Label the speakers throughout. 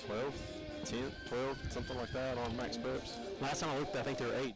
Speaker 1: 12th, 10th, 12th, something like that on max preps.
Speaker 2: Last time I looked, I think there were 8.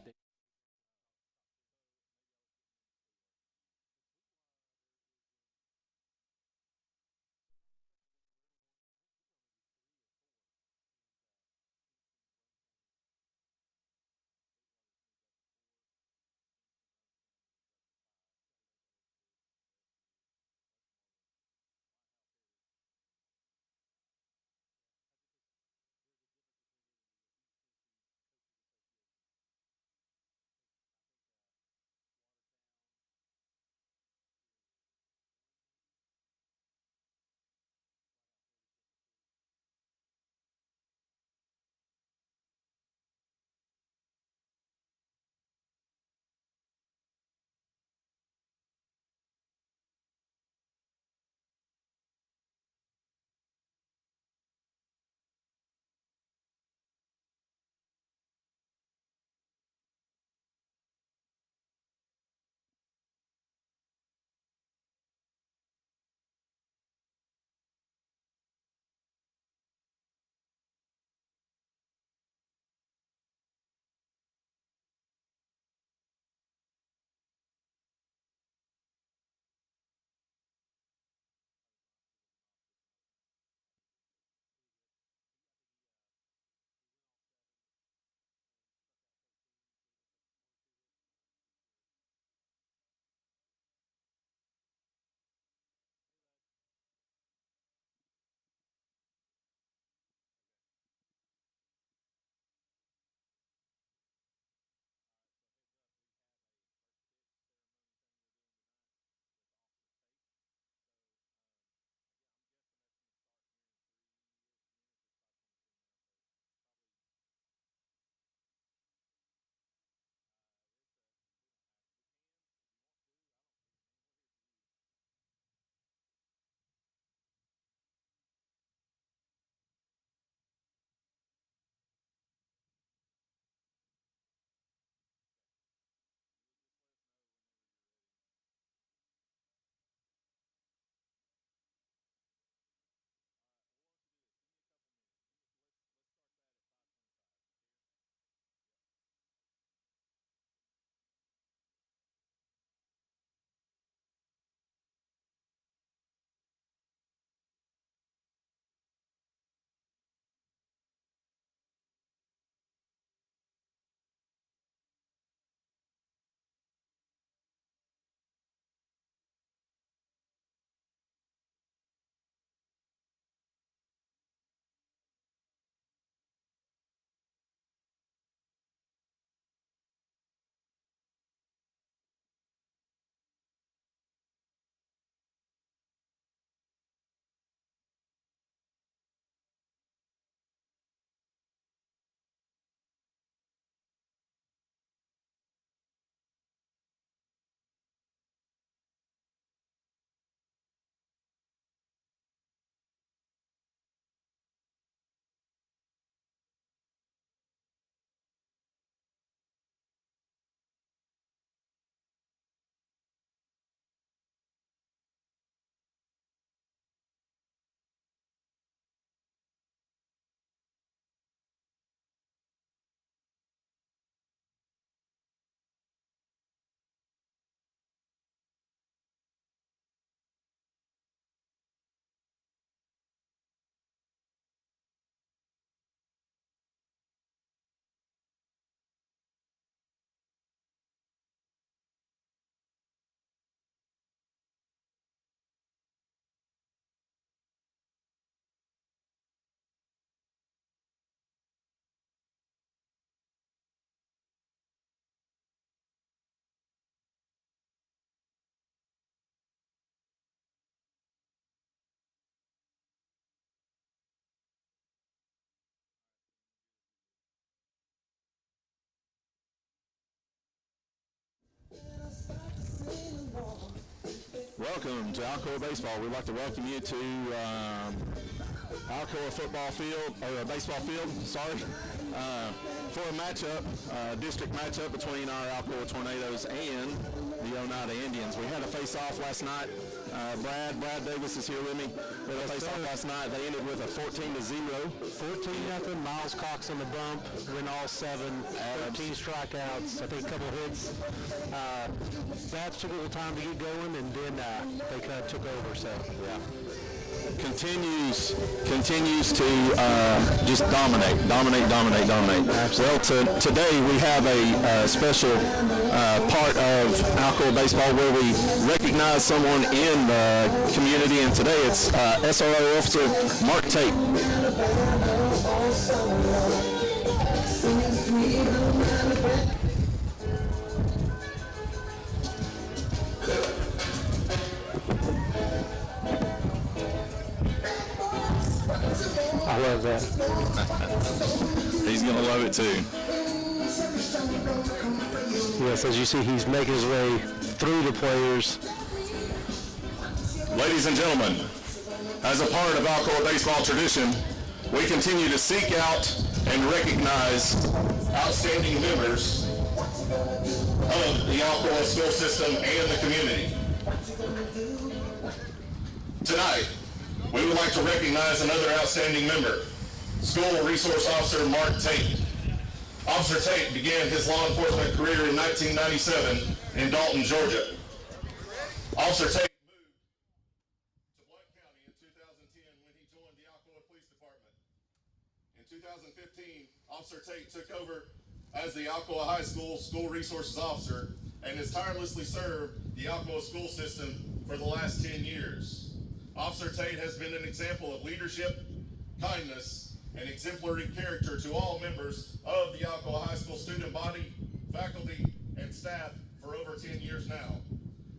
Speaker 1: Welcome to Alcoa Baseball. We'd like to welcome you to Alcoa football field, or baseball field, sorry, for a matchup, district matchup between our Alcoa Tornadoes and the Oneida Indians. We had a face-off last night. Brad Davis is here with me. We had a face-off last night. They ended with a 14-0.
Speaker 2: 14-0. Miles Cox on the bump, win all 7, 13 strikeouts, I think a couple hits. Bats took a little time to get going, and then they kind of took over. So yeah.
Speaker 1: Continues to just dominate. Well, today we have a special part of Alcoa baseball where we recognize someone in the community, and today it's SRO officer Mark Tate.
Speaker 2: I love that.
Speaker 1: He's going to love it too.
Speaker 2: Yes, as you see, he's making his way through the players.
Speaker 3: Ladies and gentlemen, as a part of Alcoa baseball tradition, we continue to seek out and recognize outstanding members of the Alcoa school system and the community. Tonight, we would like to recognize another outstanding member, School Resource Officer Mark Tate. Officer Tate began his law enforcement career in 1997 in Dalton, Georgia. Officer Tate moved to Blount County in 2010 when he joined the Alcoa Police Department. In 2015, Officer Tate took over as the Alcoa High School School Resources Officer and has tirelessly served the Alcoa school system for the last 10 years. Officer Tate has been an example of leadership, kindness, and exemplary character to all members of the Alcoa High School student body, faculty, and staff for over 10 years now.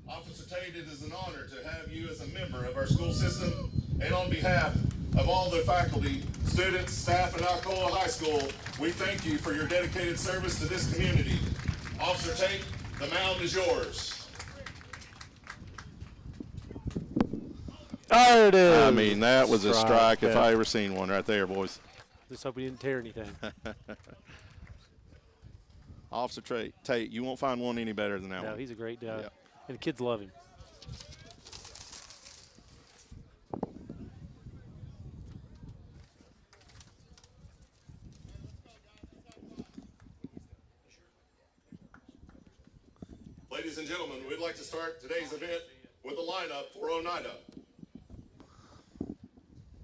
Speaker 3: Officer Tate, it is an honor to have you as a member of our school system, and on behalf of all the faculty, students, staff at Alcoa High School, we thank you for your dedicated service to this community. Officer Tate, the mound is yours.
Speaker 2: There it is.
Speaker 1: I mean, that was a strike if I ever seen one right there, boys.
Speaker 2: Just hope he didn't tear anything.
Speaker 1: Officer Tate, you won't find one any better than that one.
Speaker 2: No, he's a great guy. Yeah. And the kids love him.
Speaker 3: Ladies and gentlemen, we'd like to start today's event with a lineup for Oneida.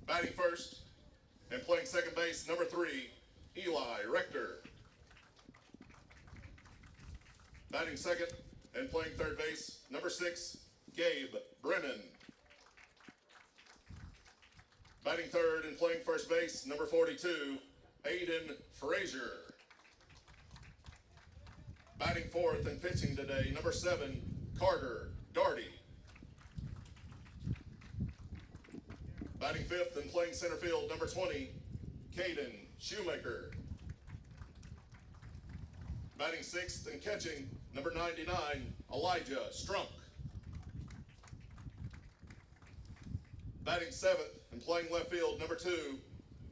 Speaker 3: Batting first and playing second base, number 3, Eli Rector. Batting second and playing third base, number 6, Gabe Brennan. Batting third and playing first base, number 42, Aiden Frazier. Batting fourth and pitching today, number 7, Carter Darty. Batting fifth and playing center field, number 20, Caden Shoemaker. Batting sixth and catching, number 99, Elijah Strunk. Batting seventh and playing left field, number 2,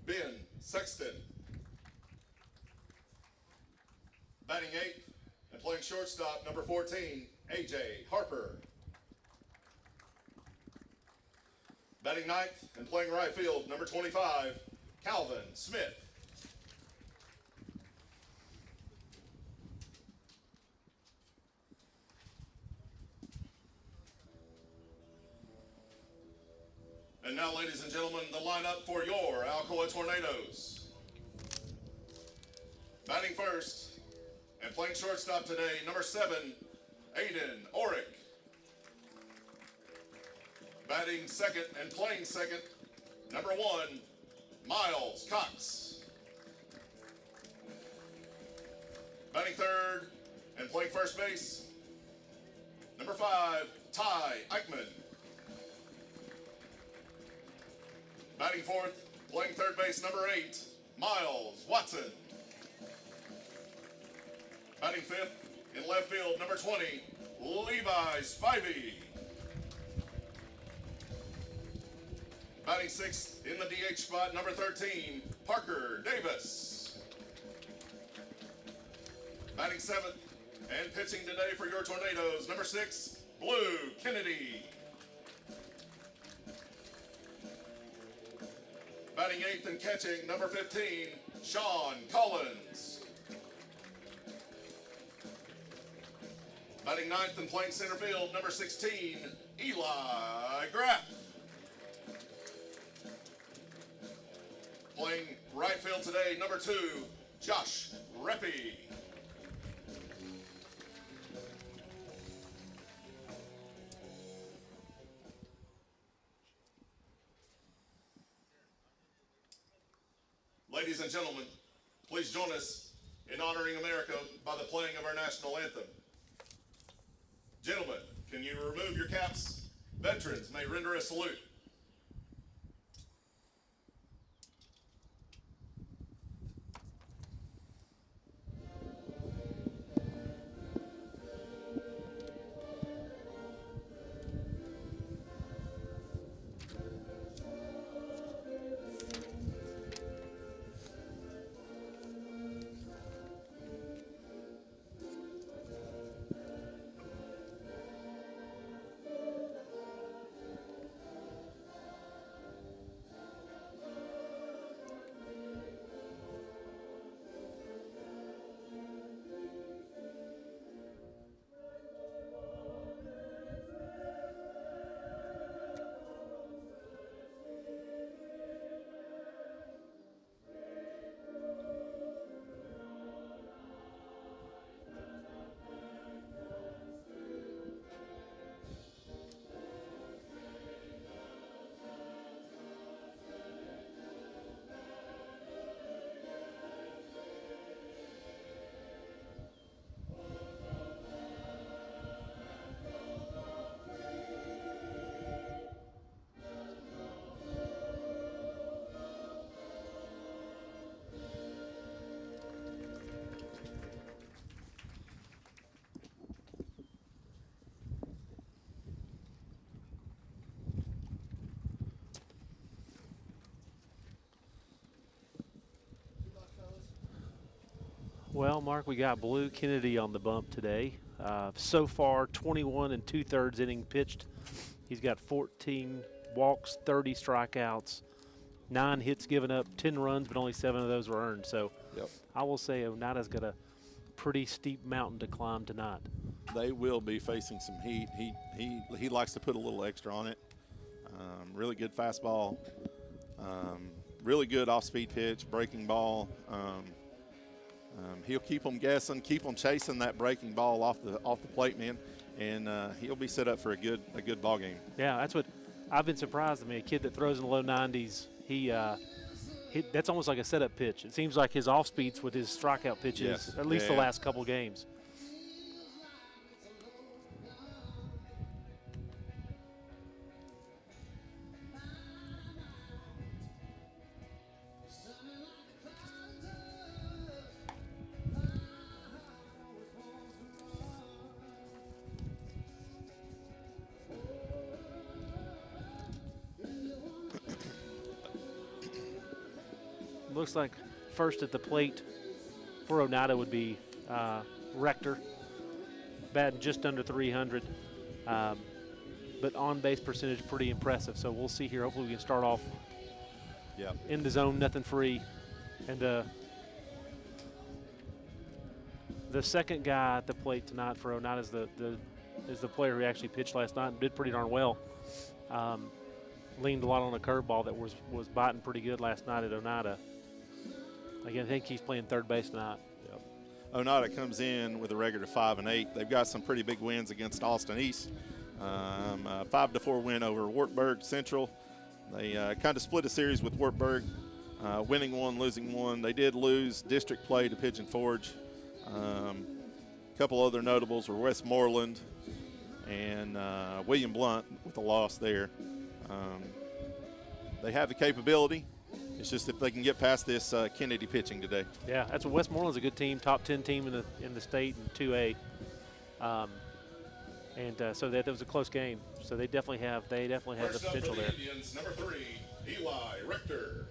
Speaker 3: Ben Sexton. Batting eighth and playing shortstop, number 14, AJ Harper. Batting ninth and playing right field, number 25, Calvin Smith. And now, ladies and gentlemen, the lineup for your Alcoa Tornadoes. Batting first and playing shortstop today, number 7, Aiden Orick. Batting second and playing second, number 1, Miles Cox. Batting third and playing first base, number 5, Ty Eichmann. Batting fourth, playing third base, number 8, Miles Watson. Batting fifth in left field, number 20, Levi Spivey. Batting sixth in the DH spot, number 13, Parker Davis. Batting seventh And pitching today for your Tornadoes, number 6, Blue Kennedy. Batting 8th and catching, number 15, Sean Collins. Batting 9th and playing center field, number 16, Eli Graff. Playing right field today, number 2, Josh Reppy. Ladies and gentlemen, please join us in honoring America by the playing of our national anthem. Gentlemen, can you remove your caps? Veterans may render a salute.
Speaker 2: Well, Mark, we got Blue Kennedy on the bump today. So far, 21 and 2/3 inning pitched. He's got 14 walks, 30 strikeouts, 9 hits given up, 10 runs, but only 7 of those were earned. So I will say Oneida's got a pretty steep mountain to climb tonight.
Speaker 4: They will be facing some heat. He likes to put a little extra on it. Really good fastball. Really good off-speed pitch, breaking ball. He'll keep them guessing, keep them chasing that breaking ball off the plate, man, and he'll be set up for a good ball game.
Speaker 2: Yeah, that's what I've been surprised. I mean, a kid that throws in the low 90s, that's almost like a setup pitch. It seems like his off speeds with his strikeout pitches, at least the last couple games. Looks like first at the plate for Oneida would be Rector, batting just under 300, but on-base percentage pretty impressive. So we'll see here. Hopefully we can start off in the zone, nothing free. And the second guy at the plate tonight for Oneida is the player who actually pitched last night and did pretty darn well. Leaned a lot on a curveball that was biting pretty good last night at Oneida. Again, I think he's playing third base tonight.
Speaker 4: Yep. Oneida comes in with a record of 5-8. They've got some pretty big wins against Austin East. 5-4 win over Wartburg Central. They kind of split a series with Wartburg, winning one, losing one. They did lose district play to Pigeon Forge. A couple other notables were Westmoreland and William Blunt with a loss there. They have the capability. It's just if they can get past this Kennedy pitching today.
Speaker 2: Yeah, that's what Westmoreland's a good team, top 10 team in the state in 2A, so that was a close game. So they definitely have the potential there.
Speaker 3: Indians, number 3, Eli Rector.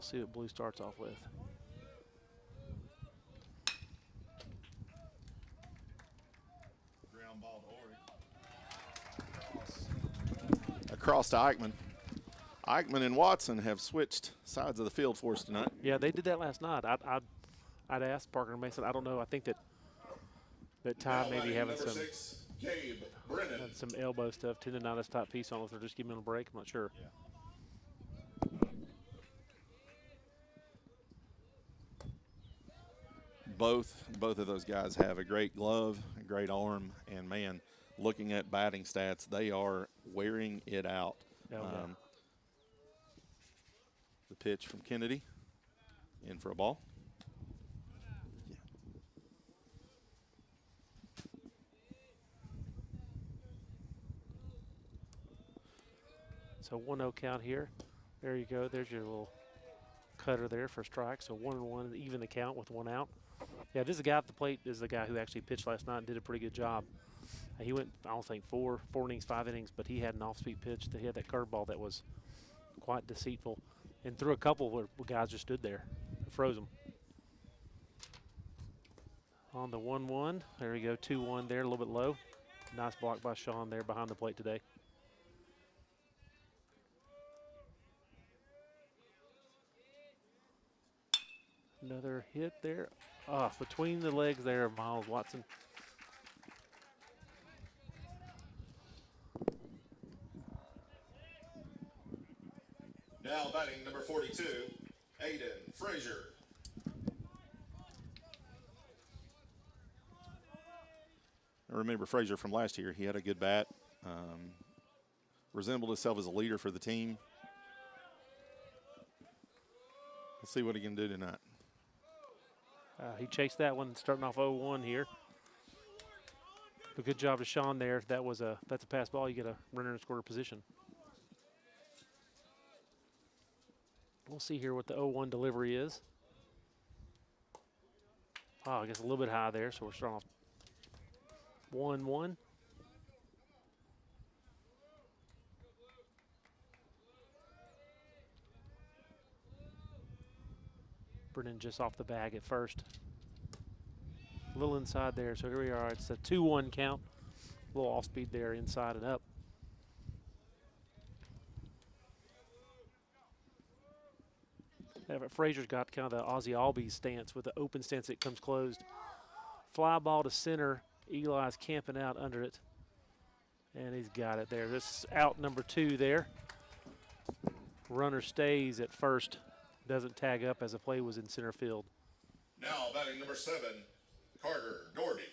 Speaker 2: We'll see what Blue starts off with.
Speaker 4: Ground ball to across to Eichmann. Eichmann and Watson have switched sides of the field for us tonight.
Speaker 2: Yeah, they did that last night. I'd asked Parker and Mason. I don't know. I think that Ty maybe having some elbow stuff, tendonitis type piece on. If they're just giving him a break, I'm not sure.
Speaker 4: Yeah. Both of those guys have a great glove, a great arm, and man, looking at batting stats, they are wearing it out.
Speaker 2: Oh, yeah.
Speaker 4: The pitch from Kennedy, in for a ball. Yeah.
Speaker 2: So 1-0 count here. There you go. There's your little cutter there for strike. So 1-1, even the count with 1 out. Yeah, this is the guy at the plate. This is the guy who actually pitched last night and did a pretty good job. He went, I don't think, four innings, 5 innings, but he had an off-speed pitch. He had that curveball that was quite deceitful, and threw a couple where guys just stood there, froze them. On the 1-1, there we go, 2-1 there, a little bit low. Nice block by Sean there behind the plate today. Another hit there. Between the legs there of Miles Watson.
Speaker 3: Now batting number 42, Aiden Frazier.
Speaker 4: I remember Frazier from last year. He had a good bat. Resembled himself as a leader for the team. Let's see what he can do tonight.
Speaker 2: He chased that one, starting off 0-1 here. But good job to Sean there. That's a pass ball. You get a runner in scorer position. We'll see here what the 0-1 delivery is. I guess a little bit high there, so we're starting off 1-1. Brennan just off the bag at first. A little inside there, so here we are. It's a 2-1 count. A little off speed there, inside and up. Yeah, but Frazier's got kind of the Ozzie Albies stance with the open stance that comes closed. Fly ball to center. Eli's camping out under it. And he's got it there. This is out number 2 there. Runner stays at first. Doesn't tag up as the play was in center field.
Speaker 3: Now batting number 7, Carter Doherty.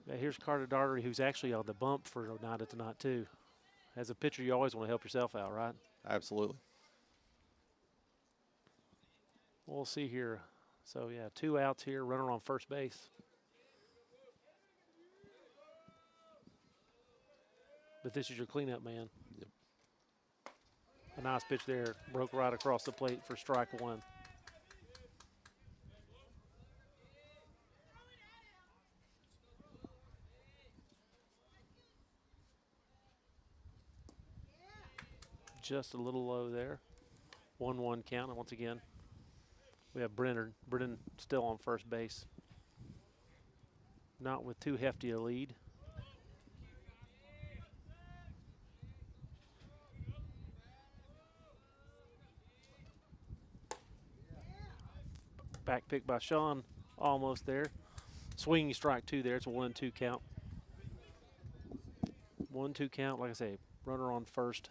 Speaker 2: Now here's Carter Doherty, who's actually on the bump for Oneida tonight too. As a pitcher, you always want to help yourself out, right?
Speaker 4: Absolutely.
Speaker 2: We'll see here. So, yeah, 2 outs here, runner on first base. But this is your cleanup man.
Speaker 4: Yep.
Speaker 2: A nice pitch there, broke right across the plate for strike 1. Just a little low there. 1-1 count, and once again, we have Brennan still on first base. Not with too hefty a lead. Back pick by Sean, almost there. Swinging strike 2 there. It's a 1-2 count. 1-2 count, like I say, runner on first.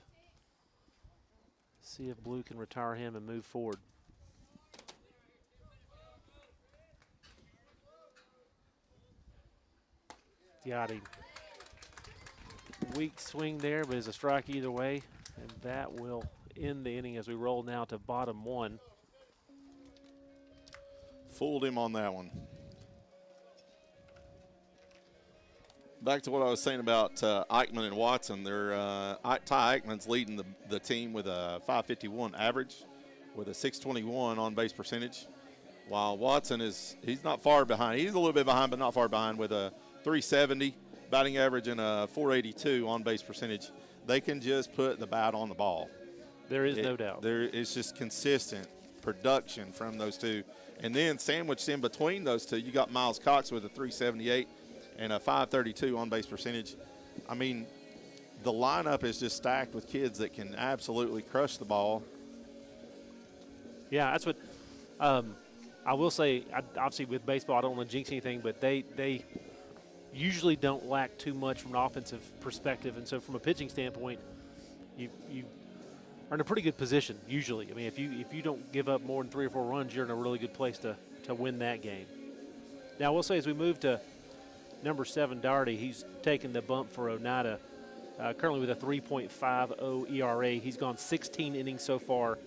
Speaker 2: See if Blue can retire him and move forward. Got him. Weak swing there, but it's a strike either way. And that will end the inning as we roll now to bottom 1.
Speaker 4: Fooled him on that one. Back to what I was saying about Eichmann and Watson. Ty Eichmann's leading the team with a .551 average with a .621 on-base percentage, while Watson he's not far behind. He's a little bit behind, but not far behind with a .370 batting average and a .482 on-base percentage. They can just put the bat on the ball.
Speaker 2: There is no doubt.
Speaker 4: It's just consistent production from those two. And then sandwiched in between those two, you got Miles Cox with a 378 and a 532 on-base percentage. I mean, the lineup is just stacked with kids that can absolutely crush the ball.
Speaker 2: Yeah, that's what I will say. Obviously, with baseball, I don't want to jinx anything, but they usually don't lack too much from an offensive perspective. And so from a pitching standpoint, you are in a pretty good position usually. I mean, if you don't give up more than 3 or 4 runs, you're in a really good place to win that game. Now, I will say as we move to number 7, Doherty, he's taken the bump for Oneida, currently with a 3.50 ERA. He's gone 16 innings so far.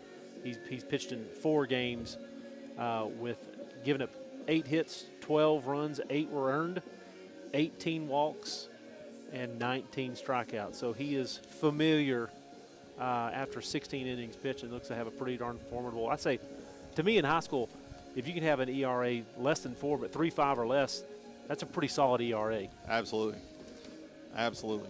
Speaker 2: He's pitched in 4 games with giving up 8 hits, 12 runs, 8 were earned, 18 walks, and 19 strikeouts. So he is familiar after 16 innings pitched and looks to have a pretty darn formidable. I'd say, to me in high school, if you can have an ERA less than 4 but 3.5 or less, that's a pretty solid ERA.
Speaker 4: Absolutely. Absolutely.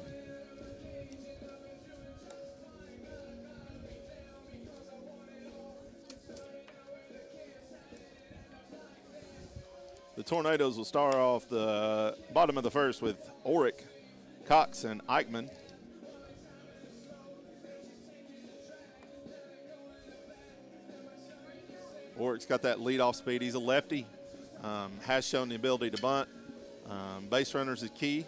Speaker 4: The Tornadoes will start off the bottom of the first with Oric, Cox, and Eichmann. Oric's got that leadoff speed. He's a lefty, has shown the ability to bunt. Base runners is key.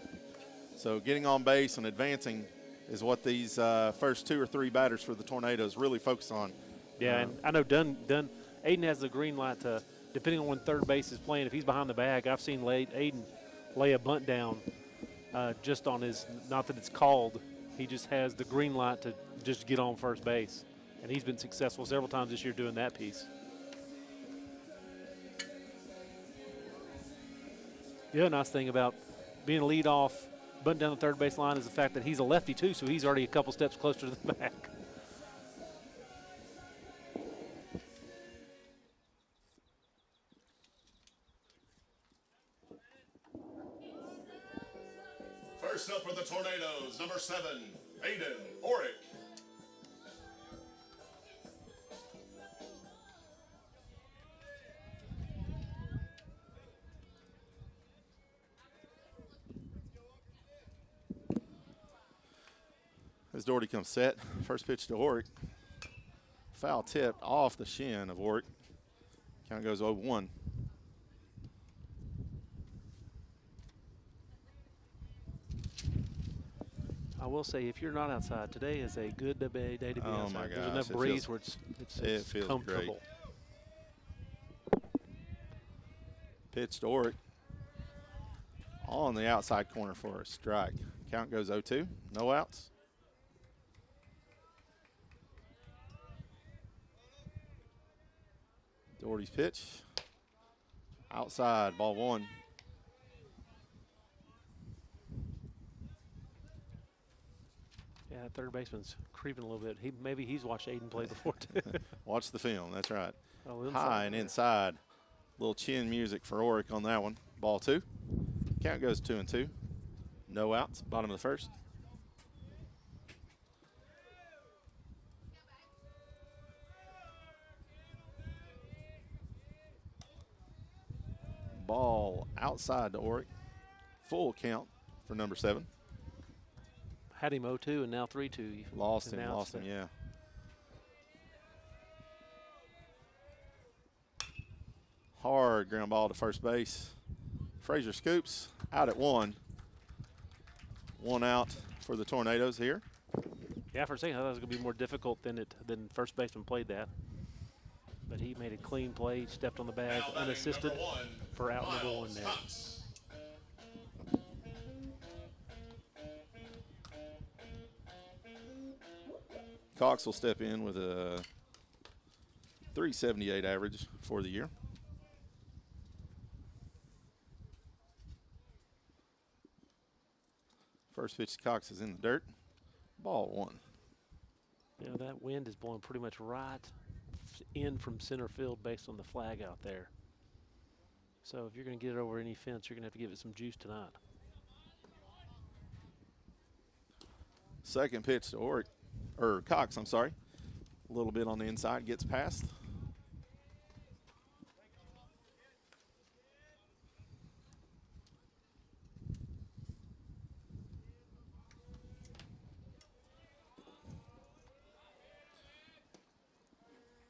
Speaker 4: So getting on base and advancing is what these first 2 or 3 batters for the Tornadoes really focus on.
Speaker 2: Yeah, and I know Aiden has the green light to, depending on when third base is playing, if he's behind the bag, I've seen Aiden lay a bunt down just on his, not that it's called, he just has the green light to just get on first base. And he's been successful several times this year doing that piece. The other nice thing about being a leadoff, bunting down the third base line is the fact that he's a lefty too, so he's already a couple steps closer to the back.
Speaker 3: First up for the Tornadoes, number 7, Aiden Oric.
Speaker 4: As Doherty comes set, first pitch to Oric. Foul tipped off the shin of Oric. Count goes 0-1.
Speaker 2: I will say, if you're not outside, today is a good day to be outside.
Speaker 4: My
Speaker 2: There's
Speaker 4: gosh,
Speaker 2: enough breeze where it's
Speaker 4: feels
Speaker 2: comfortable.
Speaker 4: Great. Pitch to Oric. On the outside corner for a strike. Count goes 0-2. No outs. Doherty's pitch. Outside, ball 1.
Speaker 2: Yeah, third baseman's creeping a little bit. Maybe he's watched Aiden play before too.
Speaker 4: Watch the film, that's right.
Speaker 2: Oh,
Speaker 4: high and inside. Little chin music for Oric on that one. Ball 2. Count goes 2-2. No outs, bottom of the first. Ball outside to Oric. Full count for number 7.
Speaker 2: Had him 0-2 and now 3-2.
Speaker 4: Lost him, yeah. Hard ground ball to first base. Frazier scoops out at 1. 1 out for the Tornadoes here.
Speaker 2: Yeah, for a second I thought it was going to be more difficult than first baseman played that. But he made a clean play, stepped on the bag, unassisted for out number 1 there.
Speaker 4: Cox will step in with a 378 average for the year. First pitch to Cox is in the dirt. Ball 1.
Speaker 2: You know, that wind is blowing pretty much right in from center field based on the flag out there. So if you're going to get it over any fence, you're going to have to give it some juice tonight.
Speaker 4: Second pitch to Cox, I'm sorry. A little bit on the inside, gets past.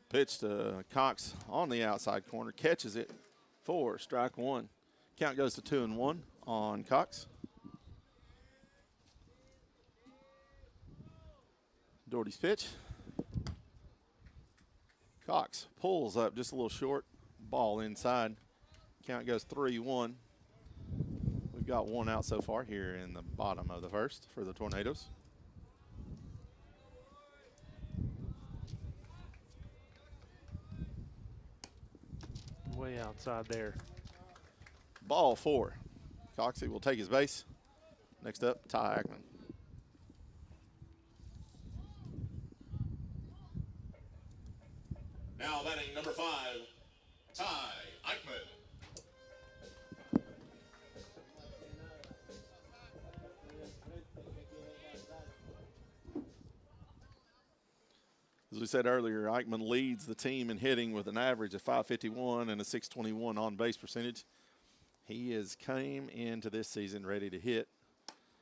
Speaker 4: Pitch to Cox on the outside corner, catches it for strike one. Count goes to 2-1 on Cox. Doherty's pitch. Cox pulls up just a little short, ball inside. Count goes 3-1. We've got one out so far here in the bottom of the first for the Tornadoes.
Speaker 2: Way outside there.
Speaker 4: Ball 4. Coxey will take his base. Next up, Ty Ackman.
Speaker 3: Now batting number 5, Ty Eichmann.
Speaker 4: As we said earlier, Eichmann leads the team in hitting with an average of .551 and a .621 on-base percentage. He has came into this season ready to hit.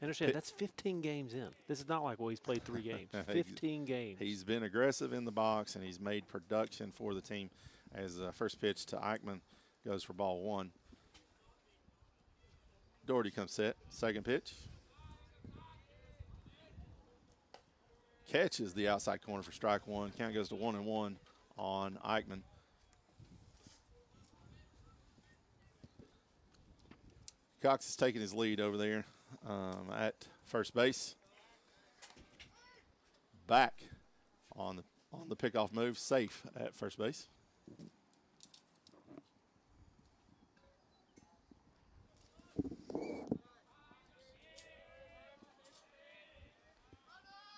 Speaker 2: Understand, that's 15 games in. This is not like, well, he's played 3 games. 15 games.
Speaker 4: He's been aggressive in the box, and he's made production for the team as the first pitch to Eichmann goes for ball 1. Doherty comes set. Second pitch. Catches the outside corner for strike 1. Count goes to 1-1 on Eichmann. Cox is taking his lead over there at first base. Back on the pickoff move, safe at first base.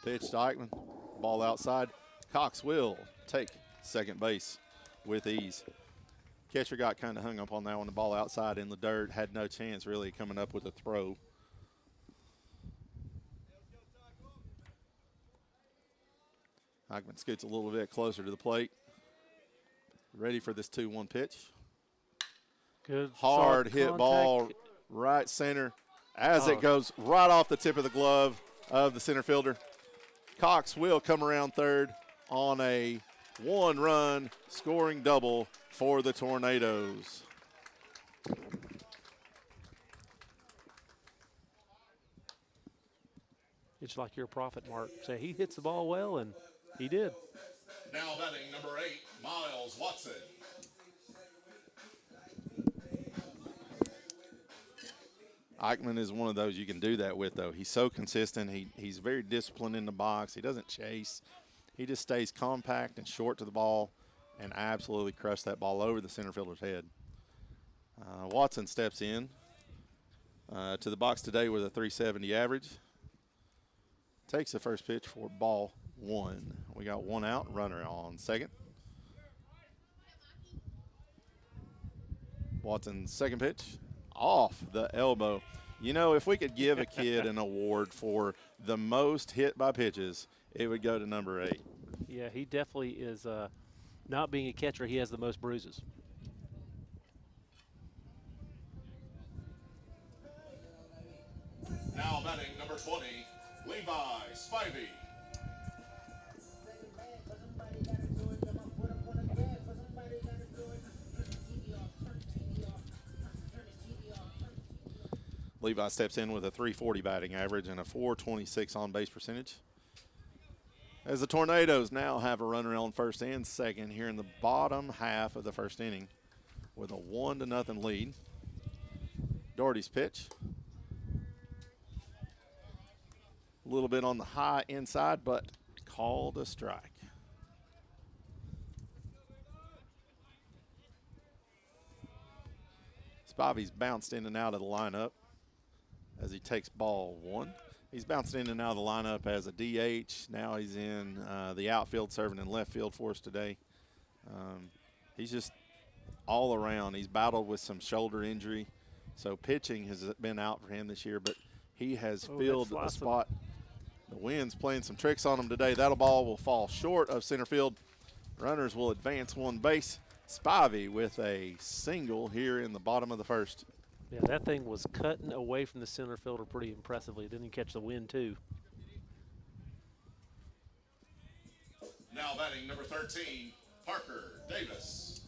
Speaker 4: Pitch to Eichmann, ball outside. Cox will take second base with ease. Catcher got kind of hung up on that one. The ball outside in the dirt, had no chance really coming up with a throw. Eichmann scoots a little bit closer to the plate. Ready for this 2-1 pitch.
Speaker 2: Good.
Speaker 4: Hard
Speaker 2: soft
Speaker 4: hit
Speaker 2: contact.
Speaker 4: ball, right center, as it goes right off the tip of the glove of the center fielder. Cox will come around third on a 1-run scoring double for the Tornadoes.
Speaker 2: It's like your prophet, Mark. Say he hits the ball well, and he did.
Speaker 3: Now batting number 8, Miles Watson.
Speaker 4: Eichmann is one of those you can do that with, though. He's so consistent. He's very disciplined in the box. He doesn't chase. He just stays compact and short to the ball and absolutely crushed that ball over the center fielder's head. Watson steps in to the box today with a .370 average. Takes the first pitch for ball 1. We got one out, runner on second. Watson's second pitch, off the elbow. You know, if we could give a kid an award for the most hit by pitches, it would go to number 8.
Speaker 2: Yeah, he definitely is. Not being a catcher, he has the most bruises.
Speaker 3: Now batting number 20, Levi Spivey.
Speaker 4: Levi steps in with a .340 batting average and a .426 on-base percentage. As the Tornadoes now have a runner on first and second here in the bottom half of the first inning with a 1-0 lead. Doherty's pitch. A little bit on the high inside, but called a strike. Spivey's bounced in and out of the lineup as he takes ball 1. He's bounced in and out of the lineup as a DH. Now he's in the outfield, serving in left field for us today. He's just all around. He's battled with some shoulder injury, so pitching has been out for him this year, but he has filled a spot The wind's playing some tricks on them today. That ball will fall short of center field. Runners will advance one base. Spivey with a single here in the bottom of the first.
Speaker 2: Yeah, that thing was cutting away from the center fielder pretty impressively. Didn't he catch the wind, too?
Speaker 3: Now batting number 13, Parker Davis.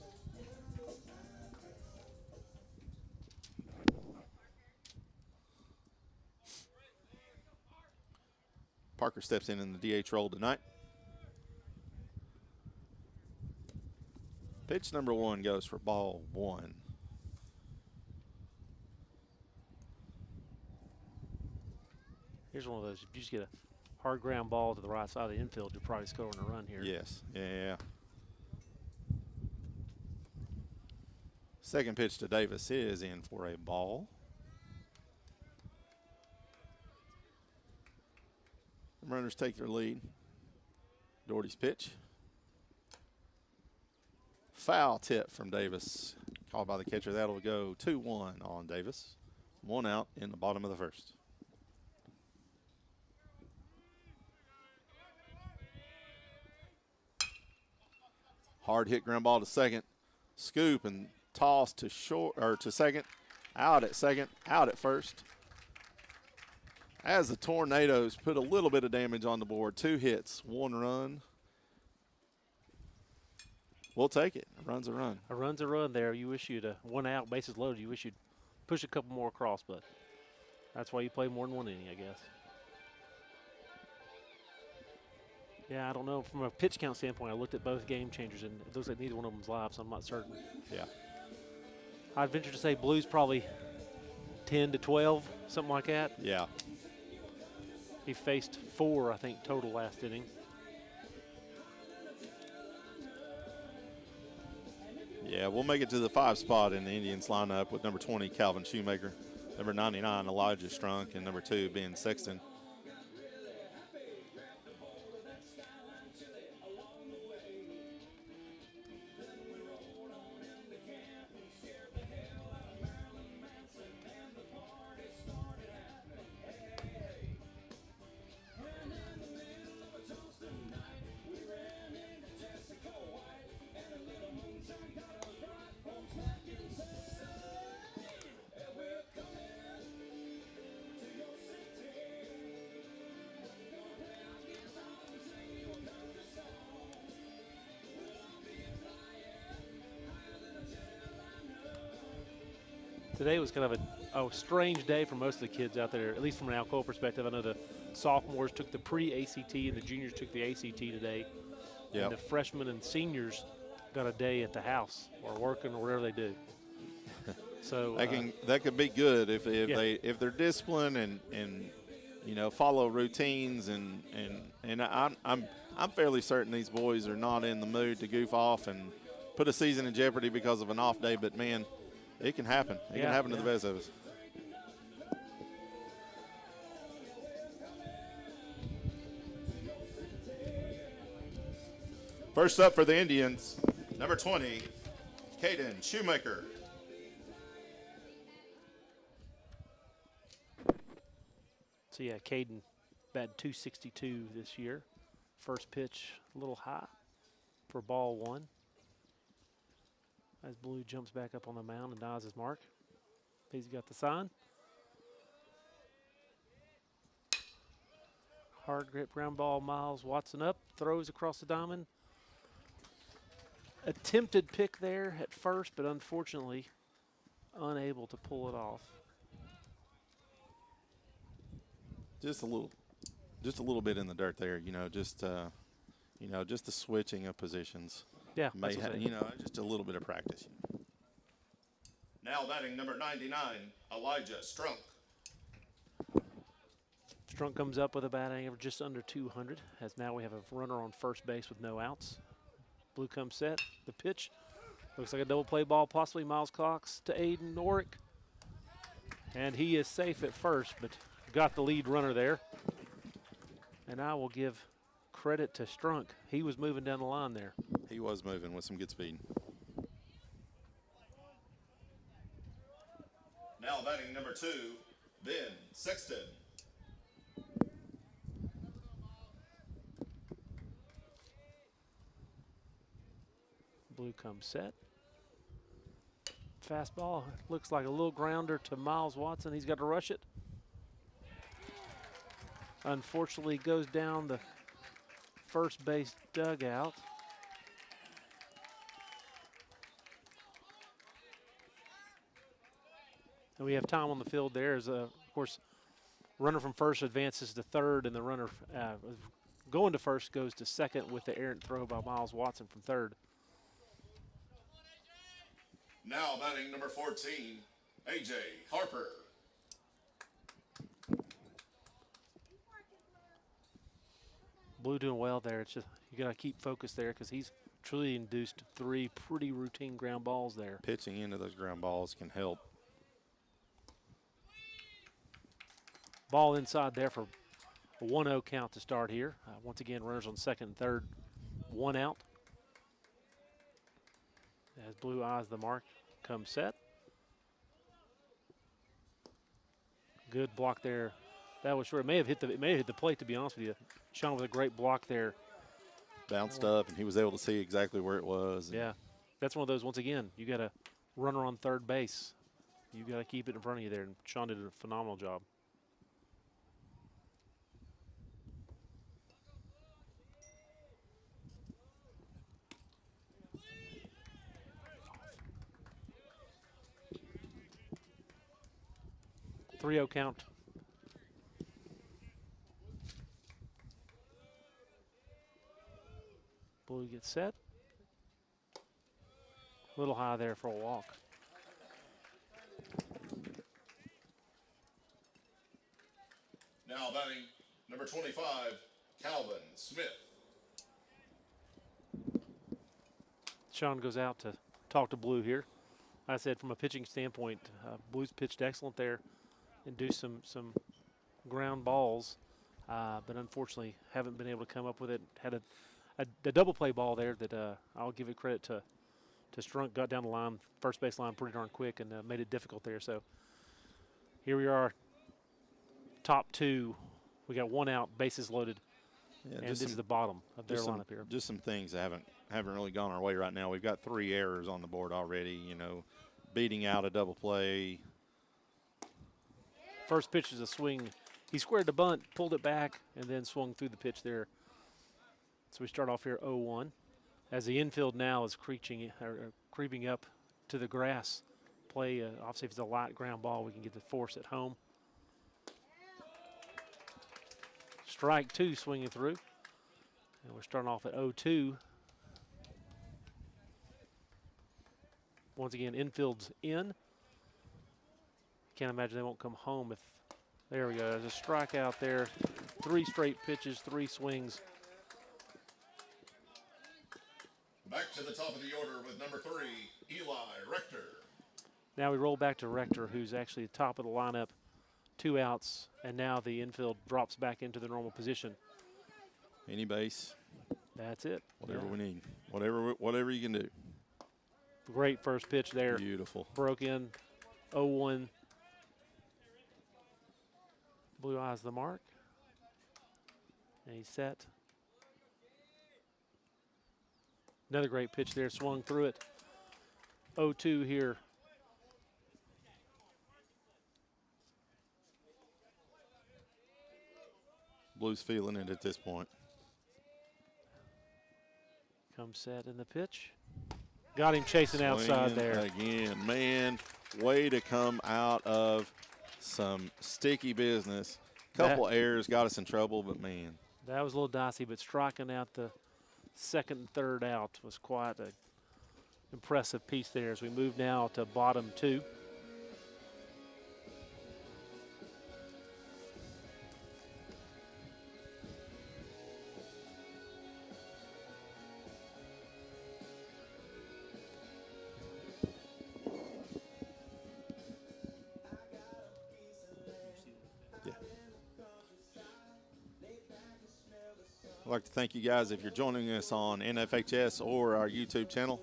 Speaker 4: Parker steps in the DH role tonight. Pitch number 1 goes for ball 1.
Speaker 2: Here's one of those. If you just get a hard ground ball to the right side of the infield, you're probably scoring a run here.
Speaker 4: Yes, yeah. Second pitch to Davis is in for a ball. The runners take their lead. Doherty's pitch. Foul tip from Davis. Called by the catcher. That'll go 2-1 on Davis. 1 out in the bottom of the first. Hard hit ground ball to second. Scoop and toss to short or to second. Out at second. Out at first. As the Tornadoes put a little bit of damage on the board. 2 hits, 1 run. We'll take it. A run's a run.
Speaker 2: A run's a run there. You wish you'd 1 out, bases loaded. You wish you'd push a couple more across, but that's why you play more than 1 inning, I guess. Yeah, I don't know. From a pitch count standpoint, I looked at both game changers, and it looks like neither one of them's live, so I'm not certain.
Speaker 4: Yeah.
Speaker 2: I'd venture to say Blues probably 10 to 12, something like that.
Speaker 4: Yeah.
Speaker 2: He faced 4, I think, total last inning.
Speaker 4: Yeah, we'll make it to the 5 spot in the Indians lineup with number 20, Calvin Shoemaker, number 99, Elijah Strunk, and number 2, Ben Sexton.
Speaker 2: Today was kind of a strange day for most of the kids out there, at least from an Alcoa perspective. I know the sophomores took the pre-ACT and the juniors took the ACT today.
Speaker 4: Yep.
Speaker 2: And the freshmen and seniors got a day at the house or working or whatever they do. So
Speaker 4: that could be good if
Speaker 2: yeah.
Speaker 4: they're disciplined and you know follow routines and I'm fairly certain these boys are not in the mood to goof off and put a season in jeopardy because of an off day, but man, it can happen. It can happen to the best of us. First up for the Indians, number 20, Caden Shoemaker.
Speaker 2: So, yeah, Caden batted .262 this year. First pitch a little high for ball 1. As Blue jumps back up on the mound and dials his mark. He's got the sign. Hard grip ground ball, Miles Watson up, throws across the diamond. Attempted pick there at first, but unfortunately unable to pull it off.
Speaker 4: Just a little bit in the dirt there, just the switching of positions.
Speaker 2: Yeah,
Speaker 4: may have, just a little bit of practice.
Speaker 3: Now batting number 99, Elijah Strunk.
Speaker 2: Strunk comes up with a batting average just under 200, as now we have a runner on first base with no outs. Blue comes set, the pitch. Looks like a double play ball, possibly Miles Cox to Aiden Norick. And he is safe at first, but got the lead runner there. And I will give credit to Strunk. He was moving down the line there.
Speaker 4: He was moving with some good speed.
Speaker 3: Now batting number 2, Ben Sexton.
Speaker 2: comes set. Fastball looks like a little grounder to Miles Watson. He's got to rush it. Unfortunately, goes down the first base dugout. And we have time on the field there. As, of course, runner from first advances to third, and the runner going to first goes to second with the errant throw by Miles Watson from third.
Speaker 3: Now batting number 14, A.J. Harper.
Speaker 2: Blue doing well there. It's just you got to keep focused there because he's truly induced 3 pretty routine ground balls there.
Speaker 4: Pitching into those ground balls can help.
Speaker 2: Ball inside there for a 1-0 count to start here. Once again, runners on second and third, 1 out. As Blue eyes the mark, comes set. Good block there. That was short. It may have hit the plate, to be honest with you. Sean with a great block there.
Speaker 4: Bounced up, and he was able to see exactly where it was.
Speaker 2: Yeah, that's one of those. Once again, you got a runner on third base. You got to keep it in front of you there, and Sean did a phenomenal job. Three-0 count. Blue gets set. A little high there for a walk.
Speaker 3: Now batting number 25, Calvin Smith.
Speaker 2: Sean goes out to talk to Blue here. I said from a pitching standpoint, Blue's pitched excellent there, induced some ground balls, but unfortunately haven't been able to come up with it. Had a double play ball there that I'll give it credit to Strunk, got down the line, first base line pretty darn quick and made it difficult there. So here we are, top 2. We got 1 out, bases loaded,
Speaker 4: Yeah,
Speaker 2: and this is the bottom of their lineup here.
Speaker 4: Just some things that haven't really gone our way right now. We've got 3 errors on the board already, beating out a double play.
Speaker 2: First pitch is a swing. He squared the bunt, pulled it back, and then swung through the pitch there. So we start off here 0-1. As the infield now is creeping up to the grass play. Obviously, if it's a light ground ball, we can get the force at home. Strike 2 swinging through. And we're starting off at 0-2. Once again, infield's in. Can't imagine they won't come home if. There we go. There's a strikeout there. 3 straight pitches, 3 swings.
Speaker 3: Back to the top of the order with number 3, Eli Rector.
Speaker 2: Now we roll back to Rector, who's actually the top of the lineup. 2 outs, and now the infield drops back into the normal position.
Speaker 4: Any base.
Speaker 2: That's it.
Speaker 4: Whatever we need. Whatever you can do.
Speaker 2: Great first pitch there.
Speaker 4: Beautiful.
Speaker 2: Broke in 0-1. Blue eyes the mark. And he's set. Another great pitch there, swung through it. 0-2 here.
Speaker 4: Blue's feeling it at this point.
Speaker 2: Comes set in the pitch. Got him chasing outside there.
Speaker 4: Again, man, way to come out of some sticky business. Couple errors got us in trouble, but man.
Speaker 2: That was a little dicey, but striking out the second and third out was quite an impressive piece there as we move now to bottom 2.
Speaker 4: I'd like to thank you guys if you're joining us on NFHS or our YouTube channel.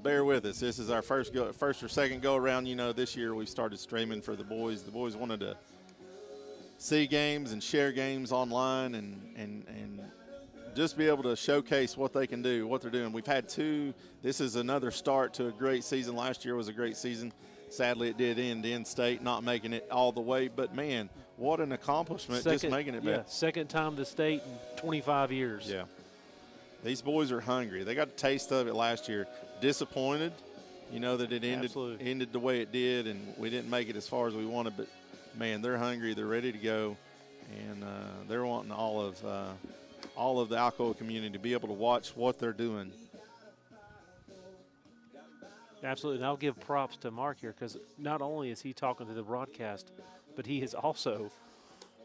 Speaker 4: Bear with us. This is our first or second go around. This year we started streaming for the boys. The boys wanted to see games and share games online and just be able to showcase what they can do, what they're doing. We've had two. This is another start to a great season. Last year was a great season. Sadly, it did end in state, not making it all the way. But, man, what an accomplishment, just making it back.
Speaker 2: Second time to state in 25 years.
Speaker 4: Yeah. These boys are hungry. They got a taste of it last year. Disappointed, that it ended the way it did, and we didn't make it as far as we wanted. But, man, they're hungry. They're ready to go, and they're wanting all of the Alcoa community to be able to watch what they're doing.
Speaker 2: Absolutely, and I'll give props to Mark here because not only is he talking to the broadcast, but he is also,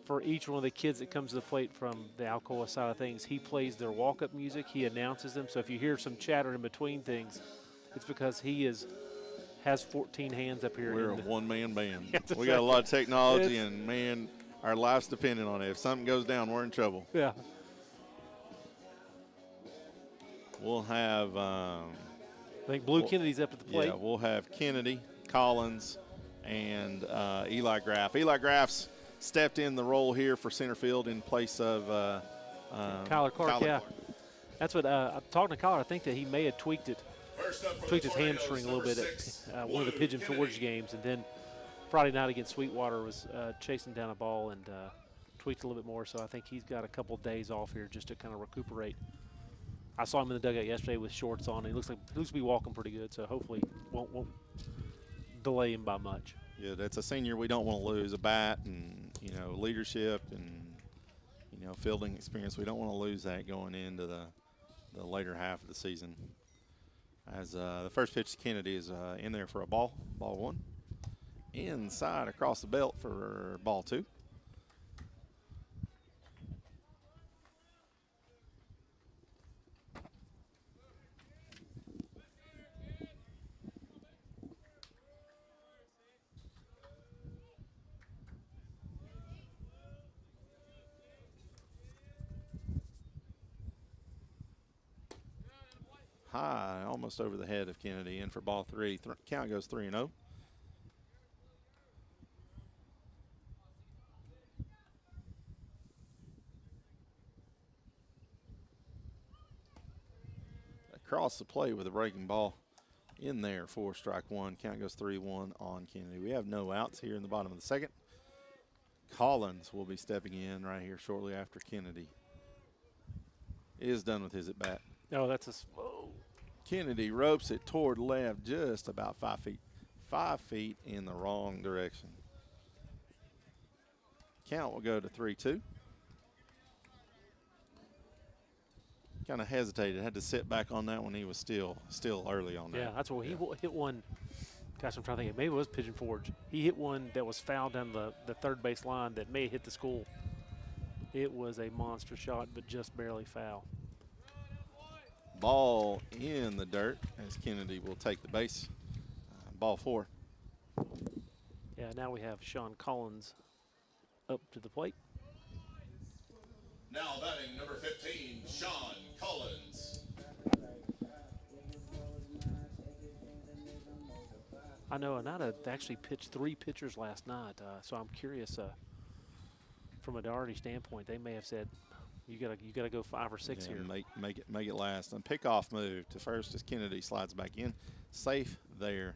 Speaker 2: for each one of the kids that comes to the plate from the Alcoa side of things, he plays their walk-up music, he announces them. So if you hear some chatter in between things, it's because he has 14 hands up here.
Speaker 4: We're a one-man band. We got a lot of technology, and, man, our life's dependent on it. If something goes down, we're in trouble.
Speaker 2: Yeah.
Speaker 4: We'll have
Speaker 2: I think Blue Kennedy's up at the plate.
Speaker 4: Yeah, we'll have Kennedy, Collins, and Eli Graff. Eli Graff's stepped in the role here for center field in place of
Speaker 2: Kyler Clark, yeah. That's what I'm talking to Kyler. I think that he may have tweaked his hamstring a little bit at one of the Pigeon Forge games, and then Friday night against Sweetwater was chasing down a ball and tweaked a little bit more. So I think he's got a couple days off here just to kind of recuperate. I saw him in the dugout yesterday with shorts on. He looks to be walking pretty good, so hopefully won't delay him by much.
Speaker 4: Yeah, that's a senior we don't want to lose. A bat and leadership and fielding experience. We don't want to lose that going into the later half of the season. As the first pitch to Kennedy is in there for a ball one, inside across the belt for ball two. High, almost over the head of Kennedy, in for ball three. Count goes 3-0. Across the plate with a breaking ball in there for strike one. Count goes 3-1 on Kennedy. We have no outs here in the bottom of the second. Collins will be stepping in right here shortly after Kennedy is done with his at bat.
Speaker 2: Oh, that's a slow.
Speaker 4: Kennedy ropes it toward left just about 5 feet. 5 feet in the wrong direction. Count will go to 3-2. Kind of hesitated, had to sit back on that one. He was still early on that.
Speaker 2: Yeah, that's what he hit one. Gosh, I'm trying to think. Maybe it was Pigeon Forge. He hit one that was fouled down the third base line that may have hit the school. It was a monster shot, but just barely foul.
Speaker 4: Ball in the dirt as Kennedy will take the base. Ball four.
Speaker 2: Yeah, now we have Sean Collins up to the plate.
Speaker 3: Now batting number 15, Sean Collins.
Speaker 2: I know Oneida actually pitched 3 pitchers last night, so I'm curious. From a Doherty standpoint, they may have said, You gotta go 5 or 6 here.
Speaker 4: Make it last. And pickoff move to first as Kennedy slides back in. Safe there.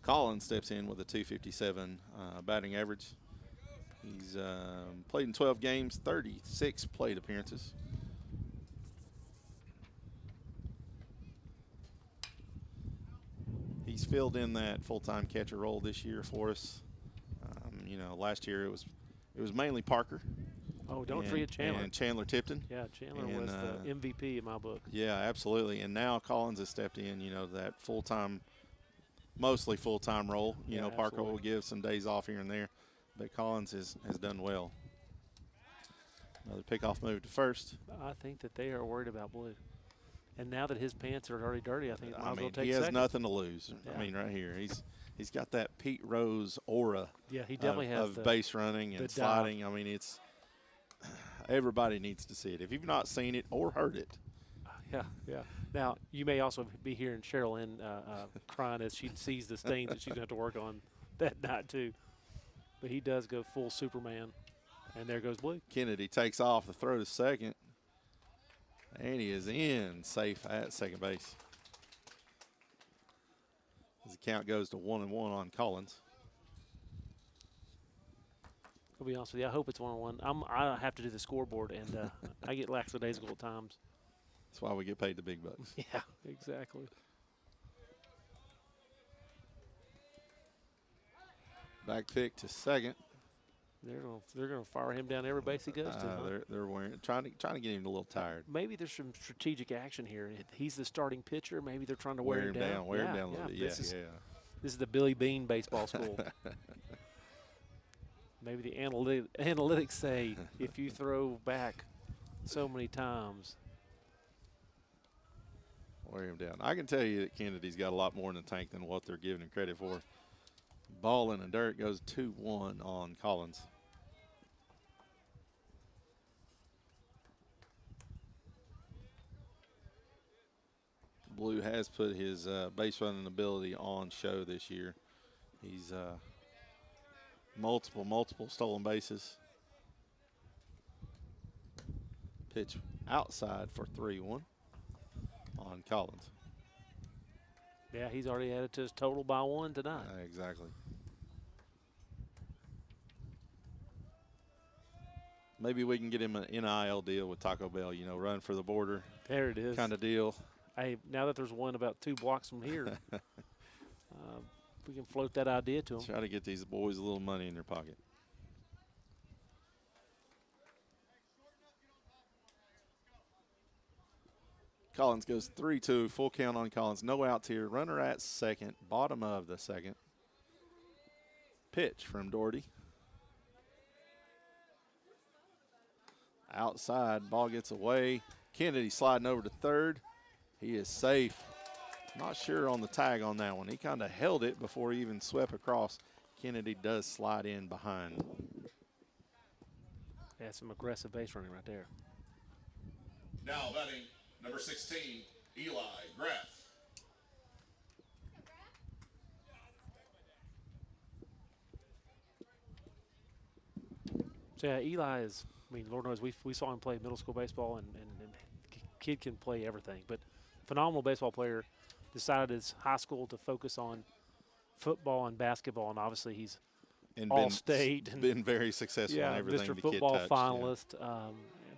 Speaker 4: Collins steps in with a .257 batting average. He's played in 12 games, 36 plate appearances. He's filled in that full-time catcher role this year for us. Last year it was mainly Parker.
Speaker 2: Oh, don't forget Chandler.
Speaker 4: And Chandler Tipton.
Speaker 2: Yeah, Chandler was the MVP in my book.
Speaker 4: Yeah, absolutely. And now Collins has stepped in, that mostly full-time role. Parker will give some days off here and there, but Collins has done well. Another pickoff move to first.
Speaker 2: I think that they are worried about Blue. And now that his pants are already dirty, I think it might as well take
Speaker 4: he has
Speaker 2: second.
Speaker 4: nothing to lose.
Speaker 2: Yeah.
Speaker 4: Right here. He's got that Pete Rose aura.
Speaker 2: Yeah, he definitely has
Speaker 4: of base running and sliding.
Speaker 2: Dive.
Speaker 4: It's everybody needs to see it. If you've not seen it or heard it.
Speaker 2: Yeah. Now, you may also be hearing Sherilyn crying as she sees the stains that she's going to have to work on that night, too. But he does go full Superman. And there goes Blue.
Speaker 4: Kennedy takes off the throw to second. And he is in safe at second base. As the count goes to 1-1 on Collins.
Speaker 2: I'll be honest with you, I hope it's 1-1. I have to do the scoreboard, and I get lackadaisical at times.
Speaker 4: That's why we get paid the big bucks.
Speaker 2: Yeah, exactly.
Speaker 4: Back pick to second.
Speaker 2: They're gonna fire him down every base he goes to. Huh?
Speaker 4: They're trying to get him a little tired.
Speaker 2: Maybe there's some strategic action here. He's the starting pitcher. Maybe they're trying to wear him down.
Speaker 4: Wear him down a little bit.
Speaker 2: This is the Billy Bean baseball school. Maybe the analytics say if you throw back so many times.
Speaker 4: Wear him down. I can tell you that Kennedy's got a lot more in the tank than what they're giving him credit for. Ball in the dirt goes 2-1 on Collins. Blue has put his base running ability on show this year. He's multiple stolen bases. Pitch outside for 3-1 on Collins.
Speaker 2: Yeah, he's already added to his total by 1 tonight.
Speaker 4: Exactly. Maybe we can get him an NIL deal with Taco Bell, you know, run for the border.
Speaker 2: There it is.
Speaker 4: Kind of deal.
Speaker 2: Hey, now that there's one about 2 blocks from here, we can float that idea to them.
Speaker 4: Try to get these boys a little money in their pocket. Collins goes 3-2, full count on Collins. No outs here. Runner at second, bottom of the second. Pitch from Doherty. Outside, ball gets away. Kennedy sliding over to third. He is safe. Not sure on the tag on that one. He kind of held it before he even swept across. Kennedy does slide in behind.
Speaker 2: Yeah, some aggressive base running right there.
Speaker 3: Now batting, number 16, Eli Graff.
Speaker 2: So, yeah, Eli is, I mean, Lord knows, we saw him play middle school baseball, and kid can play everything. But phenomenal baseball player, decided his high school to focus on football and basketball, and obviously he's all-state. And
Speaker 4: been very successful in everything
Speaker 2: Mr.
Speaker 4: the
Speaker 2: Football
Speaker 4: kid touched.
Speaker 2: finalist. Yeah.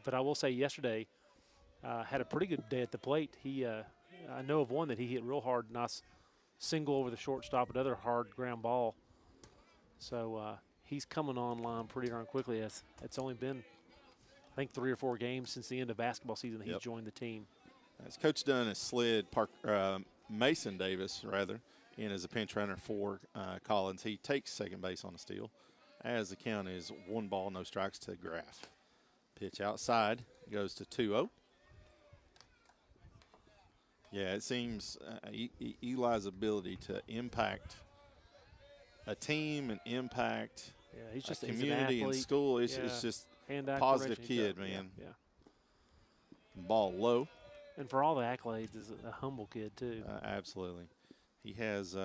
Speaker 2: But I will say yesterday had a pretty good day at the plate. He, I know of one that he hit real hard, nice single over the shortstop, another hard ground ball. So he's coming online pretty darn quickly. It's only been, I think, 3 or 4 games since the end of basketball season that he's joined the team.
Speaker 4: As Coach Dunn has slid Mason Davis, in as a pinch runner for Collins. He takes second base on a steal as the count is 1 ball, no strikes to Graff. Pitch outside goes to 2-0. Yeah, it seems Eli's ability to impact a team and impact
Speaker 2: he's just
Speaker 4: a community and school is just a positive kid, man.
Speaker 2: Yeah.
Speaker 4: Ball low.
Speaker 2: And for all the accolades, is a humble kid too.
Speaker 4: Absolutely. He has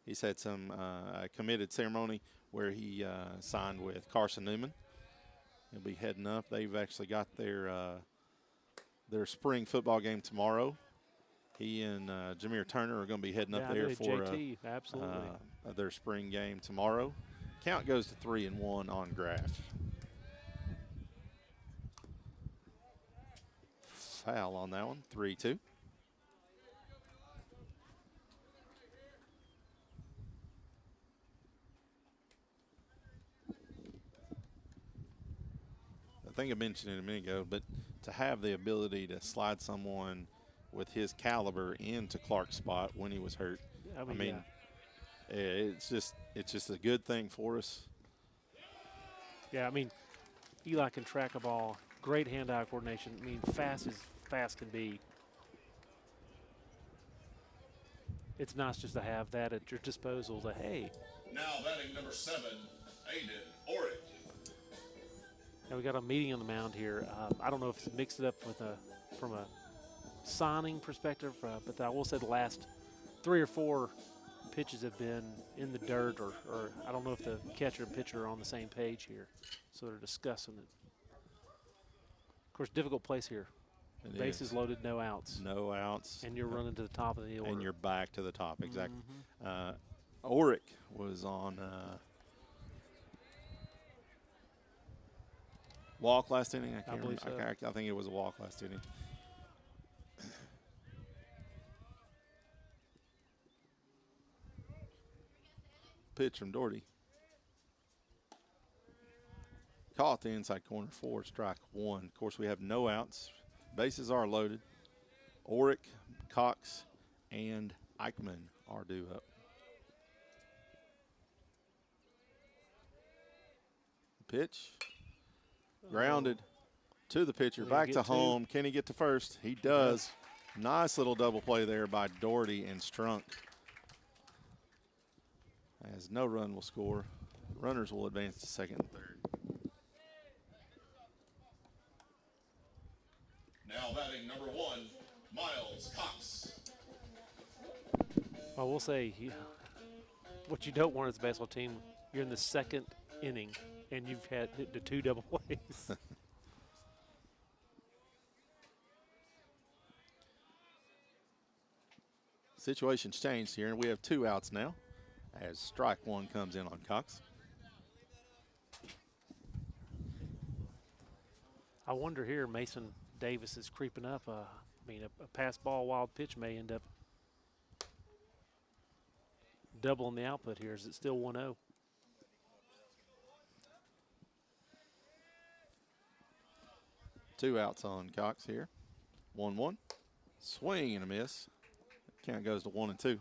Speaker 4: he's had some committed ceremony where he signed with Carson Newman. He'll be heading up. They've actually got their spring football game tomorrow. He and Jameer Turner are going to be heading up there for
Speaker 2: JT, absolutely.
Speaker 4: Their spring game tomorrow. Count goes to 3-1 on Graff. Foul on that one, 3-2. I think I mentioned it a minute ago, but to have the ability to slide someone with his caliber into Clark's spot when he was hurt, I mean it's just a good thing for us.
Speaker 2: Yeah, I mean, Eli can track a ball. Great hand-eye coordination. I mean, fast as fast can be. It's nice just to have that at your disposal. To hey.
Speaker 3: Now batting number 7, Aiden Orrick.
Speaker 2: Now we got a meeting on the mound here. I don't know if it's mixed it up with from a signing perspective, but I will say the last 3 or 4 pitches have been in the dirt, or I don't know if the catcher and pitcher are on the same page here, so they're discussing it. Of course, difficult place here. Bases loaded, no outs.
Speaker 4: No outs.
Speaker 2: And you're running to the top of the order.
Speaker 4: And you're back to the top, exactly. Oric was on walk last inning. I can't remember.
Speaker 2: So.
Speaker 4: I think it was a walk last inning. Pitch from Doherty. Caught the inside corner for strike one. Of course, we have no outs. Bases are loaded. Oric, Cox, and Eichmann are due up. Pitch. Grounded to the pitcher. Back to home. Can he get to first? He does. Nice little double play there by Doherty and Strunk. As no run will score. Runners will advance to second and third.
Speaker 3: Now batting number 1, Miles Cox.
Speaker 2: Well, we'll say what you don't want as a baseball team, you're in the second inning and you've had hit the 2 double plays.
Speaker 4: Situation's changed here, and we have 2 outs now as strike one comes in on Cox.
Speaker 2: I wonder here, Mason Davis is creeping up. I mean, a pass ball wild pitch may end up doubling the output here. Is it still 1-0?
Speaker 4: Two outs on Cox here. 1-1. Swing and a miss. Count goes to 1-2.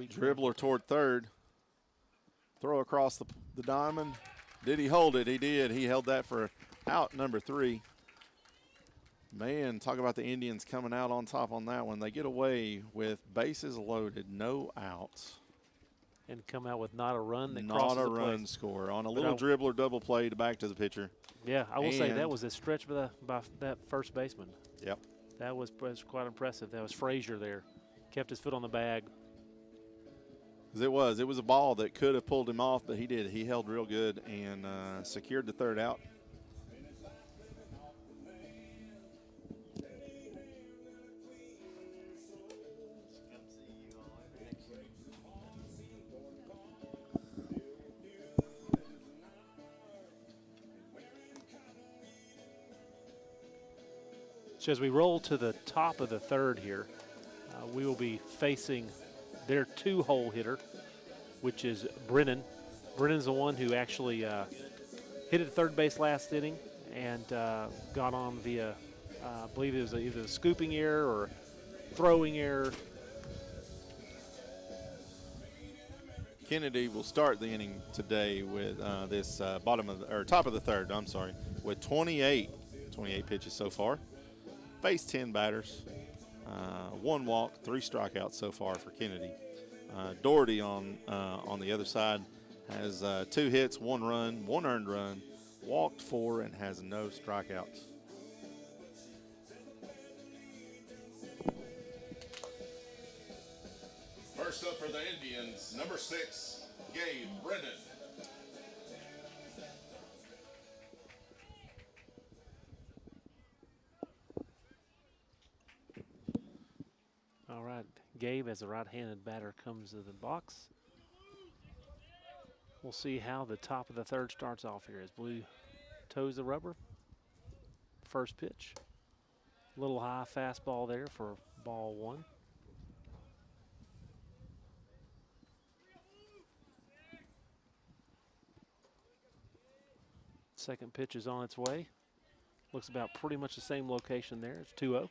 Speaker 4: Dribbler toward third. Throw across the diamond. Did he hold it? He did. He held that for out number 3. Man, talk about the Indians coming out on top on that one. They get away with bases loaded, no outs.
Speaker 2: And come out with not a run that crosses the plate.
Speaker 4: Not a run score on a little dribbler double play to back to the pitcher.
Speaker 2: Yeah, I will say that was a stretch by that first baseman.
Speaker 4: Yep.
Speaker 2: That was quite impressive. That was Frazier there. Kept his foot on the bag.
Speaker 4: It was a ball that could have pulled him off, but he did. He held real good and secured the third out.
Speaker 2: So as we roll to the top of the third here, we will be facing their 2-hole hitter, which is Brennan. Brennan's the one who actually hit at third base last inning and got on via, I believe it was either a scooping error or throwing error.
Speaker 4: Kennedy will start the inning today with this top of the third, with 28 pitches so far. Faced 10 batters, 1 walk, 3 strikeouts so far for Kennedy. Doherty on the other side has 2 hits, 1 run, 1 earned run, walked 4, and has no strikeouts.
Speaker 3: First up for the Indians, number 6, Gabe Brennan.
Speaker 2: All right, Gabe, as a right-handed batter, comes to the box. We'll see how the top of the third starts off here as Blue toes the rubber. First pitch. Little high fastball there for ball 1. Second pitch is on its way. Looks about pretty much the same location there. It's 2-0.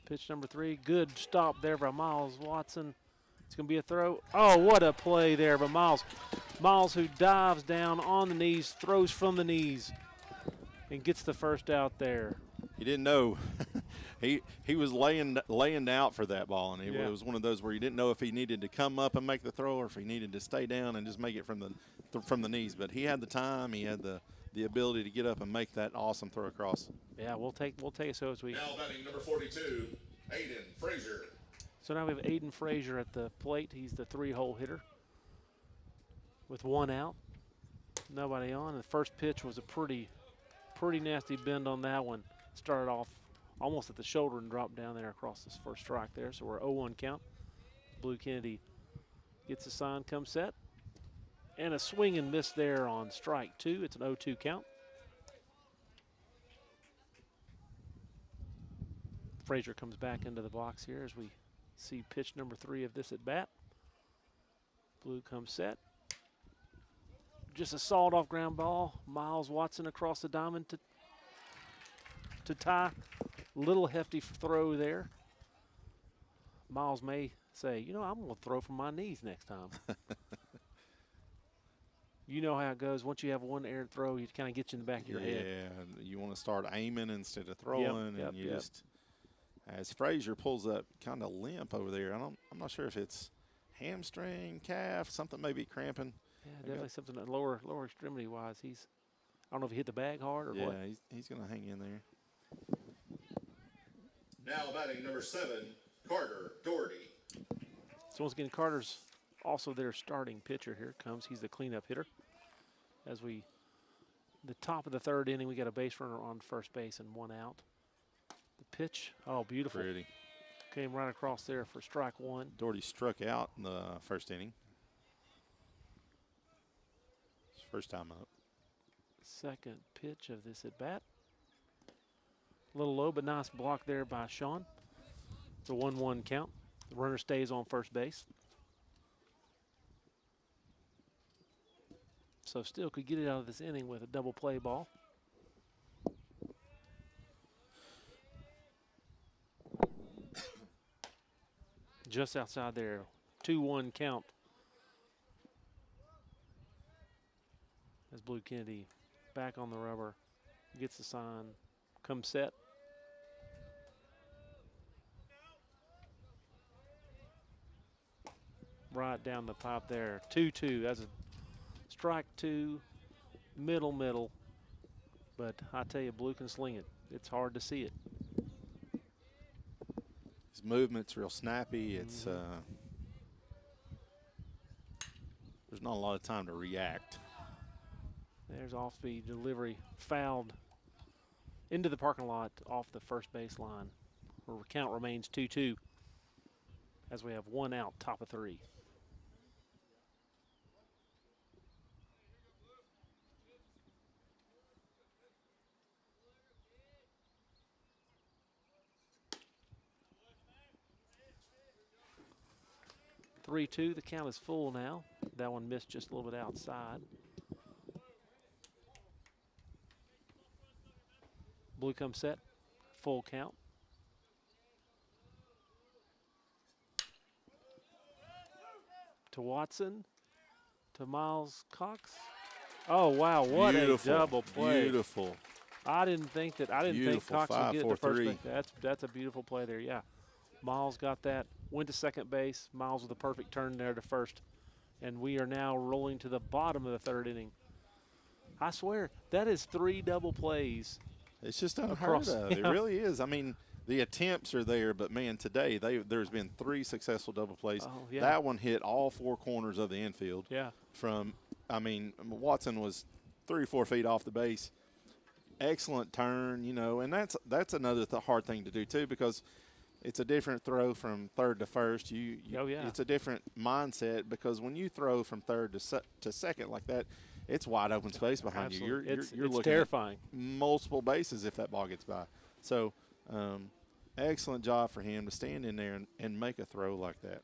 Speaker 2: Pitch number 3, good stop there by Miles Watson. It's going to be a throw. Oh, what a play there by Miles. Miles, who dives down on the knees, throws from the knees. and gets the first out there.
Speaker 4: He didn't know. he was laying out for that ball, and it was one of those where you didn't know if he needed to come up and make the throw or if he needed to stay down and just make it from the knees. But he had the time, he had the ability to get up and make that awesome throw across.
Speaker 2: Yeah, we'll take it. So as we
Speaker 3: Now batting number 42, Aiden Frazier.
Speaker 2: So now we have Aiden Frazier at the plate. He's the 3-hole hitter with 1 out, nobody on. The first pitch was a pretty nasty bend on that one. Started off almost at the shoulder and dropped down there across this first strike there. So we're 0-1 count. Blue Kennedy gets a sign, comes set. And a swing and miss there on strike 2. It's an 0-2 count. Frazier comes back into the box here as we see pitch number 3 of this at bat. Blue comes set. Just a sawed off ground ball. Miles Watson across the diamond to tie. Little hefty throw there. Miles may say, you know, I'm going to throw from my knees next time. You know how it goes. Once you have one aired throw, you kind of get you in the back of your head.
Speaker 4: Yeah, you want to start aiming instead of throwing,
Speaker 2: Yep,
Speaker 4: and you just. As Frazier pulls up kind of limp over there, I'm not sure if it's hamstring, calf, something maybe cramping.
Speaker 2: Yeah, definitely something that lower extremity wise. I don't know if he hit the bag hard or what.
Speaker 4: Yeah, he's going to hang in there.
Speaker 3: Now batting number 7, Carter Doherty.
Speaker 2: So once again, Carter's also their starting pitcher. Here comes. He's the cleanup hitter. As the top of the 3rd inning, we got a base runner on first base and 1 out. The pitch, oh, beautiful.
Speaker 4: Pretty.
Speaker 2: Came right across there for strike 1.
Speaker 4: Doherty struck out in the first inning. His first time up.
Speaker 2: Second pitch of this at bat. A little low, but nice block there by Sean. It's a 1-1 count. The runner stays on first base. So still could get it out of this inning with a double play ball. Just outside there, 2-1 count. As Blue Kennedy back on the rubber, gets the sign, comes set. Right down the pipe there, 2-2. That's a strike 2, middle. But I tell you, Blue can sling it. It's hard to see it.
Speaker 4: His movement's real snappy. It's there's not a lot of time to react.
Speaker 2: There's off-speed delivery, fouled into the parking lot off the first base line. Where count remains 2-2 as we have 1 out, top of 3. (3-2). The count is full now. That one missed just a little bit outside. Blue comes set, full count. To Watson, to Miles Cox. Oh wow, what
Speaker 4: Beautiful.
Speaker 2: a double play!
Speaker 4: Beautiful.
Speaker 2: I didn't think
Speaker 4: Beautiful.
Speaker 2: Cox would get it to first
Speaker 4: 5-4-3.
Speaker 2: base. That's a beautiful play there. Yeah, Miles got that. Went to second base. Miles with a perfect turn there to first, and we are now rolling to the bottom of the 3rd inning. I swear that is 3 double plays.
Speaker 4: It's just unheard
Speaker 2: Across,
Speaker 4: of. It really is. I mean, the attempts are there, but man, today there's been 3 successful double plays.
Speaker 2: Oh, yeah.
Speaker 4: That one hit all 4 corners of the infield.
Speaker 2: Yeah.
Speaker 4: Watson was 3 or 4 feet off the base. Excellent turn, and that's another hard thing to do too, because it's a different throw from 3rd to 1st. It's a different mindset, because when you throw from 3rd to 2nd like that, it's wide open space behind
Speaker 2: Absolutely.
Speaker 4: you. You're
Speaker 2: it's
Speaker 4: looking
Speaker 2: terrifying.
Speaker 4: at multiple bases if that ball gets by. So, excellent job for him to stand in there and make a throw like that.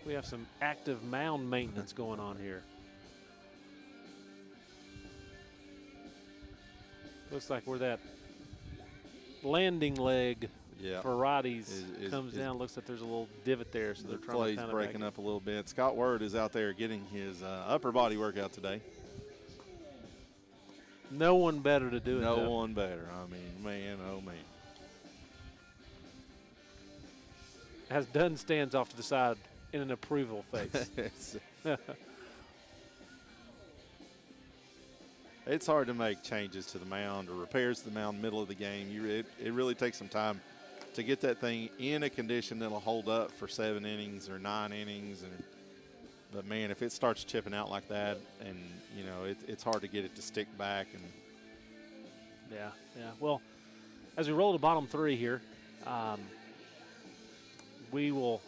Speaker 2: We have some active mound maintenance going on here. Looks like where that landing leg
Speaker 4: Yeah.
Speaker 2: for righties
Speaker 4: Is-
Speaker 2: comes down. Looks like there's a little divot there, so
Speaker 4: The
Speaker 2: they're trying
Speaker 4: play's
Speaker 2: to kind
Speaker 4: breaking up a little bit. Scott Word is out there getting his upper body workout today.
Speaker 2: No one better to do it.
Speaker 4: No
Speaker 2: though.
Speaker 4: one better. I mean, man, oh man.
Speaker 2: As Dunn stands off to the side in an approval face.
Speaker 4: It's hard to make changes to the mound or repairs to the mound middle of the game. It really takes some time to get that thing in a condition that'll hold up for 7 innings or 9 innings. But man, if it starts chipping out like that, and you know, it's hard to get it to stick back. And
Speaker 2: Yeah. Well, as we roll to bottom 3 here, we will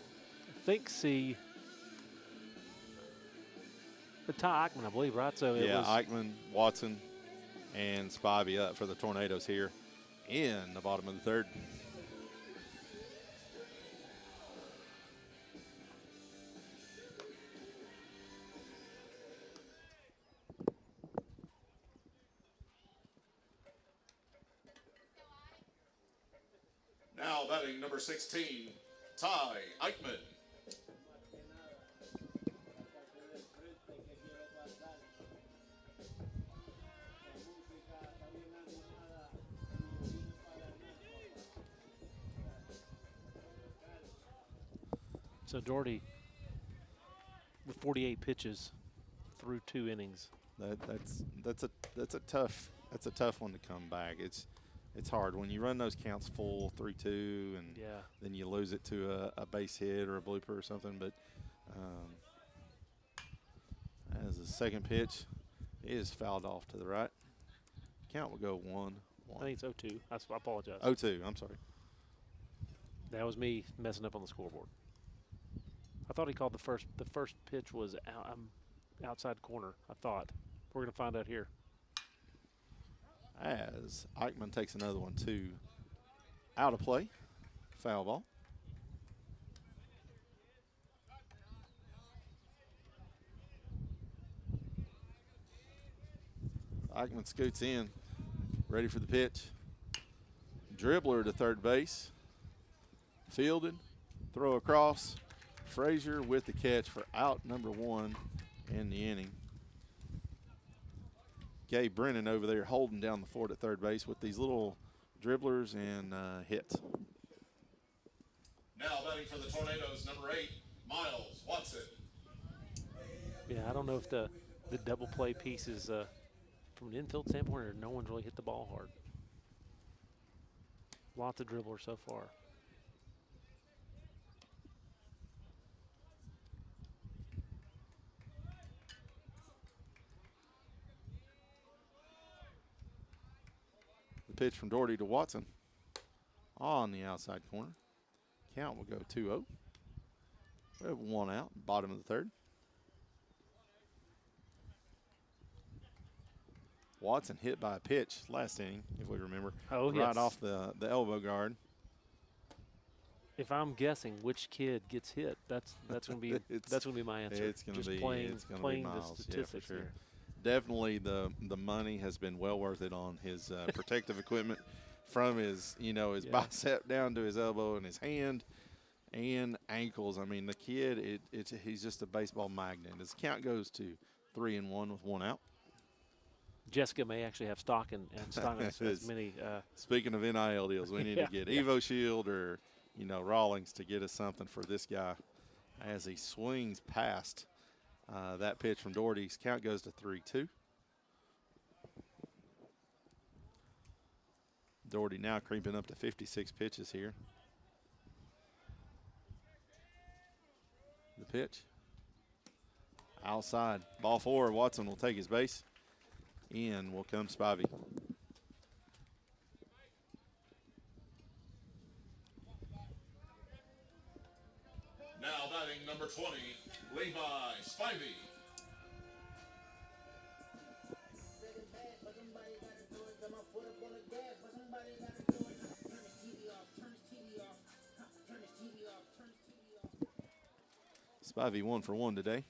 Speaker 2: see the Ty Eichmann, I believe, right? So it was
Speaker 4: Eichmann, Watson, and Spivey up for the Tornadoes here in the bottom of the 3rd.
Speaker 3: Now batting number 16, Ty Eichmann.
Speaker 2: So Doherty with 48 pitches through 2 innings.
Speaker 4: That's a tough one to come back. It's hard when you run those counts full 3-2 and then you lose it to a base hit or a blooper or something. But as the second pitch is fouled off to the right, count will go 1-1.
Speaker 2: I think it's 0-2. I apologize.
Speaker 4: 0-2. I'm sorry.
Speaker 2: That was me messing up on the scoreboard. I thought he called the first pitch was outside corner. I thought. We're going to find out here.
Speaker 4: As Eichmann takes another one too, out of play, foul ball. Eichmann scoots in, ready for the pitch. Dribbler to third base, fielded, throw across. Frazier with the catch for out number 1 in the inning. Gabe Brennan over there holding down the fort at third base with these little dribblers and hits.
Speaker 3: Now batting for the Tornadoes, number 8, Miles Watson.
Speaker 2: Yeah, I don't know if the double play piece is from an infield standpoint or no one's really hit the ball hard. Lots of dribblers so far.
Speaker 4: Pitch from Doherty to Watson on the outside corner. Count will go 2-0. We have 1 out, bottom of the 3rd. Watson hit by a pitch last inning, if we remember.
Speaker 2: Oh,
Speaker 4: right
Speaker 2: yes.
Speaker 4: off the elbow guard.
Speaker 2: If I'm guessing which kid gets hit, that's going to be my answer.
Speaker 4: It's going to be
Speaker 2: playing
Speaker 4: Miles.
Speaker 2: the statistics
Speaker 4: for sure.
Speaker 2: here.
Speaker 4: Definitely the money has been well worth it on his protective equipment from his bicep down to his elbow and his hand and ankles. I mean, the kid, he's just a baseball magnet. His count goes to 3-1 with 1 out.
Speaker 2: Jessica may actually have stock in as many.
Speaker 4: Speaking of NIL deals, we need to get Evo Shield or Rawlings to get us something for this guy as he swings past that pitch from Doherty's. Count goes to 3-2. Doherty now creeping up to 56 pitches here. The pitch. Outside. Ball 4. Watson will take his base. In will come Spivey.
Speaker 3: Now batting number 20, Levi Spivey.
Speaker 4: Spivey 1 for 1 today.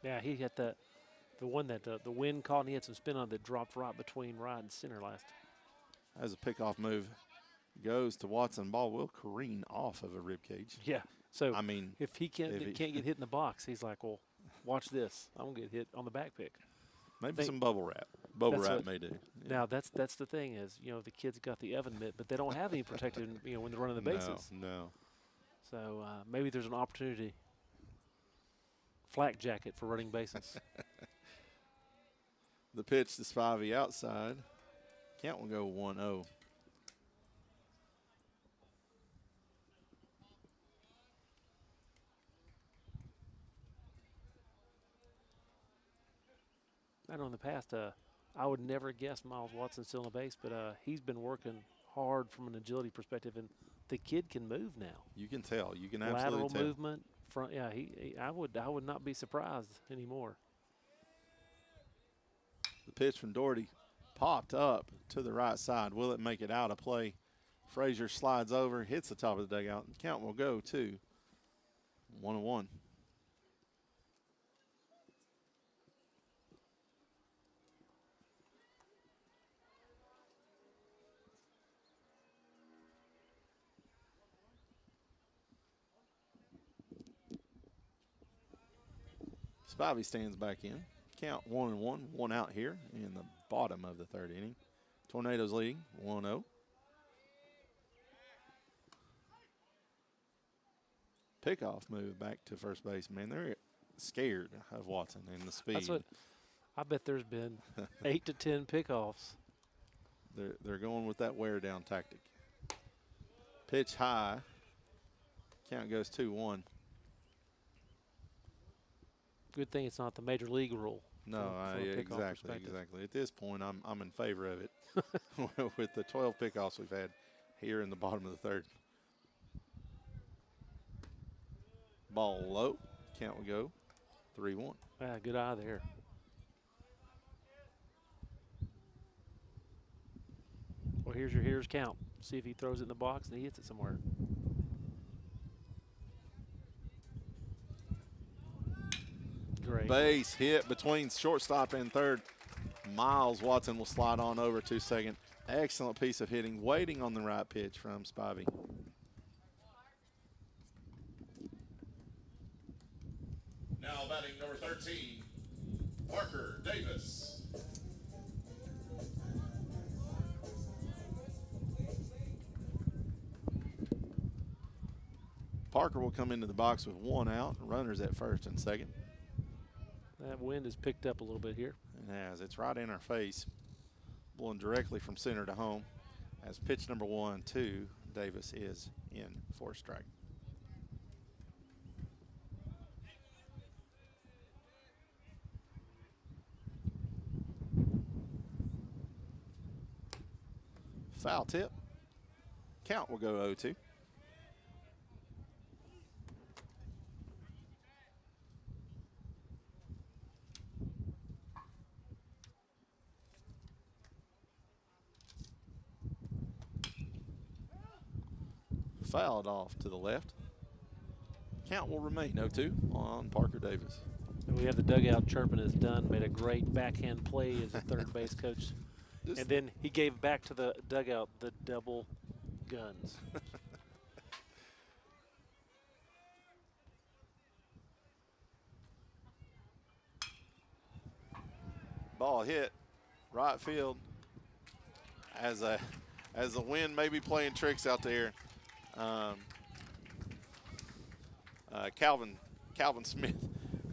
Speaker 2: Yeah, he hit the one that the wind caught, and he had some spin on that dropped right between right and center
Speaker 4: as a pickoff move goes to Watson. Ball will careen off of a rib cage.
Speaker 2: Yeah. So
Speaker 4: I mean,
Speaker 2: if he can't get hit in the box, he's like, well, watch this. I'm gonna get hit on the back pick.
Speaker 4: Maybe some bubble wrap. Bubble wrap may do. Yeah.
Speaker 2: Now that's the thing is, the kids got the oven mitt, but they don't have any protection, when they're running the bases.
Speaker 4: No.
Speaker 2: So maybe there's an opportunity. Flak jacket for running bases.
Speaker 4: The pitch to Spivey outside. Count will go 1-0.
Speaker 2: I know in the past, I would never guess Miles Watson's still on the base, but he's been working hard from an agility perspective, and the kid can move now.
Speaker 4: You can tell. You can absolutely
Speaker 2: Lateral
Speaker 4: tell.
Speaker 2: movement, front. Yeah, I would not be surprised anymore.
Speaker 4: The pitch from Doherty popped up to the right side. Will it make it out of play? Frazier slides over, hits the top of the dugout. Count will go to 1-1. Spivey stands back in. Count 1-1, one out here in the bottom of the third inning. Tornadoes leading 1-0. Pickoff move back to first base. Man, they're scared of Watson and the speed.
Speaker 2: That's what I bet there's been 8 to 10 pickoffs.
Speaker 4: They're going with that wear down tactic. Pitch high. Count goes 2-1.
Speaker 2: Good thing it's not the major league rule.
Speaker 4: No, exactly. At this point, I'm in favor of it with the 12 pickoffs we've had here in the bottom of the third. Ball low. Count will go 3-1.
Speaker 2: Good eye there. Well, here's your hitter's count. See if he throws it in the box and he hits it somewhere. Great.
Speaker 4: Base hit between shortstop and third. Miles Watson will slide on over to second. Excellent piece of hitting, waiting on the right pitch from Spivey.
Speaker 3: Now batting number 13, Parker Davis.
Speaker 4: Parker will come into the box with one out. Runners at first and second.
Speaker 2: That wind has picked up a little bit here.
Speaker 4: It has. It's right in our face, blowing directly from center to home. As pitch number 1 to Davis is in for a strike. Foul tip. Count will go 0-2. Fouled off to the left. Count will remain 0-2 on Parker Davis.
Speaker 2: And we have the dugout chirping as Dunn made a great backhand play as a third base coach. And then he gave back to the dugout the double guns.
Speaker 4: Ball hit right field as the wind may be playing tricks out there. Calvin Smith,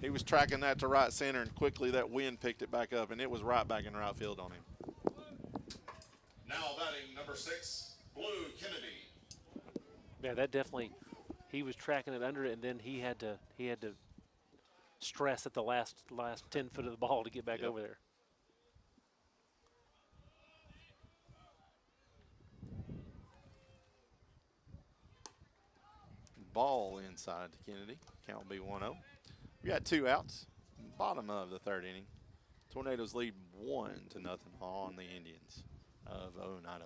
Speaker 4: he was tracking that to right center, and quickly that wind picked it back up, and it was right back in right field on him.
Speaker 3: Now batting number 6, Blue Kennedy.
Speaker 2: Yeah, that definitely, he was tracking it under it, and then he had to stress at the last 10 foot of the ball to get back over there.
Speaker 4: Ball inside to Kennedy. Count will be 1-0. We got 2 outs. Bottom of the third inning. Tornadoes lead 1-0 on the Indians of Oneida.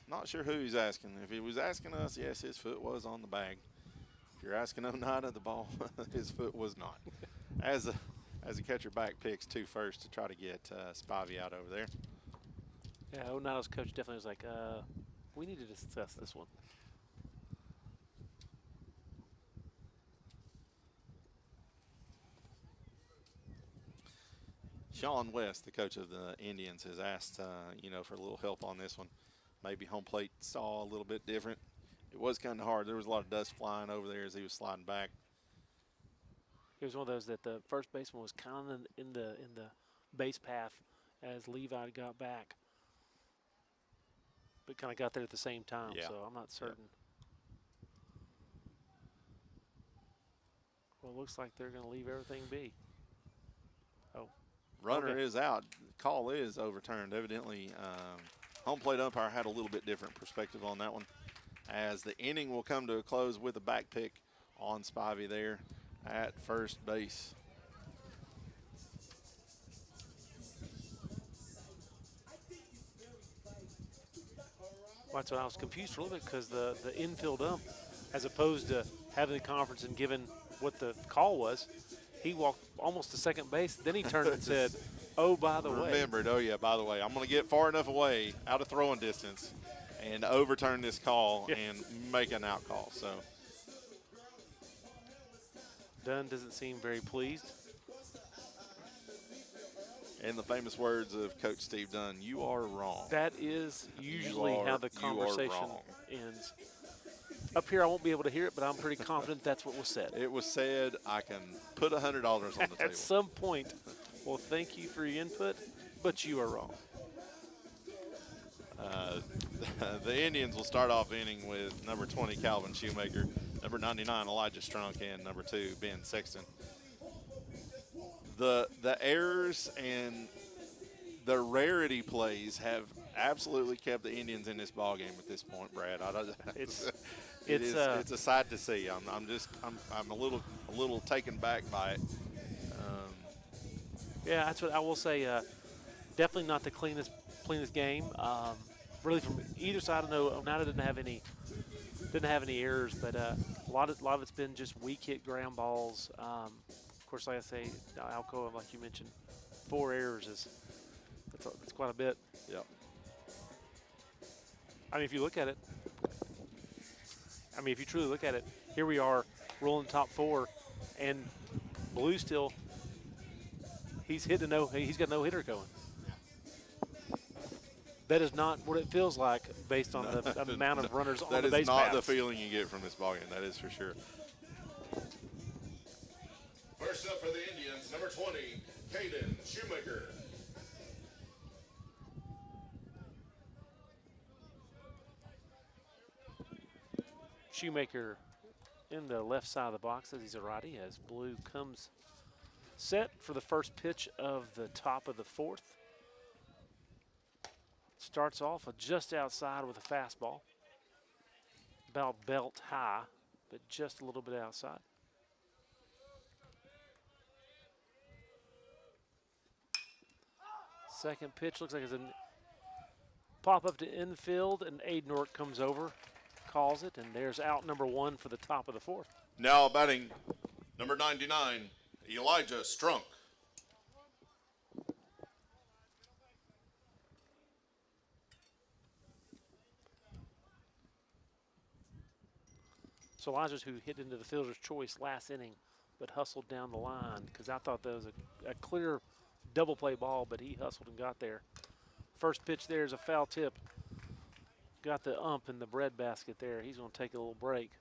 Speaker 4: Not sure who he's asking. If he was asking us, yes, his foot was on the bag. If you're asking Oneida, the ball, his foot was not. As the catcher back picks 2 first to try to get Spivey out over there.
Speaker 2: Yeah, Oneida's coach definitely was like, we need to discuss this one.
Speaker 4: Sean West, the coach of the Indians, has asked, for a little help on this one. Maybe home plate saw a little bit different. It was kind of hard. There was a lot of dust flying over there as he was sliding back.
Speaker 2: It was one of those that the first baseman was kind of in the base path as Levi got back, but kind of got there at the same time.
Speaker 4: Yeah.
Speaker 2: So I'm not certain. Yep. Well, it looks like they're going to leave everything be. Oh.
Speaker 4: Runner
Speaker 2: Okay.
Speaker 4: is out. Call is overturned. Evidently, home plate umpire had a little bit different perspective on that one. As the inning will come to a close with a back pick on Spivey there at first base.
Speaker 2: Well, that's what I was confused for a little bit because the infield ump, as opposed to having the conference and giving what the call was, he walked almost to second base. Then he turned and said, oh, by the way.
Speaker 4: Remembered, oh, yeah, by the way, I'm going to get far enough away out of throwing distance and overturn this call and make an out call. So
Speaker 2: Dunn doesn't seem very pleased.
Speaker 4: in the famous words of Coach Steve Dunn, you are wrong.
Speaker 2: That is usually how the conversation
Speaker 4: wrong.
Speaker 2: ends. Up here, I won't be able to hear it, but I'm pretty confident that's what was said.
Speaker 4: It was said, I can put $100 on the table.
Speaker 2: At some point, well, thank you for your input, but you are wrong.
Speaker 4: The Indians will start off inning with number 20, Calvin Shoemaker, number 99, Elijah Strunk, and number 2, Ben Sexton. The errors and the rarity plays have absolutely kept the Indians in this ball game at this point, Brad. It's a sight to see. I'm a little taken back by it.
Speaker 2: Yeah, that's what I will say. Definitely not the cleanest game. Really, from either side, I know Oneida didn't have any errors, but a lot of it's been just weak hit ground balls. Of course, like I say, Alcoa, like you mentioned, 4 errors that's quite a bit.
Speaker 4: Yep.
Speaker 2: I mean, if you look at it, if you truly look at it, here we are rolling top 4, and Blue still. He's got no hitter going. That is not what it feels like based on the amount of runners on the base
Speaker 4: That is not
Speaker 2: paths.
Speaker 4: the feeling you get from this ballgame. That is for sure.
Speaker 3: First up for the Indians, number 20, Caden Shoemaker.
Speaker 2: Shoemaker in the left side of the box as he's a righty as Blue comes set for the first pitch of the top of the 4th. Starts off just outside with a fastball. About belt high, but just a little bit outside. Second pitch looks like it's a pop up to infield, and Adenort comes over, calls it, and there's out number 1 for the top of the 4th.
Speaker 3: Now batting number 99, Elijah Strunk.
Speaker 2: So Elijah's who hit into the fielder's choice last inning, but hustled down the line because I thought that was a clear double play ball, but he hustled and got there. First pitch there is a foul tip. Got the ump in the breadbasket there. He's going to take a little break.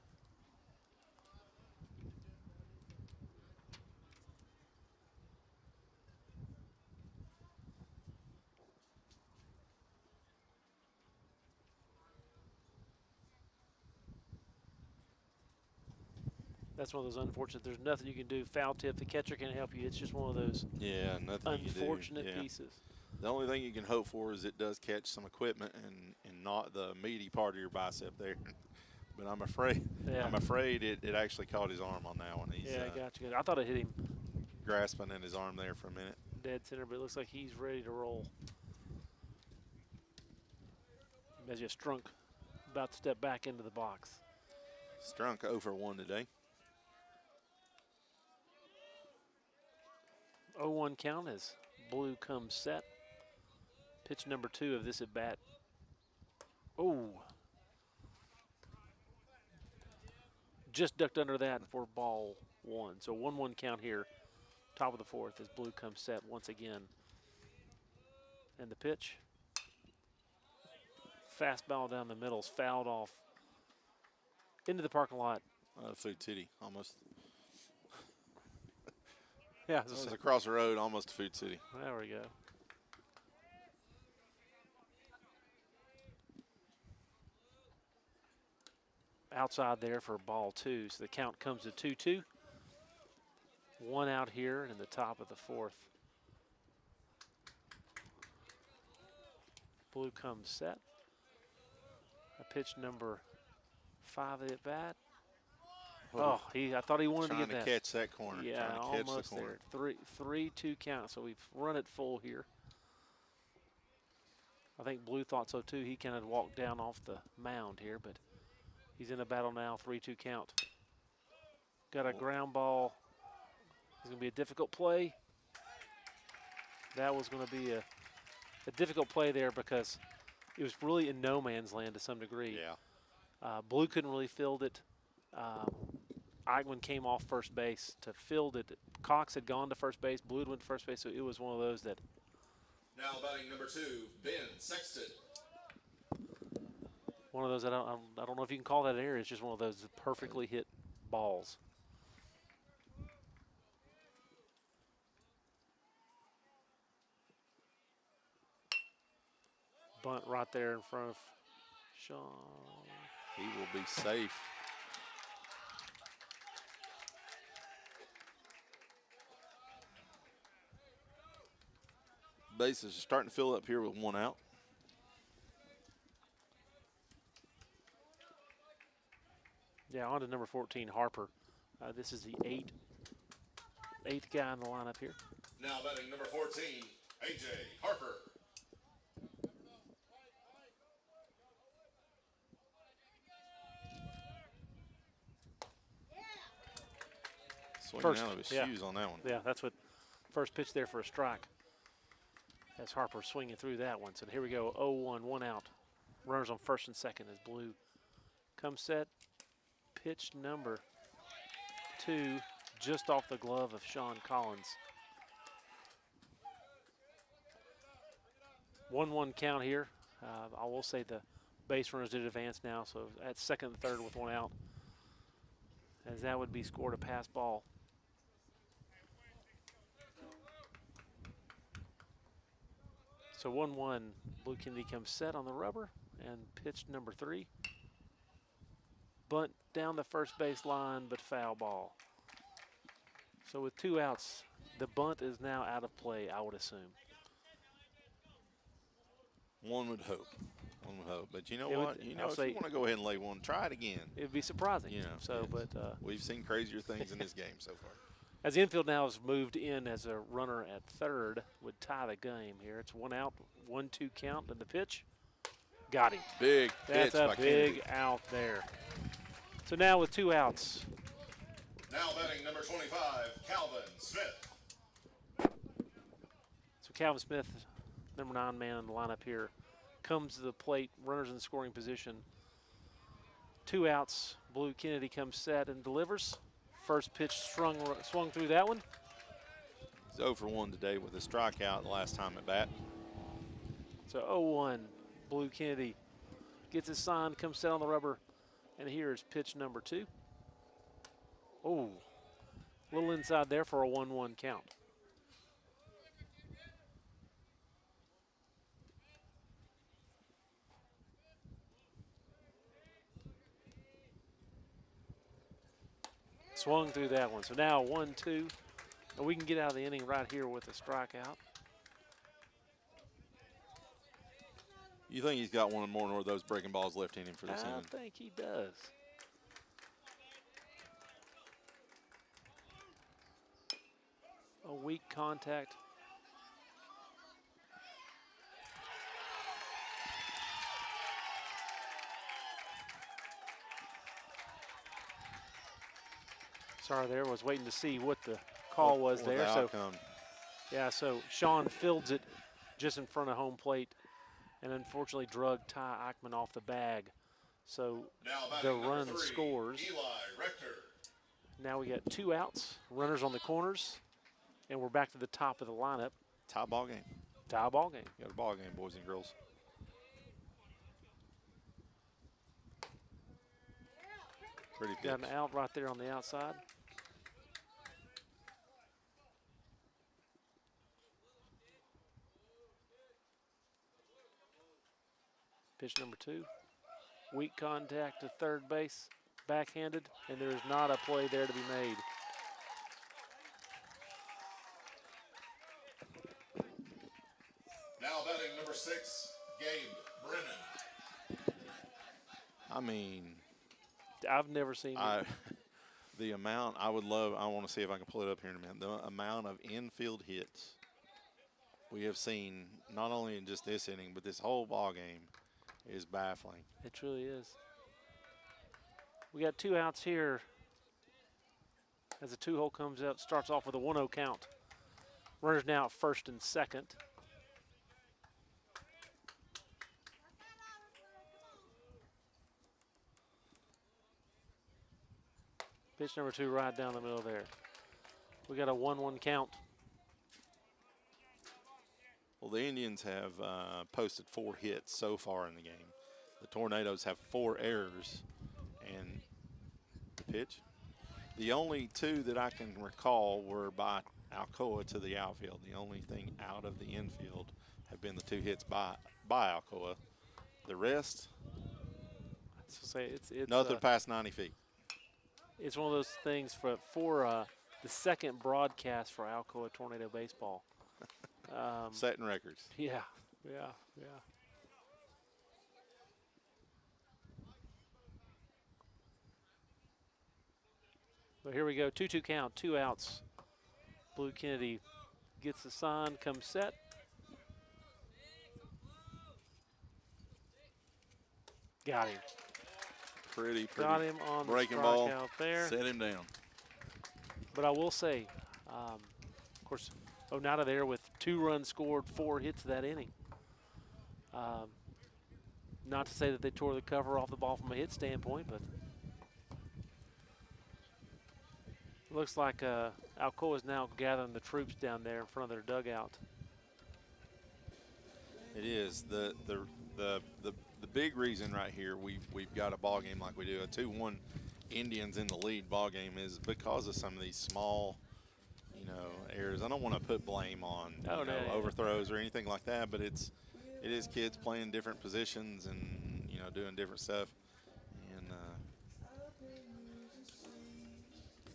Speaker 2: That's one of those unfortunate. There's nothing you can do. Foul tip. The catcher can't help you. It's just one of those unfortunate pieces.
Speaker 4: The only thing you can hope for is it does catch some equipment and not the meaty part of your bicep there. But I'm afraid it actually caught his arm on that one.
Speaker 2: I got you. I thought it hit him
Speaker 4: grasping at his arm there for a minute.
Speaker 2: Dead center, but it looks like he's ready to roll. as you Strunk about to step back into the box.
Speaker 4: Strunk 0 for 1 today.
Speaker 2: 0-1 count as Blue comes set. Pitch number 2 of this at bat. Oh. Just ducked under that for ball 1. So 1-1 count here. Top of the 4th as Blue comes set once again. And the pitch. Fastball down the middle is fouled off into the parking lot.
Speaker 4: Food City, almost.
Speaker 2: Yeah,
Speaker 4: It was across the road, almost to Food City.
Speaker 2: there we go. Outside there for ball 2, so the count comes to 2-2. 1 out here in the top of the 4th. Blue comes set. A pitch number 5 at bat. Oh, I thought he wanted to get that.
Speaker 4: Trying to catch that corner.
Speaker 2: Yeah,
Speaker 4: trying to catch
Speaker 2: almost
Speaker 4: the corner.
Speaker 2: there. 3-2 count, so we've run it full here. I think Blue thought so too. He kind of walked down off the mound here, but he's in a battle now, 3-2 count. Got a ground ball. It's going to be a difficult play. That was going to be a difficult play there because it was really in no man's land to some degree.
Speaker 4: Yeah.
Speaker 2: Blue couldn't really field it. Eichmann came off first base to field it. Cox had gone to first base. Blue had went to first base, so it was one of those that.
Speaker 3: Now batting number 2, Ben Sexton.
Speaker 2: One of those I don't know if you can call that an error. It's just one of those perfectly hit balls. Bunt right there in front of Sean.
Speaker 4: He will be safe. Bases are starting to fill up here with 1 out.
Speaker 2: Yeah, on to number 14, Harper. This is the eighth guy in the lineup here.
Speaker 3: Now batting number 14, A.J. Harper.
Speaker 4: Swinging out of his shoes on that one.
Speaker 2: Yeah, that's what first pitch there for a strike. As Harper swinging through that one. So here we go, 0-1, 1 out. Runners on first and second as Blue comes set. Pitch number 2, just off the glove of Sean Collins. 1-1 count here. I will say the base runners did advance now, so at second and third with 1 out. As that would be scored a pass ball. So 1-1, Blue Kennedy comes set on the rubber, and pitch number 3. Bunt down the first base line, but foul ball. So with 2 outs, the bunt is now out of play, I would assume.
Speaker 4: One would hope. One would hope. But you know
Speaker 2: It
Speaker 4: what?
Speaker 2: would-
Speaker 4: You know,
Speaker 2: I'll
Speaker 4: if
Speaker 2: say-
Speaker 4: you want to go ahead and lay one, try it again.
Speaker 2: It would be surprising.
Speaker 4: You know,
Speaker 2: So,
Speaker 4: yes.
Speaker 2: but
Speaker 4: We've seen crazier things in this game so far.
Speaker 2: as the infield now has moved in as a runner at third, would tie the game here. It's 1 out, 1-2 count, and the pitch. Got him.
Speaker 4: Big
Speaker 2: That's
Speaker 4: pitch
Speaker 2: a
Speaker 4: by
Speaker 2: big
Speaker 4: Kennedy.
Speaker 2: out there. So now with 2 outs,
Speaker 3: Now batting number 25, Calvin Smith.
Speaker 2: so Calvin Smith, number 9 man in the lineup here, comes to the plate, runners in scoring position. 2 outs, Blue Kennedy comes set and delivers. First pitch swung through that one.
Speaker 4: He's 0 for 1 today with a strikeout the last time at bat.
Speaker 2: So 0-1, Blue Kennedy gets his sign, comes set on the rubber, and here's pitch number 2. Oh, a little inside there for a 1-1 count. Swung through that one. So now 1-2, and we can get out of the inning right here with a strikeout.
Speaker 4: You think he's got one more of those breaking balls left in him for this
Speaker 2: I
Speaker 4: inning?
Speaker 2: think he does. A weak contact. Sorry, there was waiting to see what the call was
Speaker 4: What
Speaker 2: there.
Speaker 4: the
Speaker 2: So
Speaker 4: outcome.
Speaker 2: yeah, so Sean fields it just in front of home plate, and unfortunately drug Ty Eichmann off the bag. So
Speaker 3: Now
Speaker 2: the
Speaker 3: batting number
Speaker 2: run
Speaker 3: 3,
Speaker 2: scores.
Speaker 3: Eli Rector.
Speaker 2: Now we got 2 outs, runners on the corners, and we're back to the top of the lineup.
Speaker 4: Tie ball game.
Speaker 2: Tie ball game.
Speaker 4: Got a ball game, boys and girls. Pretty pitch.
Speaker 2: Got an out right there on the outside. Pitch number 2. Weak contact to third base, backhanded, and there is not a play there to be made.
Speaker 3: Now batting number 6, Gabe Brennan.
Speaker 4: I mean,
Speaker 2: I've never seen it.
Speaker 4: the amount I want to see if I can pull it up here in a minute. The amount of infield hits we have seen, not only in just this inning, but this whole ball game, is baffling.
Speaker 2: It truly is. We got 2 outs here as the 2-hole comes up, starts off with a 1-0 count. Runners now at first and second. Pitch number 2 right down the middle there. We got a 1-1 count.
Speaker 4: Well, the Indians have posted 4 hits so far in the game. The Tornadoes have 4 errors, and the pitch. The only 2 that I can recall were by Alcoa to the outfield. The only thing out of the infield have been the 2 hits by Alcoa. The rest,
Speaker 2: It's
Speaker 4: nothing past 90 feet.
Speaker 2: It's one of those things for the second broadcast for Alcoa Tornado Baseball.
Speaker 4: Setting records.
Speaker 2: Yeah. So here we go, 2-2 count, 2 outs. Blue Kennedy gets the sign, comes set. Got him.
Speaker 4: Pretty
Speaker 2: Got him on the
Speaker 4: breaking ball.
Speaker 2: strikeout there.
Speaker 4: Set him down.
Speaker 2: But I will say, of course, Oneida there with 2 runs scored, 4 hits that inning. Not to say that they tore the cover off the ball from a hit standpoint, but it looks like Alcoa is now gathering the troops down there in front of their dugout.
Speaker 4: It is the big reason right here we've got a ball game like we do, a 2-1 Indians in the lead ball game, is because of some of these small, errors. I don't want to put blame on overthrows or anything like that, but it is kids playing different positions and doing different stuff, and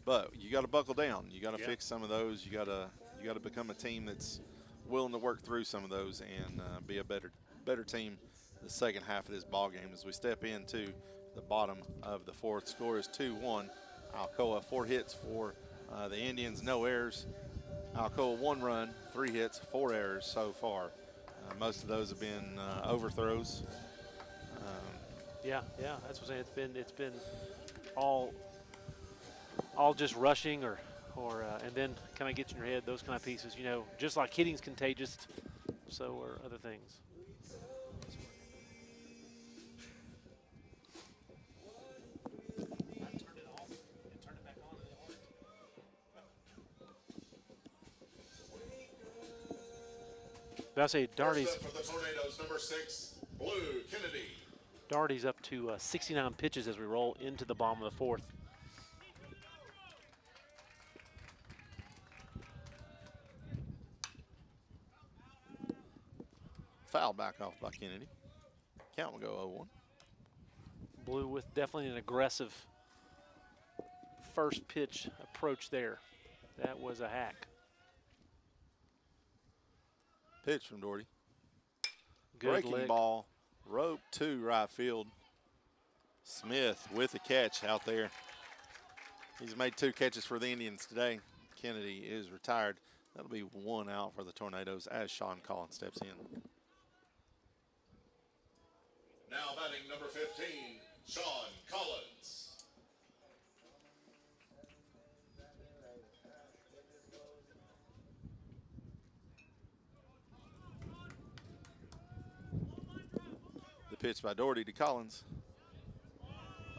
Speaker 4: but you got to buckle down. You got to fix some of those. You got to become a team that's willing to work through some of those and be a better team the second half of this ball game as we step into the bottom of the 4th. Score is 2-1. Alcoa 4 hits for the Indians, no errors. Alcoa 1 run, 3 hits, 4 errors so far. Most of those have been overthrows.
Speaker 2: Yeah, that's what I'm saying. It's been all just rushing or and then kind of gets in your head, those kind of pieces. Just like hitting's contagious, so are other things. But I say Darty's
Speaker 3: For the Tornadoes, number 6, Blue Kennedy.
Speaker 2: Darty's up to 69 pitches as we roll into the bottom of the 4th.
Speaker 4: Foul back off by Kennedy. Count will go 0-1.
Speaker 2: Blue with definitely an aggressive first pitch approach there. That was a hack.
Speaker 4: Pitch from Doherty.
Speaker 2: Good
Speaker 4: Breaking
Speaker 2: lick.
Speaker 4: ball, rope to right field. Smith with the catch out there. He's made 2 catches for the Indians today. Kennedy is retired. That'll be 1 out for the Tornadoes as Sean Collins steps in.
Speaker 3: Now batting number 15, Sean Collins.
Speaker 4: pitch by Doherty to Collins.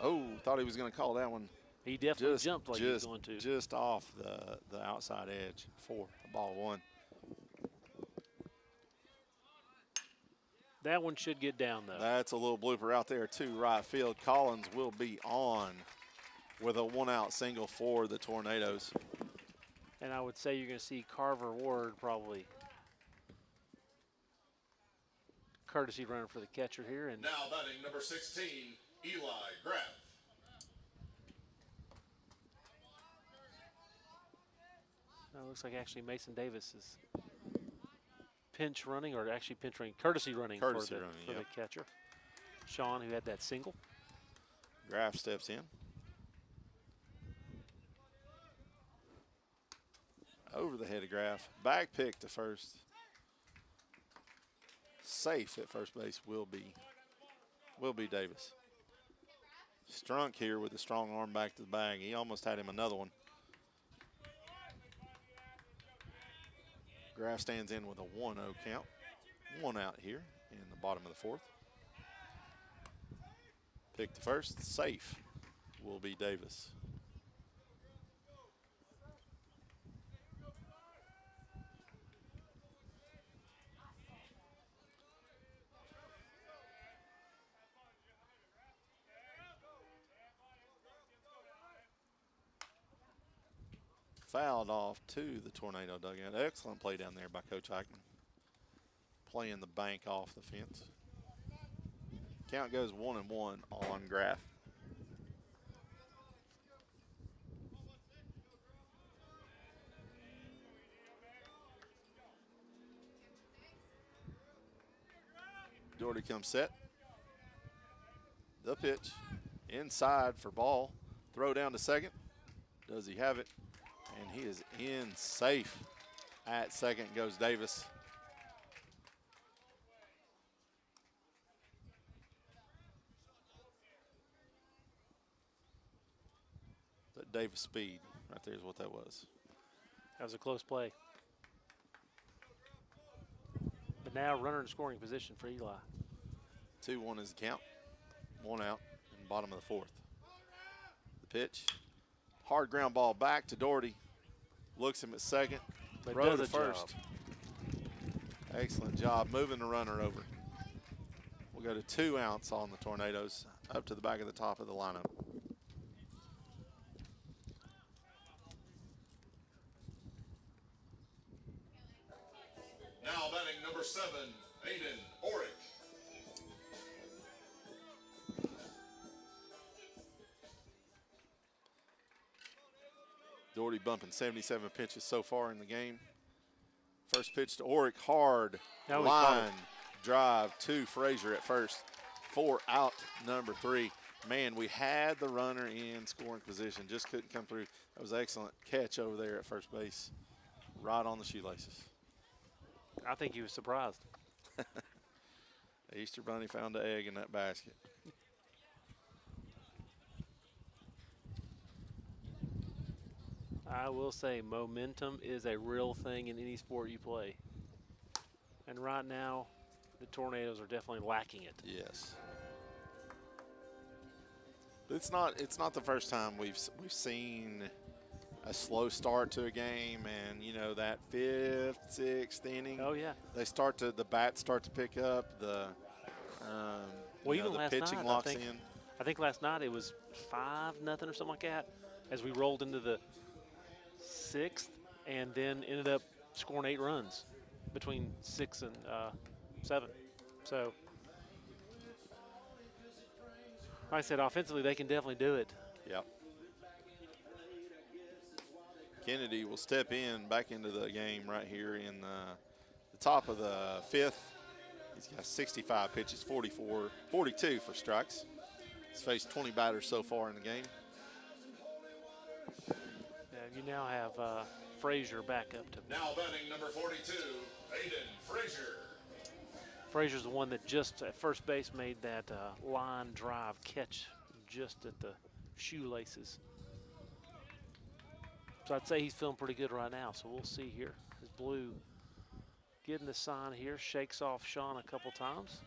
Speaker 4: Oh, thought he was going to call that one.
Speaker 2: He definitely jumped like he was going to.
Speaker 4: Just off the outside edge for ball one.
Speaker 2: That one should get down, though.
Speaker 4: That's a little blooper out there to right field. Collins will be on with a one-out single for the Tornadoes.
Speaker 2: And I would say you're going to see Carver Ward probably courtesy runner for the catcher here. And
Speaker 3: now batting number 16, Eli Graff.
Speaker 2: It looks like actually Mason Davis is pinch running, or actually pinch running, courtesy running for the catcher. Sean, who had that single.
Speaker 4: Graff steps in. Over the head of Graff. Back pick to first. Safe at first base will be Davis. Strunk here with a strong arm back to the bag. He almost had him another one. Graff stands in with a 1-0 count. One out here in the bottom of the fourth. Pick to first. Safe will be Davis. Fouled off to the Tornado dugout. Excellent play down there by Coach Eichmann. Playing the bank off the fence. Count goes 1-1 on Graff. Doherty comes set. The pitch. Inside for ball. Throw down to second. Does he have it? And he is in safe. At second goes Davis. That Davis speed right there is what that was.
Speaker 2: That was a close play. But now runner in scoring position for Eli.
Speaker 4: 2-1 is the count. One out in the bottom of the fourth. The pitch. Hard ground ball back to Doherty. Looks him at second.
Speaker 2: But
Speaker 4: Throw
Speaker 2: does
Speaker 4: to
Speaker 2: a
Speaker 4: first.
Speaker 2: job.
Speaker 4: Excellent job moving the runner over. We'll go to 2 outs on the Tornadoes up to the back of the top of the lineup.
Speaker 3: Now batting number 7, Aiden Orick.
Speaker 4: Doherty bumping 77 pitches so far in the game. First pitch to Orick, hard
Speaker 2: Now
Speaker 4: line drive to Frazier at first for out number 3. Man, we had the runner in scoring position, just couldn't come through. That was an excellent catch over there at first base, right on the shoelaces.
Speaker 2: I think he was surprised.
Speaker 4: The Easter Bunny found an egg in that basket.
Speaker 2: I will say momentum is a real thing in any sport you play. And right now, the Tornadoes are definitely lacking it.
Speaker 4: Yes. It's not the first time we've seen a slow start to a game, and you know that 5th, 6th inning.
Speaker 2: Oh yeah.
Speaker 4: The bats start to pick up. The
Speaker 2: Even
Speaker 4: the
Speaker 2: last
Speaker 4: pitching
Speaker 2: night,
Speaker 4: locks in.
Speaker 2: I think last night it was 5-0 or something like that, as we rolled into the 6th, and then ended up scoring 8 runs between 6 and 7. So, like I said, offensively they can definitely do it.
Speaker 4: Yep. Kennedy will step in back into the game right here in the top of the 5th. He's got 65 pitches, 42 for strikes. He's faced 20 batters so far in the game.
Speaker 2: You now have Frazier back up to.
Speaker 3: Now batting number 42, Aiden Frazier.
Speaker 2: Frazier's the one that just at first base made that line drive catch just at the shoelaces. So I'd say he's feeling pretty good right now. So we'll see here. His blue getting the sign here, shakes off Sean a couple times.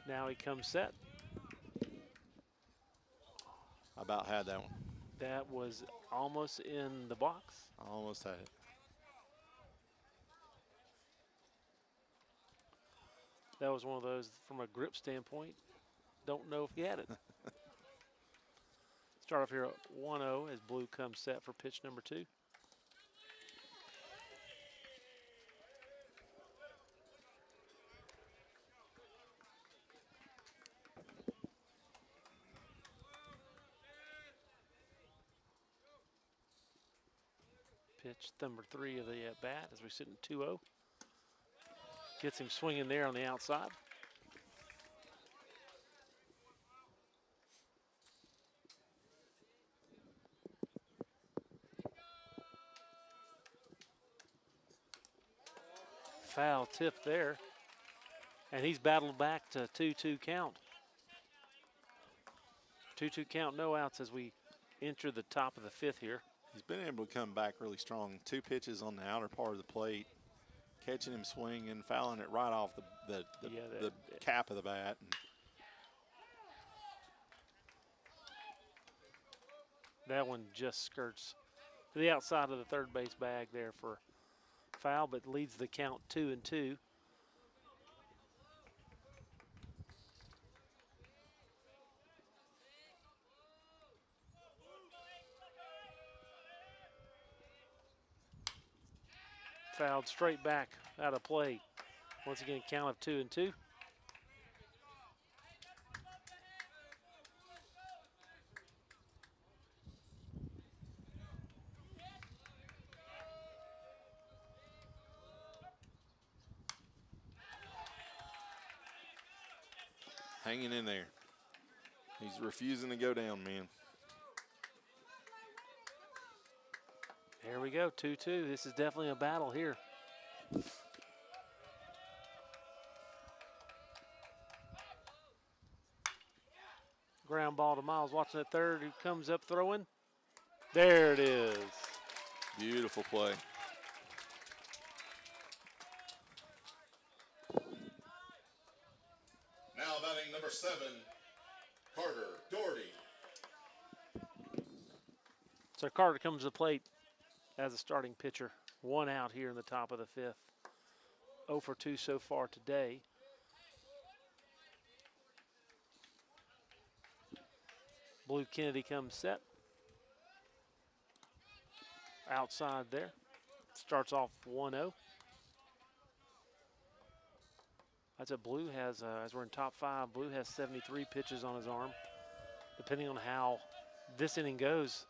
Speaker 2: Now he comes set.
Speaker 4: I about had that one.
Speaker 2: That was almost in the box.
Speaker 4: I almost had it.
Speaker 2: That was one of those from a grip standpoint. Don't know if he had it. Start off here at 1-0 as Blue comes set for pitch number 2. Pitch number 3 of the at-bat as we sit in 2-0. Gets him swinging there on the outside. Foul tip there. And he's battled back to 2-2 count. 2-2 count, no outs as we enter the top of the 5th here.
Speaker 4: He's been able to come back really strong. 2 pitches on the outer part of the plate, catching him swinging, fouling it right off the cap of the bat.
Speaker 2: That one just skirts to the outside of the third base bag there for foul, but leads the count 2-2. Fouled straight back out of play. Once again, count of 2-2.
Speaker 4: Hanging in there. He's refusing to go down, man.
Speaker 2: There we go, 2-2. This is definitely a battle here. Ground ball to Miles watching at third, who comes up throwing. There it is.
Speaker 4: Beautiful play.
Speaker 3: Now batting number 7, Carter Doherty.
Speaker 2: So Carter comes to the plate as a starting pitcher. 1 out here in the top of the 5th. 0 for 2 so far today. Blue Kennedy comes set. Outside there. Starts off 1-0. That's what Blue has, as we're in top 5, Blue has 73 pitches on his arm. Depending on how this inning goes.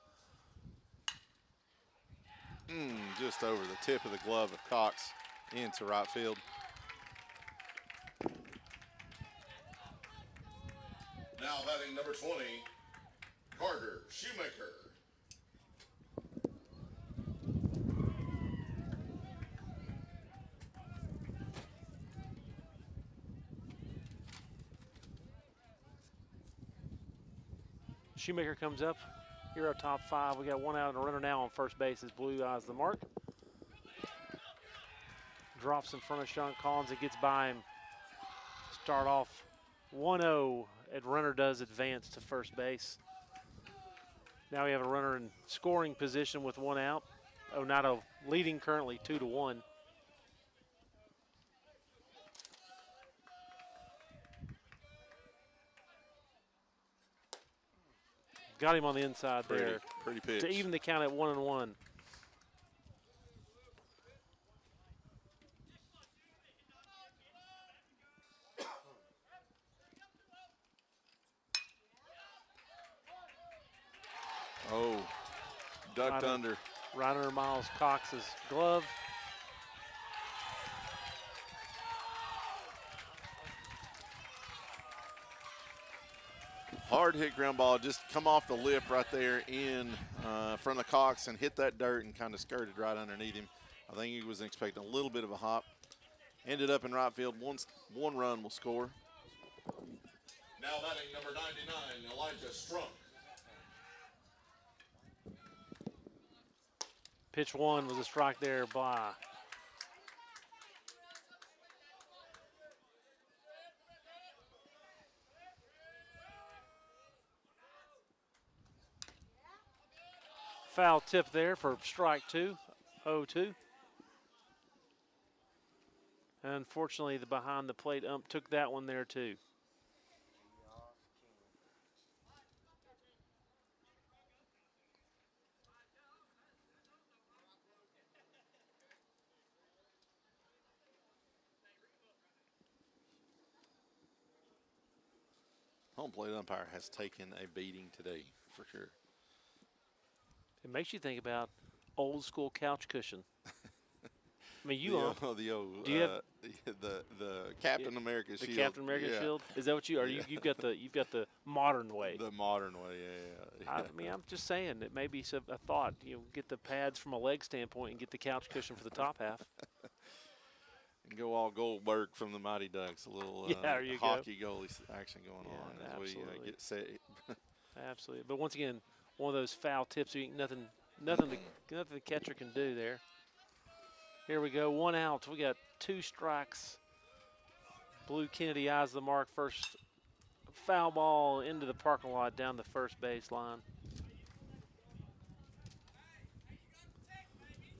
Speaker 4: Just over the tip of the glove of Cox into right field.
Speaker 3: Now batting number 20, Carter Shoemaker.
Speaker 2: Shoemaker comes up. Here are top 5. We got 1 out and a runner now on first base as Blue eyes the mark. Drops in front of Sean Collins. It gets by him. Start off 1-0. And runner does advance to first base. Now we have a runner in scoring position with 1 out. Oneida leading currently 2-1. Got him on the inside there.
Speaker 4: Pretty pitch.
Speaker 2: To even the count at 1-1.
Speaker 4: Oh, ducked under.
Speaker 2: Right under Miles Cox's glove.
Speaker 4: Hard hit ground ball, just come off the lip right there in front of Cox and hit that dirt and kind of skirted right underneath him. I think he was expecting a little bit of a hop. Ended up in right field. One run will score.
Speaker 3: Now batting number 99, Elijah Strunk.
Speaker 2: Pitch 1 was a strike there by Foul tip there for strike 2, 0-2. And unfortunately, the behind the plate ump took that one there too.
Speaker 4: Home plate umpire has taken a beating today, for sure.
Speaker 2: It makes you think about old school couch cushion. I mean, you
Speaker 4: the,
Speaker 2: ump.
Speaker 4: the old,
Speaker 2: Do you have
Speaker 4: the Captain America
Speaker 2: the
Speaker 4: shield.
Speaker 2: Captain America
Speaker 4: yeah.
Speaker 2: shield? Is that what you are?
Speaker 4: Yeah.
Speaker 2: You've got the modern way.
Speaker 4: The modern way, yeah.
Speaker 2: I mean, I'm just saying it may be a thought. You know, get the pads from a leg standpoint and get the couch cushion for the top half.
Speaker 4: And go all Goldberg from the Mighty Ducks. A little
Speaker 2: there you
Speaker 4: hockey goalie action going
Speaker 2: Yeah,
Speaker 4: on as
Speaker 2: absolutely.
Speaker 4: we get set.
Speaker 2: Absolutely. But once again, one of those foul tips. Nothing the catcher can do there. Here we go. 1 out. We got 2 strikes. Blue Kennedy eyes the mark. First foul ball into the parking lot down the first baseline.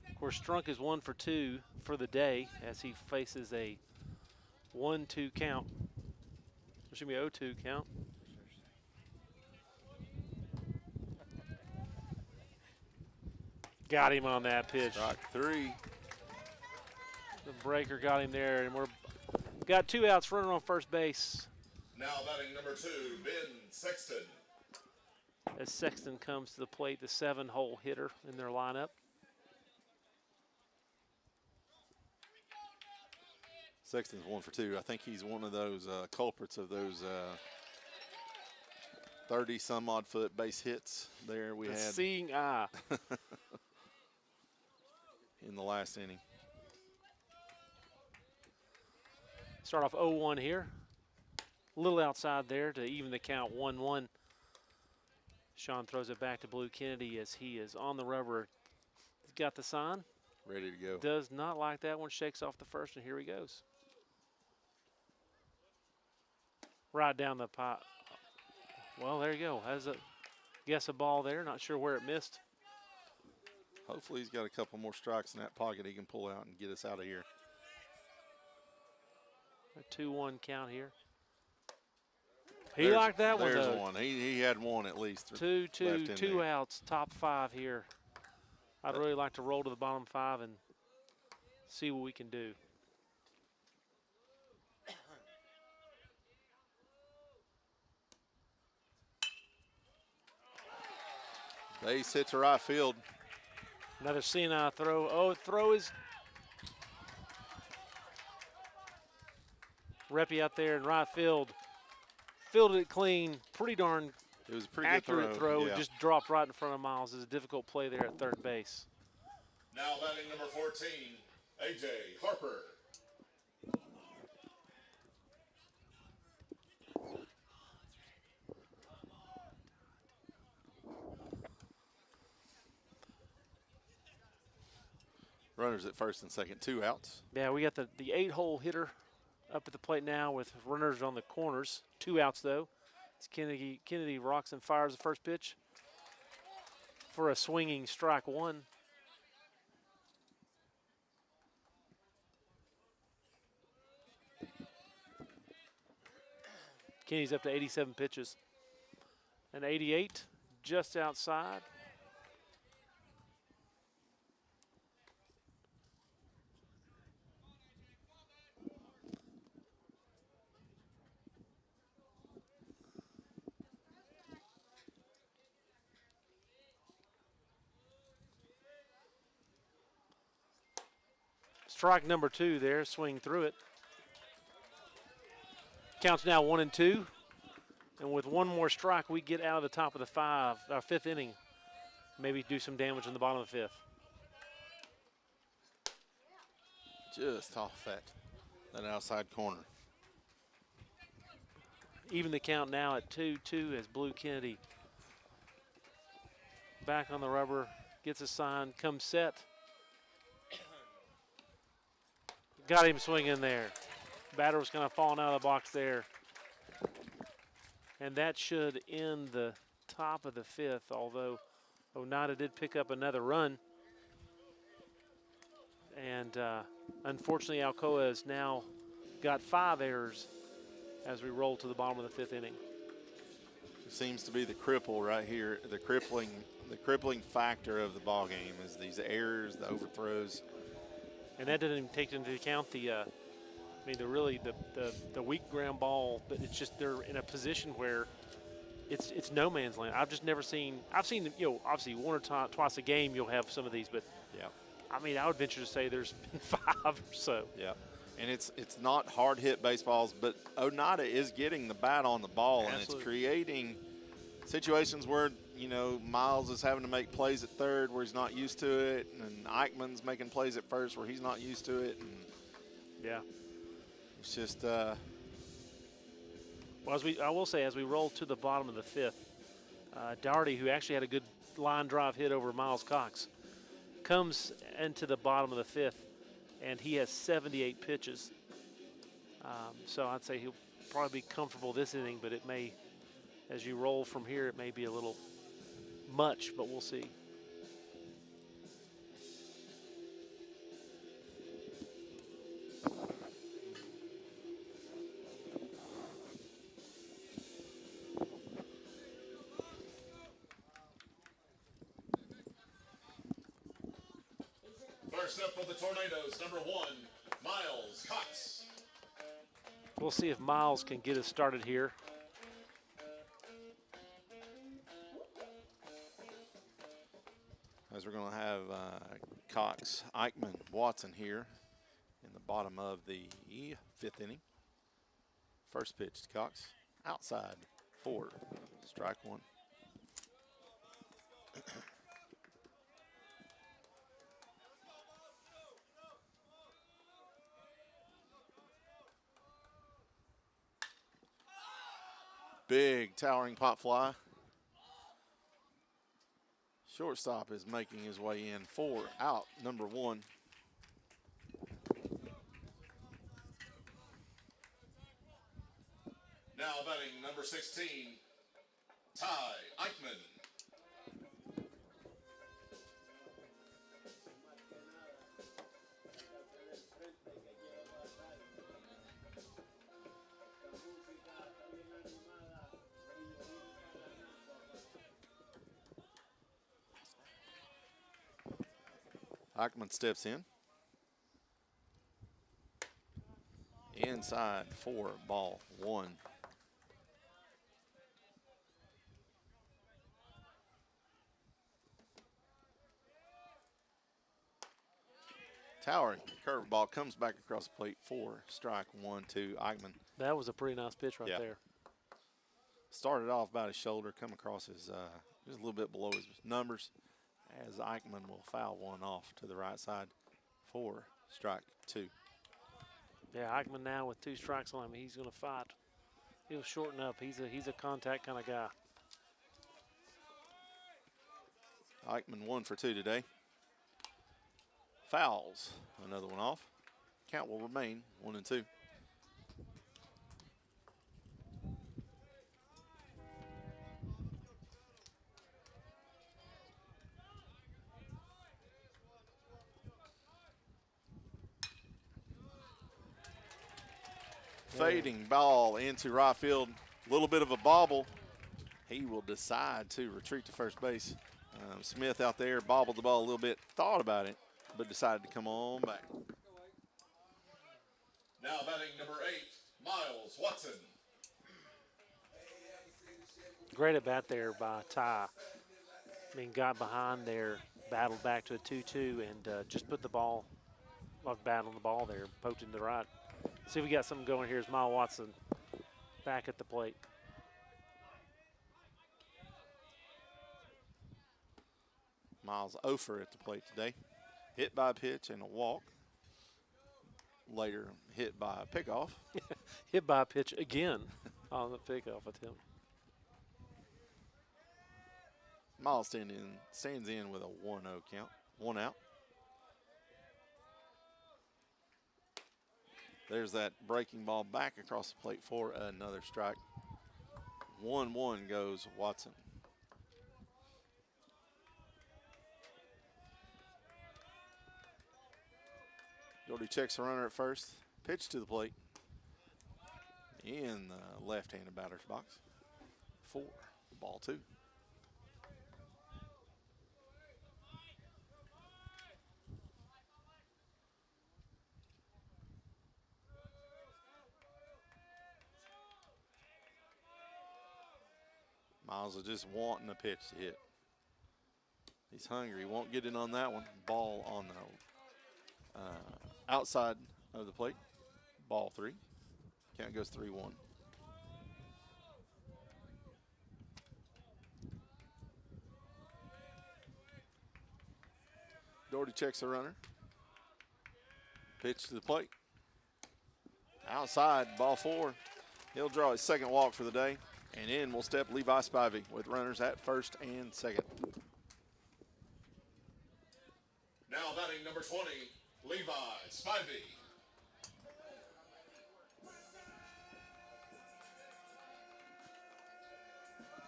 Speaker 2: Of course, Strunk is 1 for 2 for the day as he faces a 1-2 count. There should be 0-2 count. Got him on that pitch.
Speaker 4: Strike 3.
Speaker 2: The breaker got him there, and we've got 2 outs, runner on first base.
Speaker 3: Now batting number 2, Ben Sexton.
Speaker 2: As Sexton comes to the plate, the 7-hole hitter in their lineup.
Speaker 4: Sexton's 1 for 2. I think he's one of those culprits of those 30-some-odd foot base hits there we had.
Speaker 2: Seeing eye.
Speaker 4: In the last inning.
Speaker 2: Start off 0-1 here. A little outside there to even the count 1-1. Sean throws it back to Blue Kennedy as he is on the rubber. He's got the sign.
Speaker 4: Ready to go.
Speaker 2: Does not like that one. Shakes off the first, and here he goes. Right down the pipe. Well, there you go. Has a ball there. Not sure where it missed.
Speaker 4: Hopefully he's got a couple more strikes in that pocket he can pull out and get us out of here.
Speaker 2: A 2-1 count here. He liked that one,
Speaker 4: There's
Speaker 2: though.
Speaker 4: one. He had one at least.
Speaker 2: 2 outs, top 5 here. I'd really like to roll to the bottom 5 and see what we can do.
Speaker 4: Base hit to right field.
Speaker 2: Another senile throw. Oh, throw is Reppy out there in right field. Fielded it clean. Pretty darn
Speaker 4: It was a pretty
Speaker 2: accurate
Speaker 4: good
Speaker 2: throw.
Speaker 4: Yeah.
Speaker 2: It just dropped right in front of Miles. It's a difficult play there at third base.
Speaker 3: Now batting number 14, A.J. Harper.
Speaker 4: Runners at first and second, 2 outs.
Speaker 2: Yeah, we got the 8-hole hitter up at the plate now with runners on the corners. 2 outs, though. As Kennedy rocks and fires the first pitch for a swinging strike 1. Kennedy's up to 87 pitches. And 88 just outside. Strike number 2 there, swing through it. Counts now 1-2. And with one more strike, we get out of the top of the 5th inning. Maybe do some damage in the bottom of the 5th.
Speaker 4: Just off that outside corner.
Speaker 2: Even the count now at 2-2 as Blue Kennedy back on the rubber, gets a sign, comes set. Got him swinging there. Batter was kind of falling out of the box there. And that should end the top of the 5th, although Oneida did pick up another run. And unfortunately, Alcoa has now got 5 errors as we roll to the bottom of the 5th inning.
Speaker 4: Seems to be the cripple right here, the crippling factor of the ball game is these errors, the overthrows.
Speaker 2: And that doesn't even take into account the weak ground ball, but it's just they're in a position where it's no man's land. I've seen obviously one or twice a game you'll have some of these, but
Speaker 4: yeah,
Speaker 2: I mean I would venture to say there's been 5 or so.
Speaker 4: Yeah, and it's not hard hit baseballs, but Oneida is getting the bat on the ball.
Speaker 2: Absolutely.
Speaker 4: And it's creating situations where Miles is having to make plays at third where he's not used to it, and Eichmann's making plays at first where he's not used to it. And
Speaker 2: yeah,
Speaker 4: it's just.
Speaker 2: Well, I will say, as we roll to the bottom of the 5th, Doherty, who actually had a good line drive hit over Miles Cox, comes into the bottom of the 5th, and he has 78 pitches. So I'd say he'll probably be comfortable this inning, but it may, as you roll from here, it may be a little much, but we'll see.
Speaker 3: First up for the Tornadoes, number 1, Miles Cox.
Speaker 2: We'll see if Miles can get us started here.
Speaker 4: As we're going to have Cox, Eichmann, Watson here in the bottom of the 5th inning. First pitch to Cox, outside, 4, strike 1. Big towering pop fly. Shortstop is making his way in, 4 out, number 1.
Speaker 3: Now batting number 16, Ty Eichmann.
Speaker 4: Eichmann steps in. Inside, 4, ball 1. Towering curveball comes back across the plate, 4, strike 1 to Eichmann.
Speaker 2: That was a pretty nice pitch right there.
Speaker 4: Started off about his shoulder, come across his just a little bit below his numbers, as Eichmann will foul one off to the right side, 4, strike 2.
Speaker 2: Yeah, Eichmann now with 2 strikes on him, he's going to fight. He'll shorten up. He's a contact kind of guy.
Speaker 4: Eichmann 1 for 2 today. Fouls another one off. Count will remain 1-2. Fading ball into right field. A little bit of a bobble. He will decide to retreat to first base. Smith out there bobbled the ball a little bit, thought about it, but decided to come on back.
Speaker 3: Now batting number 8, Miles Watson.
Speaker 2: Great at bat there by Ty. I mean, got behind there, battled back to a 2-2, and just put the ball, battling the ball there, poked it to the right. See if we got something going here. Is Miles Watson back at the plate.
Speaker 4: Miles Ofer at the plate today. Hit by a pitch and a walk. Later hit by a pickoff.
Speaker 2: Hit by a pitch again on the pickoff attempt.
Speaker 4: Miles stands in with a 1-0 count. 1 out. There's that breaking ball back across the plate for another strike. 1-1 goes Watson. Doherty checks the runner at first. Pitch to the plate. In the left-handed batter's box. 4, ball 2. Miles is just wanting a pitch to hit. He's hungry. He won't get in on that one. Ball on the outside of the plate. Ball 3. Count goes 3-1. Doherty checks the runner. Pitch to the plate. Outside, ball 4. He'll draw his second walk for the day. And in will step Levi Spivey with runners at first and second.
Speaker 3: Now batting number 20, Levi Spivey.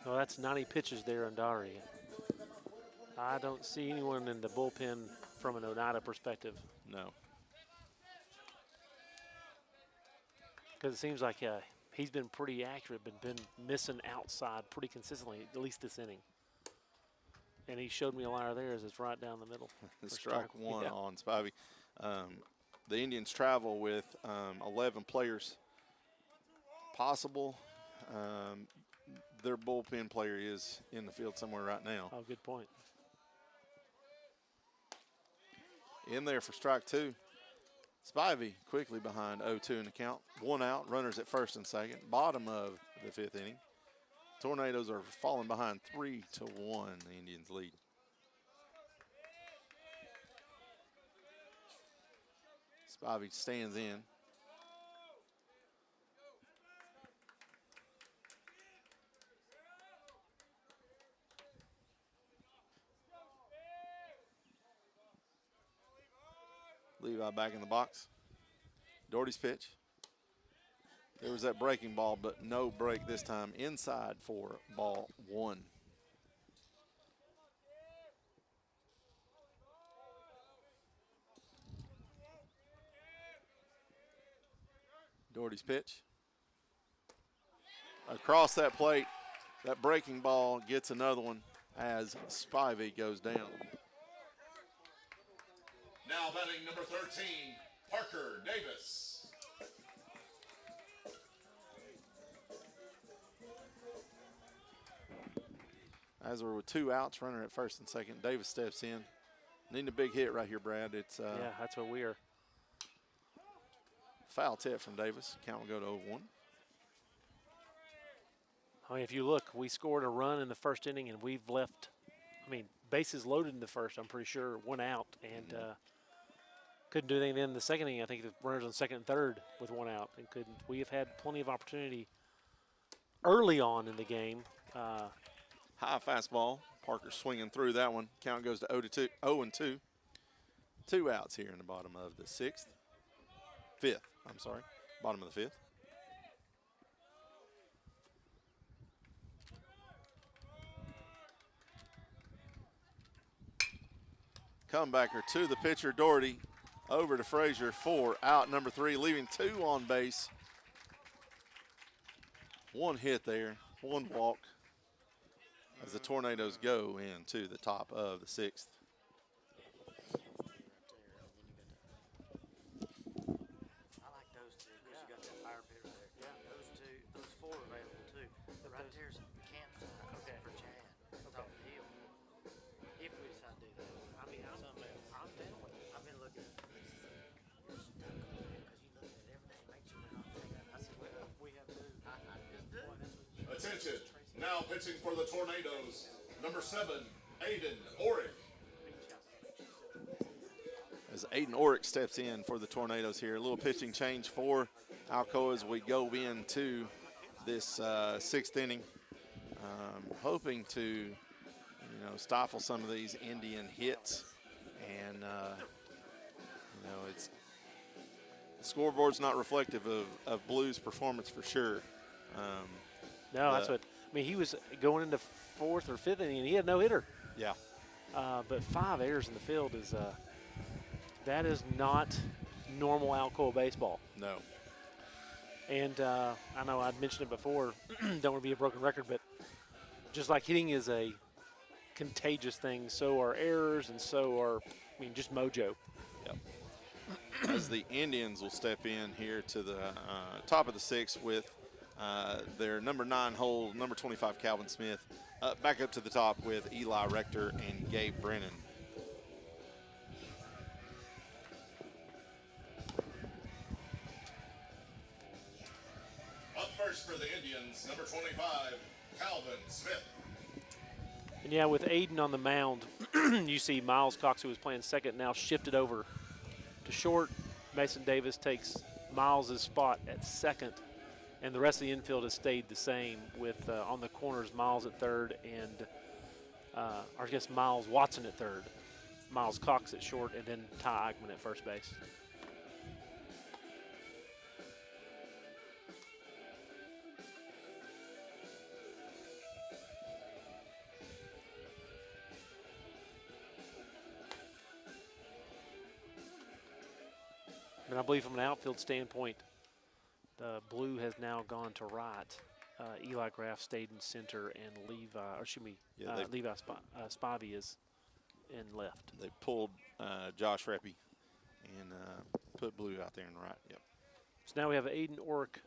Speaker 2: Well, that's 90 pitches there on Dari. I don't see anyone in the bullpen from an Oneida perspective.
Speaker 4: No.
Speaker 2: Because it seems like he's been pretty accurate, but been missing outside pretty consistently, at least this inning. And he showed me a liner there as it's right down the middle.
Speaker 4: Strike 1 on Spivey. The Indians travel with 11 players possible. Their bullpen player is in the field somewhere right now.
Speaker 2: Oh, good point.
Speaker 4: In there for strike 2. Spivey quickly behind 0-2 in the count. 1 out, runners at first and second. Bottom of the 5th inning. Tornadoes are falling behind 3-1. The Indians lead. Spivey stands in. Levi back in the box. Doherty's pitch. There was that breaking ball, but no break this time. Inside for ball 1. Doherty's pitch. Across that plate, that breaking ball gets another one as Spivey goes down.
Speaker 3: Now batting number 13, Parker Davis.
Speaker 4: As we're with 2 outs, runner at first and second, Davis steps in. Needing a big hit right here, Brad. It's
Speaker 2: yeah, that's what we are.
Speaker 4: Foul tip from Davis. Count will go to 0-1.
Speaker 2: I mean, if you look, we scored a run in the first inning, and we've left, I mean, bases loaded in the first, I'm pretty sure, 1 out, and couldn't do anything in the second inning. I think the runners on second and third with 1 out, and couldn't. We have had plenty of opportunity early on in the game.
Speaker 4: High fastball. Parker swinging through that one. Count goes to 0-2. 2 outs here in the bottom of the 5th. I'm sorry, bottom of the 5th. Comebacker to the pitcher, Doherty. Over to Frazier for out number 3, leaving 2 on base. 1 hit there, 1 walk as the Tornadoes go into the top of the 6th.
Speaker 5: I like those 2 because you got that fire pit right there. Yeah. Those 4 available too. Right there's a campsite for Chad on top of the hill. If we decide to do that. I mean, I'm down with it. I've been looking at it. You're stuck on it because you look at it every day. Make sure we're not taking it. I said, well, we have to. I just do.
Speaker 3: Attention, now pitching for the Tornadoes, number 7, Aiden Orick.
Speaker 4: As Aiden Orick steps in for the Tornadoes here. A little pitching change for Alcoa as we go into this 6th inning. Hoping to, stifle some of these Indian hits. And, it's the scoreboard's not reflective of Blues' performance for sure.
Speaker 2: No, that's what, I mean, he was going into 4th or 5th inning, and he had no hitter.
Speaker 4: Yeah.
Speaker 2: But 5 errors in the field is that is not normal Alcoa baseball.
Speaker 4: No.
Speaker 2: And I know I'd mentioned it before, don't want to be a broken record, but just like hitting is a contagious thing, so are errors and so are, just mojo.
Speaker 4: Yep. As the Indians will step in here to the top of the sixth with their number 9 hole, number 25 Calvin Smith, back up to the top with Eli Rector and Gabe Brennan.
Speaker 3: Up first for the Indians, number 25, Calvin Smith.
Speaker 2: And yeah, with Aiden on the mound, you see Miles Cox, who was playing second, now shifted over to short. Mason Davis takes Miles' spot at second, and the rest of the infield has stayed the same with on the corners Miles at third and or I guess Miles Watson at third, Miles Cox at short, and then Ty Eichmann at first base. And I believe from an outfield standpoint, the blue has now gone to right. Eli Graff stayed in center, and Levi Spivey is in left.
Speaker 4: They pulled Josh Reppy and put blue out there in right. Yep.
Speaker 2: So now we have Aiden Orrick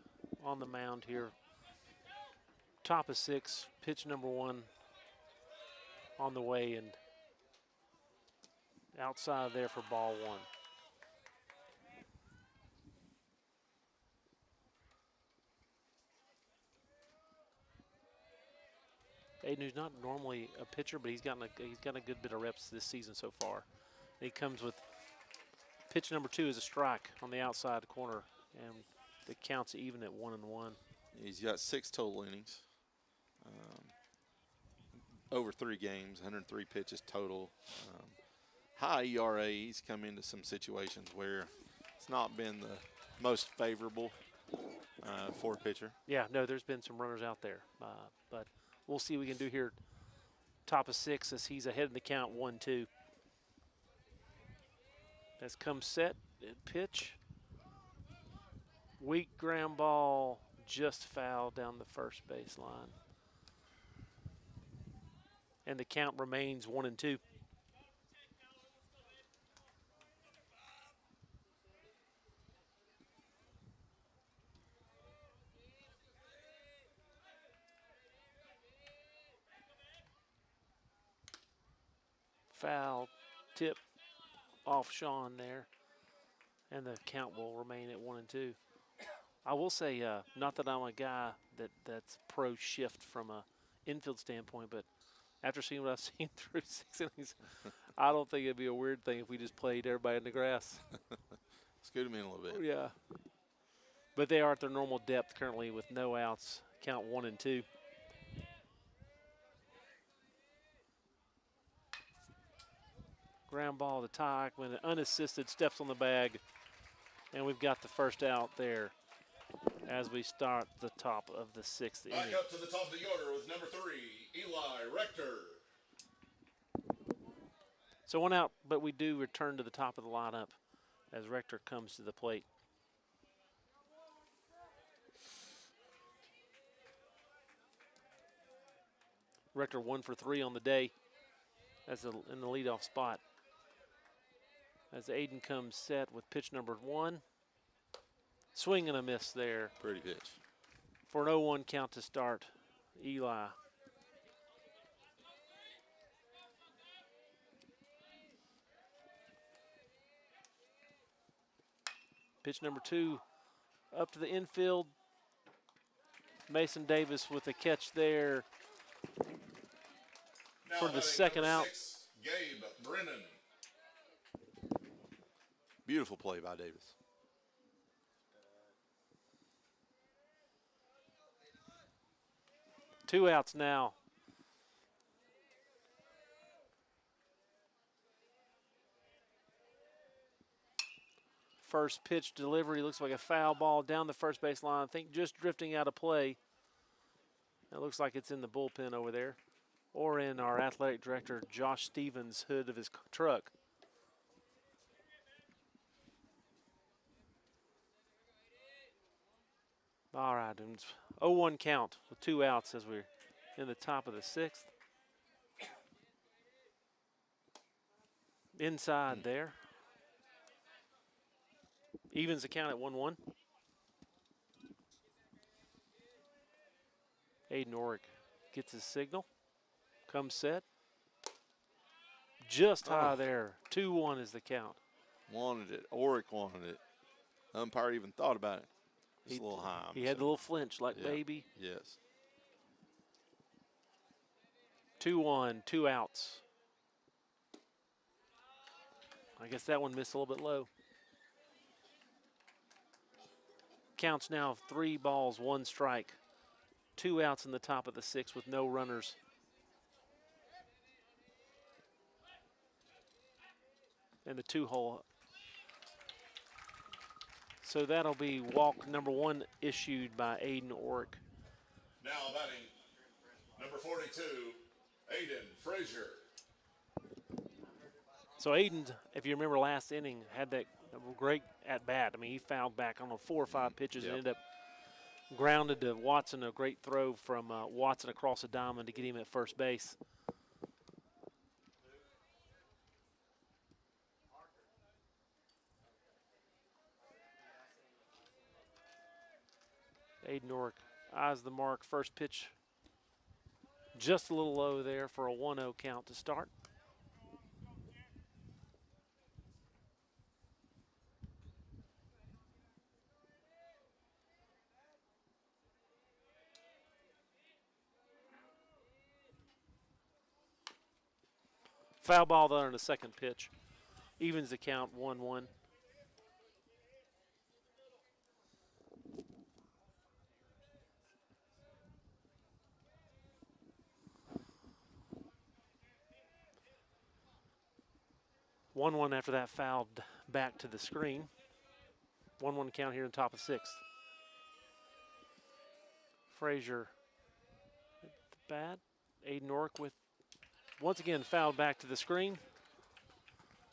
Speaker 2: on the mound here. Top of 6, pitch number 1 on the way, and outside there for ball 1. Aiden, who's not normally a pitcher, but he's gotten a good bit of reps this season so far. And he comes with pitch number 2 is a strike on the outside corner, and the count's even at 1-1.
Speaker 4: He's got 6 total innings, over 3 games, 103 pitches total. High ERA. He's come into some situations where it's not been the most favorable for a pitcher.
Speaker 2: Yeah, no, there's been some runners out there, but we'll see what we can do here. Top of 6 as he's ahead in the count, 1-2. Has come set, pitch. Weak ground ball, just foul down the first baseline. And the count remains 1-2. Foul tip off Sean there, and the count will remain at 1-2. I will say, not that I'm a guy that's pro shift from a infield standpoint, but after seeing what I've seen through 6 innings, I don't think it'd be a weird thing if we just played everybody in the grass.
Speaker 4: Scoot him in a little bit.
Speaker 2: Yeah, but they are at their normal depth currently with no outs. Count 1-2. Ground ball to Ty Eichmann, unassisted, steps on the bag, and we've got the first out there as we start the top of the 6th inning.
Speaker 3: Back up to the top of the order with number 3, Eli Rector.
Speaker 2: So 1 out, but we do return to the top of the lineup as Rector comes to the plate. Rector 1 for 3 on the day in the leadoff spot. As Aiden comes set with pitch number 1. Swing and a miss there.
Speaker 4: Pretty pitch.
Speaker 2: For an 0-1 count to start, Eli. Pitch number 2 up to the infield. Mason Davis with a catch there
Speaker 3: Now
Speaker 2: for the second
Speaker 3: number
Speaker 2: out.
Speaker 3: 6, Gabe Brennan.
Speaker 4: Beautiful play by Davis.
Speaker 2: Two outs now. First pitch delivery looks like a foul ball down the first base line. I think just drifting out of play. It looks like it's in the bullpen over there, or in our athletic director Josh Stevens' hood of his truck. All right, and it's 0-1 count with 2 outs as we're in the top of the 6th. Inside there. Evens the count at 1-1. Aiden Orick gets his signal. Comes set. Just high there. 2-1 is the count.
Speaker 4: Wanted it. Orick wanted it. Umpire even thought about it. Just a little high.
Speaker 2: He had a little flinch, like baby.
Speaker 4: Yes.
Speaker 2: 2-1, 2 outs. I guess that one missed a little bit low. Counts now 3 balls, 1 strike. 2 outs in the top of the 6th with no runners. And the 2-hole. So that'll be walk number 1 issued by Aiden Orick.
Speaker 3: Now batting, number 42, Aiden Frazier.
Speaker 2: So Aiden, if you remember last inning, had that great at bat. I mean, he fouled back on 4 or 5 pitches and ended up grounded to Watson. A great throw from Watson across the diamond to get him at first base. Aiden Orick eyes the mark. First pitch just a little low there for a 1-0 count to start. Foul ball there on the second pitch. Evens the count 1-1. After that fouled back to the screen. 1-1 count here in the top of 6th. Frazier at the bat. Aiden Orick with once again fouled back to the screen.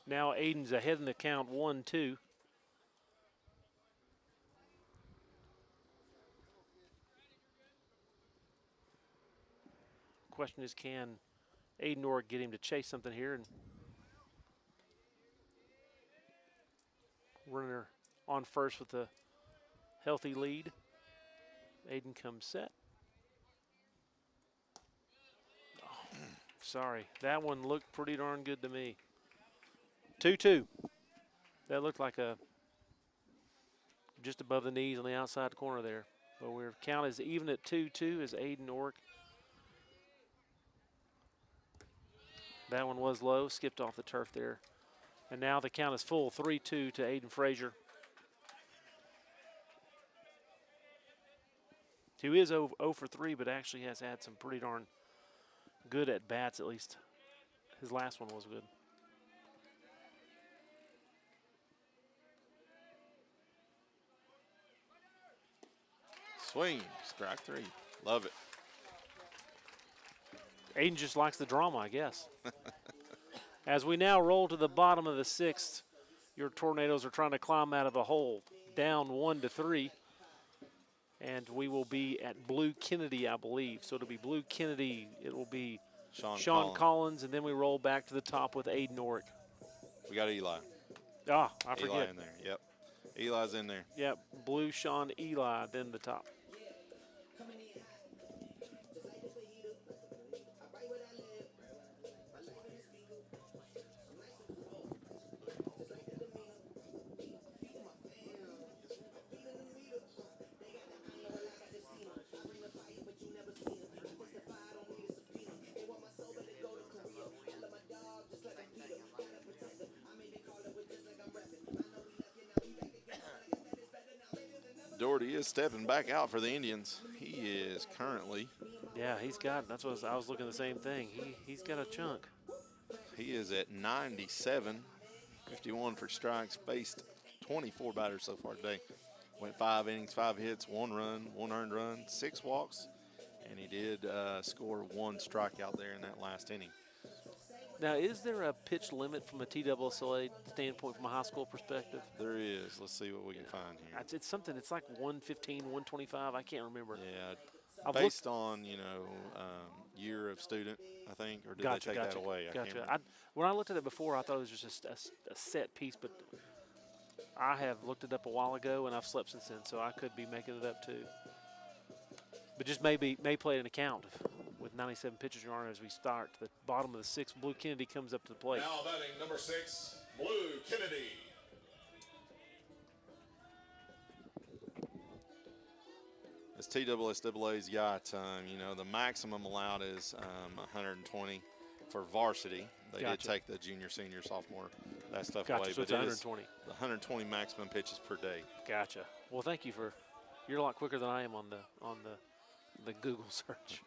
Speaker 2: Now Aiden's ahead in the count 1-2. Question is, can Aiden Orick get him to chase something here? And runner on first with a healthy lead. Aiden comes set. Oh, sorry, that one looked pretty darn good to me. 2-2. That looked like a just above the knees on the outside corner there. But we're count is even at 2-2 as Aiden Orick. That one was low, skipped off the turf there. And now the count is full, 3-2 to Aiden Frazier. Who is 0 for 3, but actually has had some pretty darn good at bats, at least. His last one was good.
Speaker 4: Swing, strike 3. Love it.
Speaker 2: Aiden just likes the drama, I guess. As we now roll to the bottom of the 6th, your Tornadoes are trying to climb out of the hole, down 1-3. And we will be at Blue Kennedy, I believe. So it'll be Blue Kennedy. It will be Sean Collins, and then we roll back to the top with Aiden Orick.
Speaker 4: We got Eli.
Speaker 2: Ah, I forget.
Speaker 4: Eli in there, yep. Eli's in there.
Speaker 2: Yep, Blue, Sean, Eli, then the top.
Speaker 4: Doherty is stepping back out for the Indians. He is currently.
Speaker 2: Yeah, he's got, that's what I was looking at the same thing. He's got a chunk.
Speaker 4: He is at 97, 51 for strikes, faced 24 batters so far today. Went 5 innings, 5 hits, 1 run, 1 earned run, 6 walks, and he did score 1 strikeout there in that last inning.
Speaker 2: Now, is there a pitch limit from a TSSA standpoint from a high school perspective?
Speaker 4: There is. Let's see what we can find here.
Speaker 2: It's something. It's like 115, 125. I can't remember.
Speaker 4: Yeah,
Speaker 2: I've
Speaker 4: based on year of student, I think, or did they take that away? I can't remember.
Speaker 2: When I looked at it before, I thought it was just a set piece, but I have looked it up a while ago, and I've slept since then, so I could be making it up too. But just may play an account with 97 pitches, Your Honor, as we start. The bottom of the sixth, Blue Kennedy comes up to the plate.
Speaker 3: Now batting number 6, Blue Kennedy.
Speaker 4: As TSSA's got, the maximum allowed is 120 for varsity. They did take the junior, senior, sophomore, that stuff away.
Speaker 2: So it's 120.
Speaker 4: The 120 maximum pitches per day.
Speaker 2: Gotcha. Well, thank you you're a lot quicker than I am on the Google search.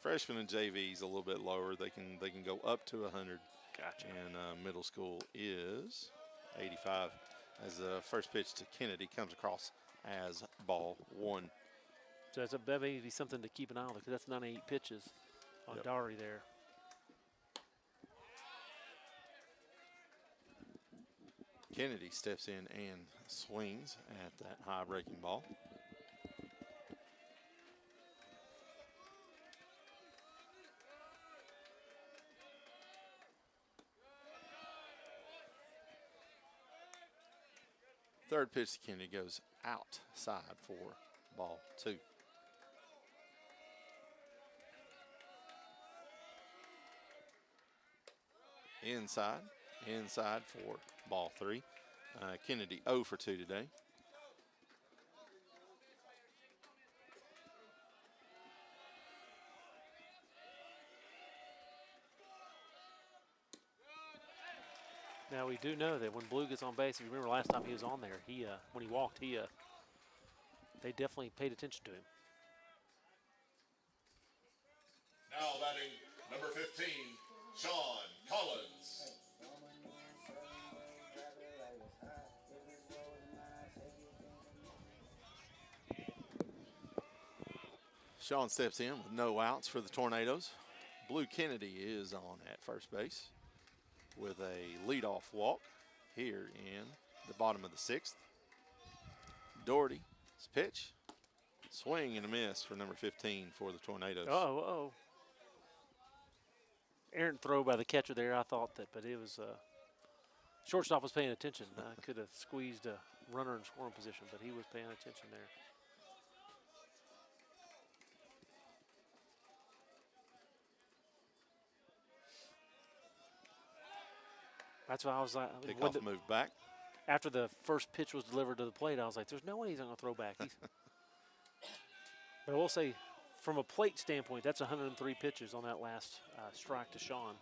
Speaker 4: Freshman and JV's a little bit lower. They can go up to 100.
Speaker 2: Gotcha.
Speaker 4: And middle school is 85. As the first pitch to Kennedy comes across as ball 1.
Speaker 2: So that may be something to keep an eye on because that's 98 pitches on Dari there.
Speaker 4: Kennedy steps in and swings at that high breaking ball. Third pitch to Kennedy goes outside for ball 2. Inside for ball 3. Kennedy 0 for 2 today.
Speaker 2: Now we do know that when Blue gets on base, if you remember last time he was on there, when he walked, they definitely paid attention to him.
Speaker 3: Now batting number 15, Sean Collins.
Speaker 4: Sean steps in with no outs for the Tornadoes. Blue Kennedy is on at first base with a leadoff walk here in the bottom of the 6th. Doherty's pitch, swing and a miss for number 15 for the Tornadoes.
Speaker 2: Oh. Errant throw by the catcher there, I thought that, but it was shortstop was paying attention. Could have squeezed a runner in scoring position, but he was paying attention there. That's why I was like,
Speaker 4: Pickoff moved back.
Speaker 2: After the first pitch was delivered to the plate, I was like, there's no way he's not going to throw back. But I will say, from a plate standpoint, that's 103 pitches on that last strike to Sean.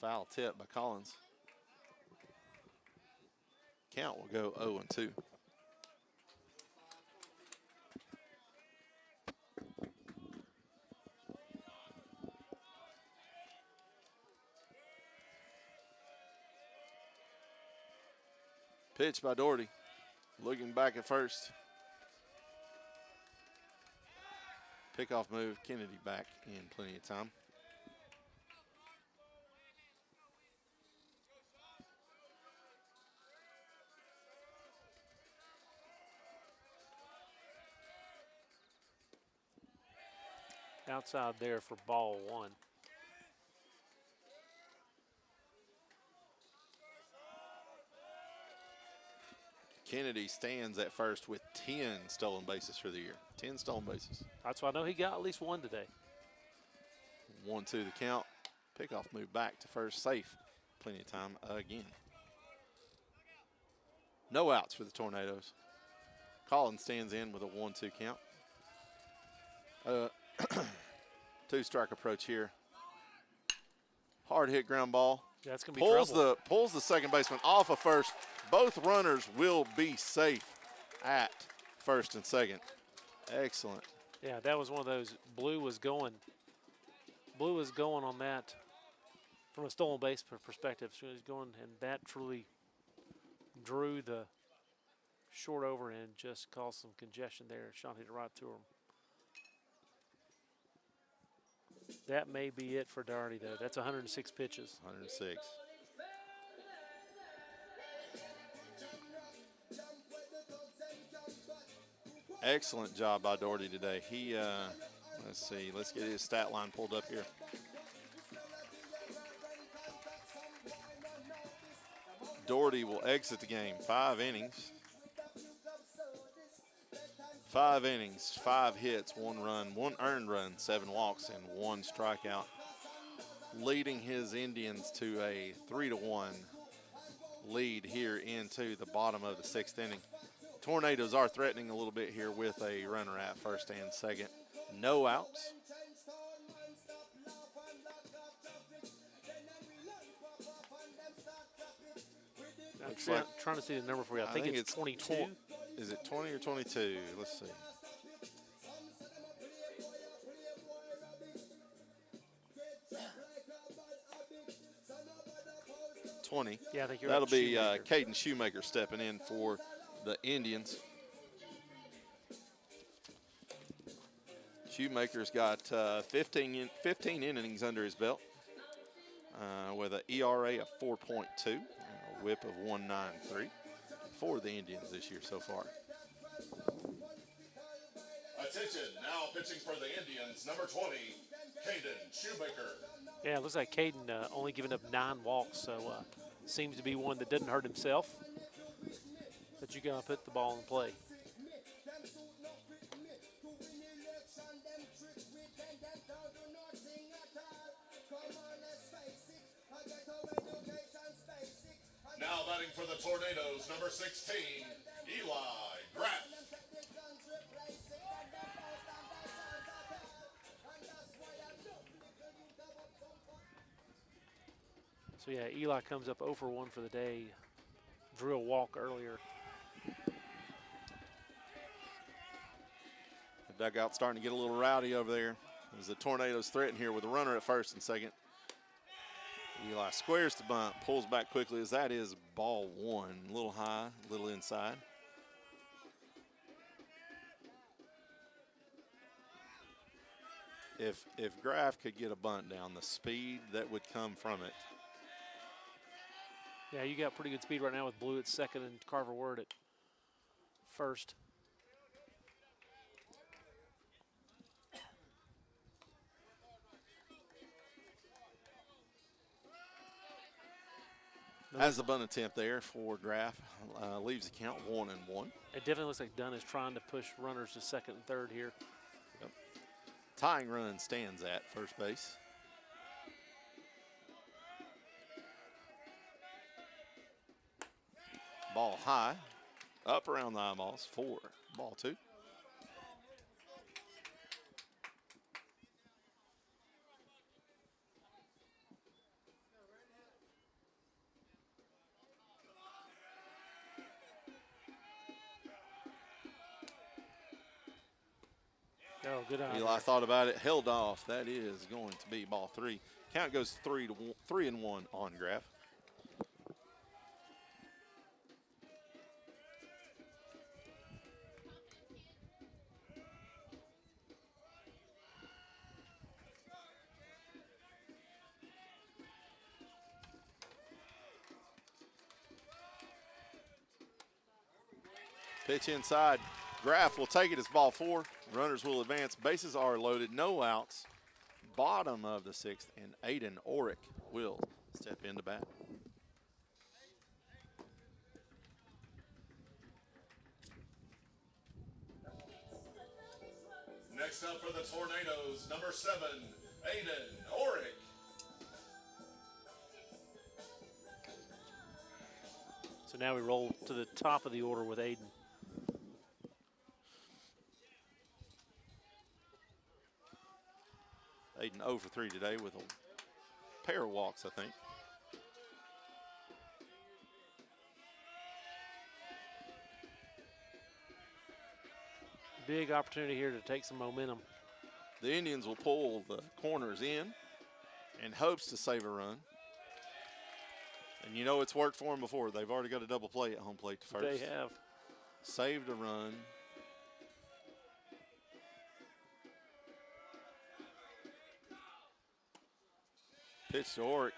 Speaker 4: Foul tip by Collins. Count will go 0-2. Pitch by Doherty. Looking back at first. Pickoff move. Kennedy back in plenty of time.
Speaker 2: Outside there for ball 1.
Speaker 4: Kennedy stands at first with 10 stolen bases for the year. 10 stolen bases.
Speaker 2: That's why I know he got at least 1 today.
Speaker 4: 1-2 the count. Pickoff move back to first, safe. Plenty of time again. No outs for the Tornadoes. Collins stands in with a 1-2 count. 2-strike approach here. Hard hit ground ball.
Speaker 2: Yeah, that's gonna be trouble.
Speaker 4: Pulls the second baseman off of first. Both runners will be safe at first and second. Excellent.
Speaker 2: Yeah, that was one of those. Blue was going on that from a stolen base perspective. So he was going, and that truly drew the short over and just caused some congestion there. Sean hit it right to him. That may be it for Darty, though. That's 106 pitches.
Speaker 4: 106. Excellent job by Doherty today. He, let's see, let's get his stat line pulled up here. Doherty will exit the game. 5 innings. 5 innings, 5 hits, 1 run, 1 earned run, 7 walks, and 1 strikeout, leading his Indians to a 3-1 lead here into the bottom of the 6th inning. Tornadoes are threatening a little bit here with a runner at first and second. No outs. Looks like,
Speaker 2: trying to see the number for you. I think it's 22.
Speaker 4: Is it 20 or 22? Let's see.
Speaker 2: Yeah, I think you're
Speaker 4: That'll
Speaker 2: right.
Speaker 4: be Caden Shoemaker stepping in for the Indians. Shoemaker's got 15 innings under his belt with an ERA of 4.2 and a whip of 193 for the Indians this year so far.
Speaker 3: Attention, now pitching for the Indians, number 20, Caden Shoemaker.
Speaker 2: Yeah, it looks like Caden only giving up 9 walks, so seems to be one that doesn't hurt himself. But you got to put the ball in play.
Speaker 3: Now batting for the Tornadoes, number 16, Eli Graff.
Speaker 2: So yeah, Eli comes up 0 for 1 for the day. Drew a walk earlier.
Speaker 4: The dugout's starting to get a little rowdy over there as the Tornadoes threaten here with a runner at first and second. Eli squares the bunt, pulls back quickly as that is ball 1. A little high, a little inside. If Graff could get a bunt down, the speed that would come from it.
Speaker 2: Yeah, you got pretty good speed right now with Blue at second and Carver Word at first.
Speaker 4: As the bunt attempt there for Graff leaves the count 1-1.
Speaker 2: It definitely looks like Dunn is trying to push runners to second and third here.
Speaker 4: Yep. Tying run stands at first base. Ball high, up around the eyeballs for ball 2.
Speaker 2: Oh, good eye.
Speaker 4: Eli thought about it, held off. That is going to be ball 3. Count goes 3-1 on Graff. Pitch inside. Graff will take it as ball 4. Runners will advance. Bases are loaded. No outs. Bottom of the 6th, and Aiden Orick will step into bat.
Speaker 3: Next up for the Tornadoes, number 7, Aiden Orick.
Speaker 2: So now we roll to the top of the order with Aiden.
Speaker 4: Aiden 0 for 3 today with a pair of walks, I think.
Speaker 2: Big opportunity here to take some momentum.
Speaker 4: The Indians will pull the corners in in hopes to save a run. And you know it's worked for them before. They've already got a double play at home plate to first.
Speaker 2: They have.
Speaker 4: Saved a run. Pitch to Oric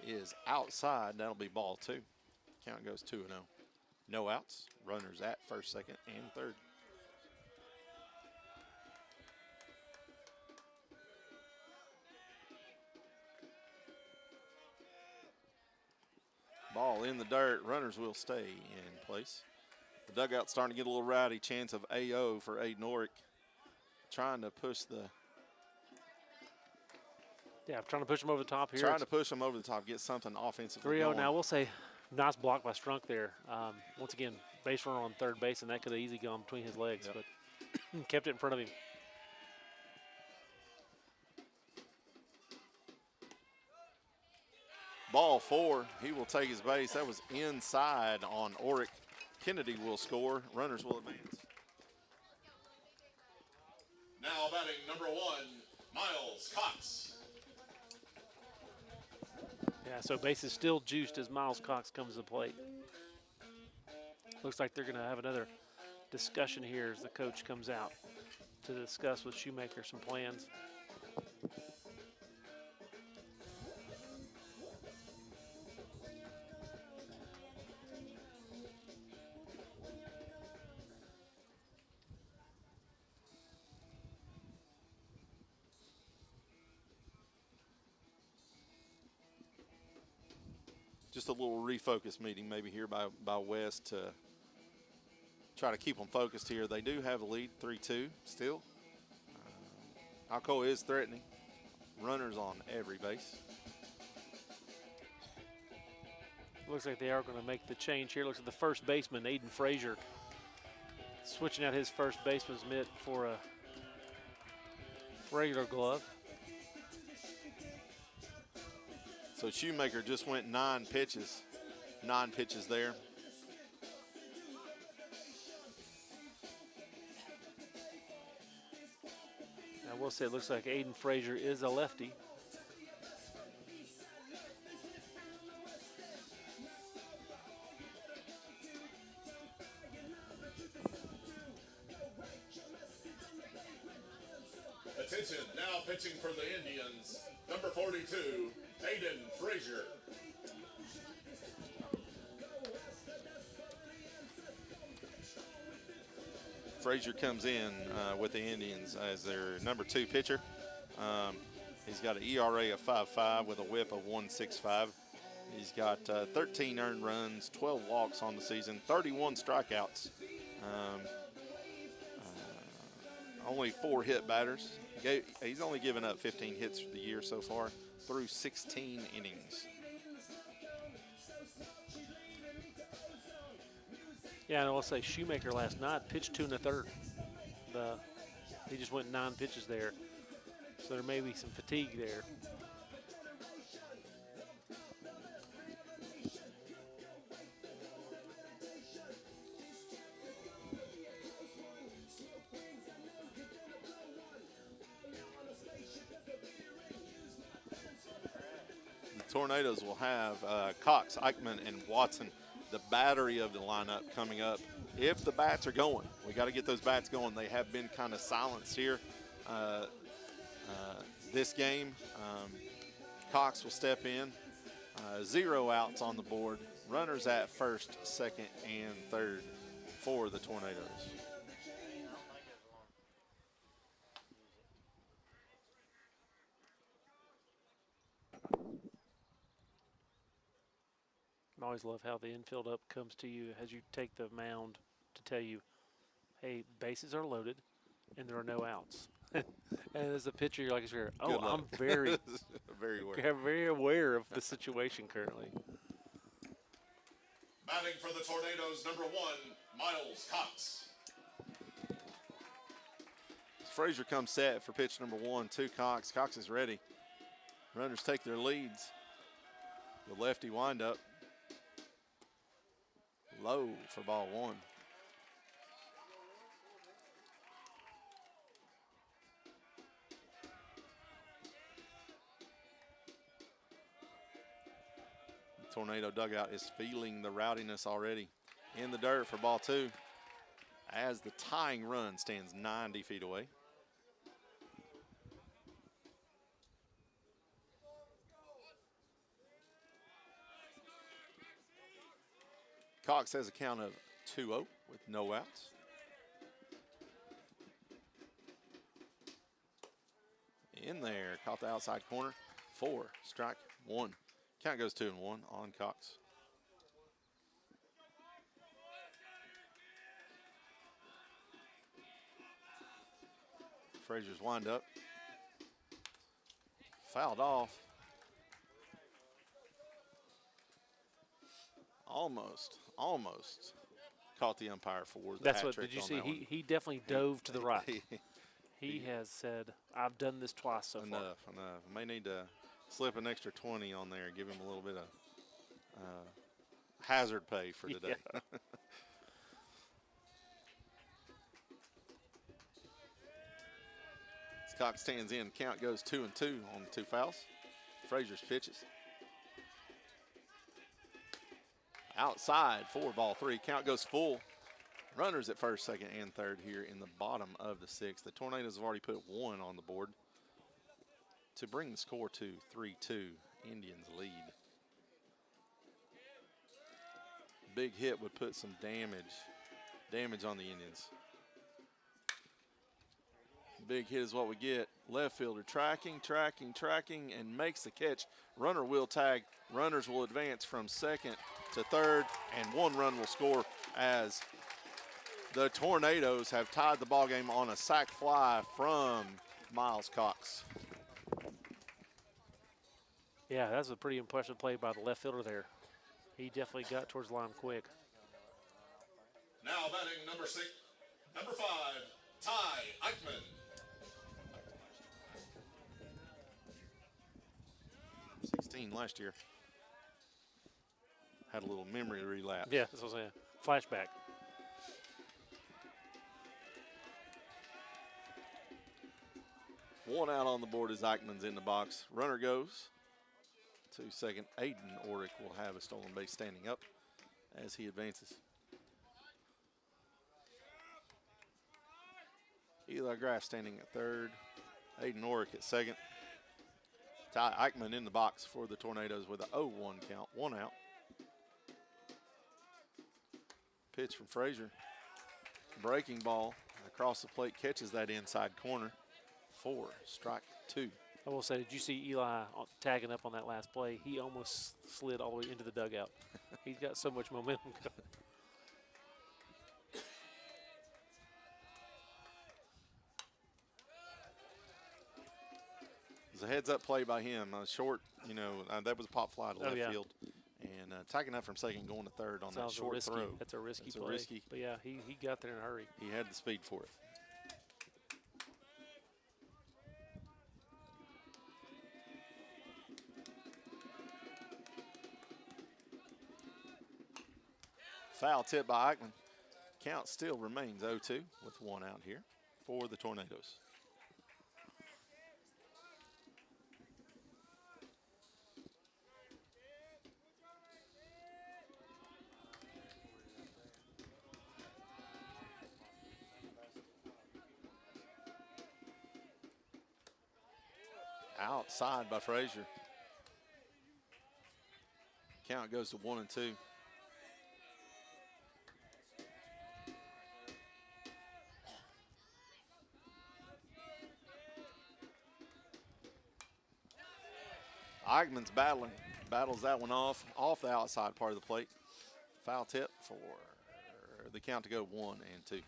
Speaker 4: is outside. That'll be ball 2. Count goes 2-0. No outs. Runners at first, second, and third. Ball in the dirt. Runners will stay in place. The dugout's starting to get a little rowdy. Chance of AO for Aiden Oric. Trying to push the...
Speaker 2: Yeah, I'm trying to push him over the top here.
Speaker 4: Trying to push him over the top, get something offensively
Speaker 2: 3-0
Speaker 4: going.
Speaker 2: now. We'll say nice block by Strunk there. Once again, base runner on third base, and that could have easily gone between his legs,
Speaker 4: Yep.
Speaker 2: but kept it in front of him.
Speaker 4: Ball 4, he will take his base. That was inside on Oric. Kennedy will score. Runners will advance.
Speaker 3: Now batting number 1, Miles Cox.
Speaker 2: Yeah, so base is still juiced as Miles Cox comes to the plate. Looks like they're going to have another discussion here as the coach comes out to discuss with Shoemaker some plans.
Speaker 4: Just a little refocus meeting maybe here by West to try to keep them focused here. They do have a lead, 3-2 still. Alcoa is threatening. Runners on every base.
Speaker 2: Looks like they are going to make the change here. Looks like the first baseman, Aiden Frazier, switching out his first baseman's mitt for a regular glove.
Speaker 4: So Shoemaker just went 9 pitches. 9 pitches there.
Speaker 2: I will say it looks like Aiden Frazier is a lefty.
Speaker 3: Attention, now pitching for the Indians, number 42, Aiden Frazier.
Speaker 4: Frazier comes in with the Indians as their number 2 pitcher. He's got an ERA of 5.5 with a whip of 1.65. He's got 13 earned runs, 12 walks on the season, 31 strikeouts. Only 4 hit batters. He's only given up 15 hits for the year so far through 16 innings.
Speaker 2: Yeah, and I will say Shoemaker last night pitched 2 1/3. He just went 9 pitches there, so there may be some fatigue there.
Speaker 4: The Tornadoes will have Cox, Eichmann, and Watson, the battery of the lineup coming up. If the bats are going, we got to get those bats going. They have been kind of silenced here this game. Cox will step in. 0 outs on the board. Runners at first, second, and third for the Tornadoes.
Speaker 2: I always love how the infield up comes to you as you take the mound to tell you, hey, bases are loaded and there are no outs. And as a pitcher, you're like, oh, I'm very, very aware of the situation currently.
Speaker 3: Batting for the Tornadoes, number 1, Miles Cox.
Speaker 4: Frazier comes set for pitch number 1 to Cox. Cox is ready. Runners take their leads. The lefty windup. Low for ball 1. The Tornado dugout is feeling the rowdiness already. In the dirt for ball 2 as the tying run stands 90 feet away. Cox has a count of 2-0 with no outs. In there, caught the outside corner. 4, strike 1. Count goes 2-1 on Cox. Frazier's wind up. Fouled off. Almost caught the umpire for the
Speaker 2: That's
Speaker 4: hat
Speaker 2: what,
Speaker 4: trick
Speaker 2: did you
Speaker 4: on
Speaker 2: see?
Speaker 4: that one.
Speaker 2: He definitely dove to the right. He has said, I've done this twice so far.
Speaker 4: Enough. May need to slip an extra 20 on there, give him a little bit of hazard pay for today.
Speaker 2: Yeah.
Speaker 4: As Cox stands in, count goes 2-2 on the 2 fouls. Frazier's pitches. Outside, 4-3. Count goes full. Runners at first, second, and third here in the bottom of the 6th. The Tornadoes have already put 1 on the board to bring the score to 3-2. Indians lead. Big hit would put some damage on the Indians. Big hit is what we get. Left fielder tracking, and makes the catch. Runner will tag. Runners will advance from second to third, and 1 run will score as the Tornadoes have tied the ball game on a sac fly from Miles Cox.
Speaker 2: Yeah, that's a pretty impressive play by the left fielder there. He definitely got towards the line quick.
Speaker 3: Now batting number 5, Ty Eichmann.
Speaker 4: 16 last year. Had a little memory relapse.
Speaker 2: Yeah, that's what I'm saying. Flashback.
Speaker 4: One out on the board as Eichmann's in the box. Runner goes to second. Aiden Orick will have a stolen base standing up as he advances. Eli Graff standing at third. Aiden Orick at second. Ty Eichmann in the box for the Tornadoes with a 0-1 count, 1 out. Pitch from Frazier. Breaking ball across the plate, catches that inside corner. 4, strike 2.
Speaker 2: I will say, did you see Eli tagging up on that last play? He almost slid all the way into the dugout. He's got so much momentum.
Speaker 4: It was a heads-up play by him. Short, that was a pop fly to left field. And tagging up from second, going to third on that short throw.
Speaker 2: That's a risky play. But, yeah, he got there in a hurry.
Speaker 4: He had the speed for it. Foul tip by Eichmann. Count still remains 0-2 with 1 out here for the Tornadoes. Outside by Frazier. Count goes to 1-2. Eichmann's battles that one off the outside part of the plate. Foul tip for the count to go 1-2.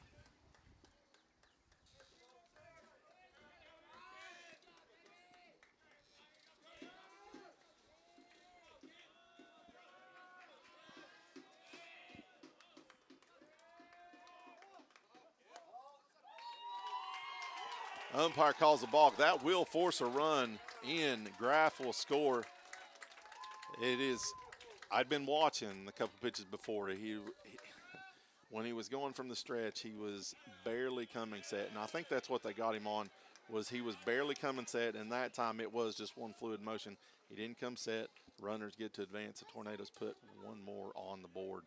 Speaker 4: Umpire calls a balk. That will force a run in. Graff will score. It is, I'd been watching a couple pitches before. When he was going from the stretch, he was barely coming set. And I think that's what they got him on, was he was barely coming set, and that time it was just one fluid motion. He didn't come set. Runners get to advance. The Tornadoes put 1 more on the board.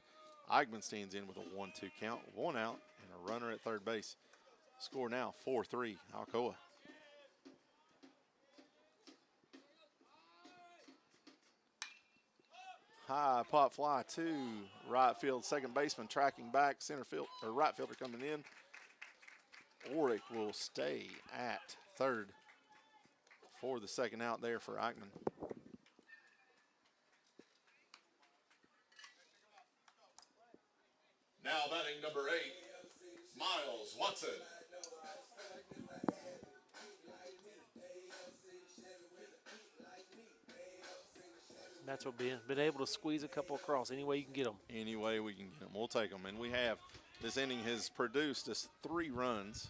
Speaker 4: Eichmann stands in with a 1-2 count, 1 out, and a runner at third base. Score now 4-3, Alcoa. High pop fly to right field. Second baseman tracking back. Center field or right fielder coming in. Orick will stay at third for the second out there for Eichmann.
Speaker 3: Now batting number 8, Miles Watson.
Speaker 2: That's what been able to squeeze a couple across any way you can get them.
Speaker 4: Any way we can get them, we'll take them. And we have, this inning has produced us 3 runs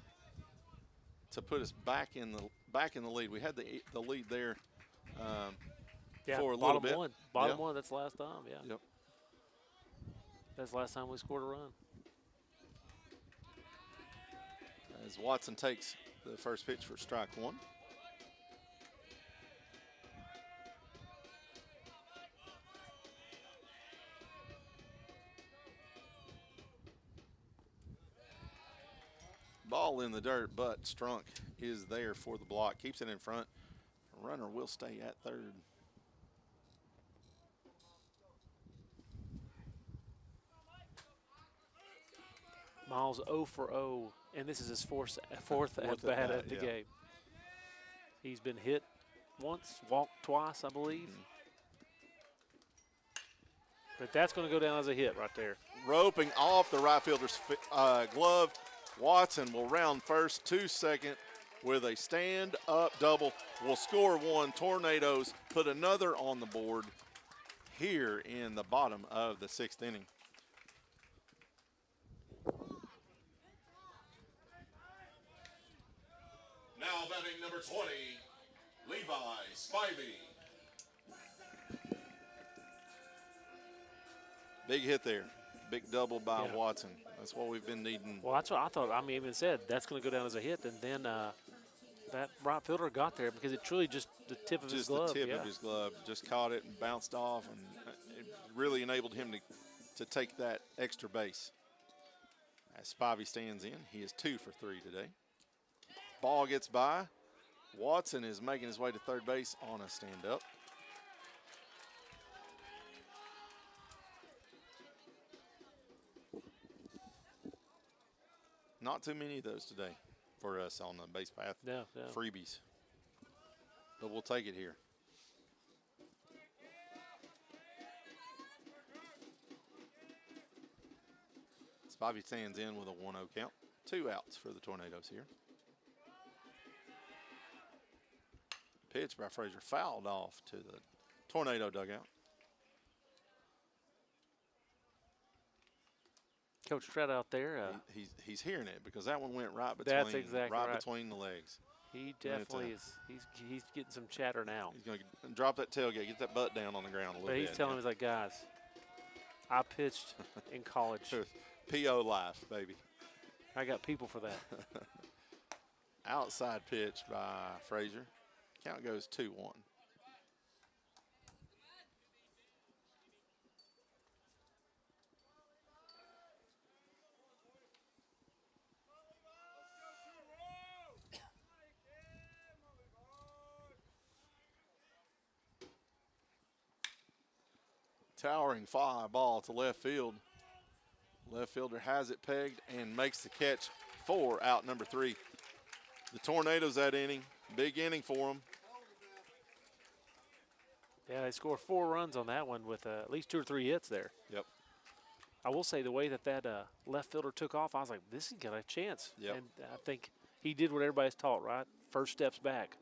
Speaker 4: to put us back in the lead. We had the lead there for a little bit.
Speaker 2: Bottom one, that's the last time, yeah.
Speaker 4: Yep.
Speaker 2: That's the last time we scored a run.
Speaker 4: As Watson takes the first pitch for strike 1. Ball in the dirt, but Strunk is there for the block. Keeps it in front. Runner will stay at third.
Speaker 2: Miles 0 for 0, and this is his fourth at bat of the game. He's been hit once, walked twice, I believe. But that's going to go down as a hit right there.
Speaker 4: Roping off the right fielder's glove. Watson will round first to second with a stand-up double. Will score 1. Tornadoes put another on the board here in the bottom of the 6th inning.
Speaker 3: Now batting number 20, Levi Spivey.
Speaker 4: Big hit there. Big double by Watson. That's what we've been needing.
Speaker 2: Well, that's what I thought. I mean, even said that's going to go down as a hit, and then that right fielder got there because it truly just the tip of his glove.
Speaker 4: Just the tip of his glove. Just caught it and bounced off, and it really enabled him to take that extra base. As Spivey stands in, he is 2 for 3 today. Ball gets by. Watson is making his way to third base on a stand-up. Not too many of those today for us on the base path.
Speaker 2: No.
Speaker 4: Freebies. But we'll take it here. Spivey stands in with a 1-0 count. 2 outs for the Tornadoes here. Pitch by Frazier fouled off to the Tornado dugout.
Speaker 2: Coach Trout out there.
Speaker 4: He's hearing it because that one went right between the legs.
Speaker 2: He definitely is. He's getting some chatter now.
Speaker 4: He's going to drop that tailgate, get that butt down on the ground a little bit.
Speaker 2: But he's telling me, he's like, guys, I pitched in college.
Speaker 4: P.O. life, baby.
Speaker 2: I got people for that.
Speaker 4: Outside pitch by Frazier. Count goes 2-1. Towering fly ball to left field. Left fielder has it pegged and makes the catch for out number 3. The Tornadoes that inning. Big inning for them.
Speaker 2: Yeah, they scored 4 runs on that one with at least 2 or 3 hits there.
Speaker 4: Yep.
Speaker 2: I will say the way that left fielder took off, I was like, this has got a chance.
Speaker 4: Yep.
Speaker 2: And I think he did what everybody's taught, right? First steps back.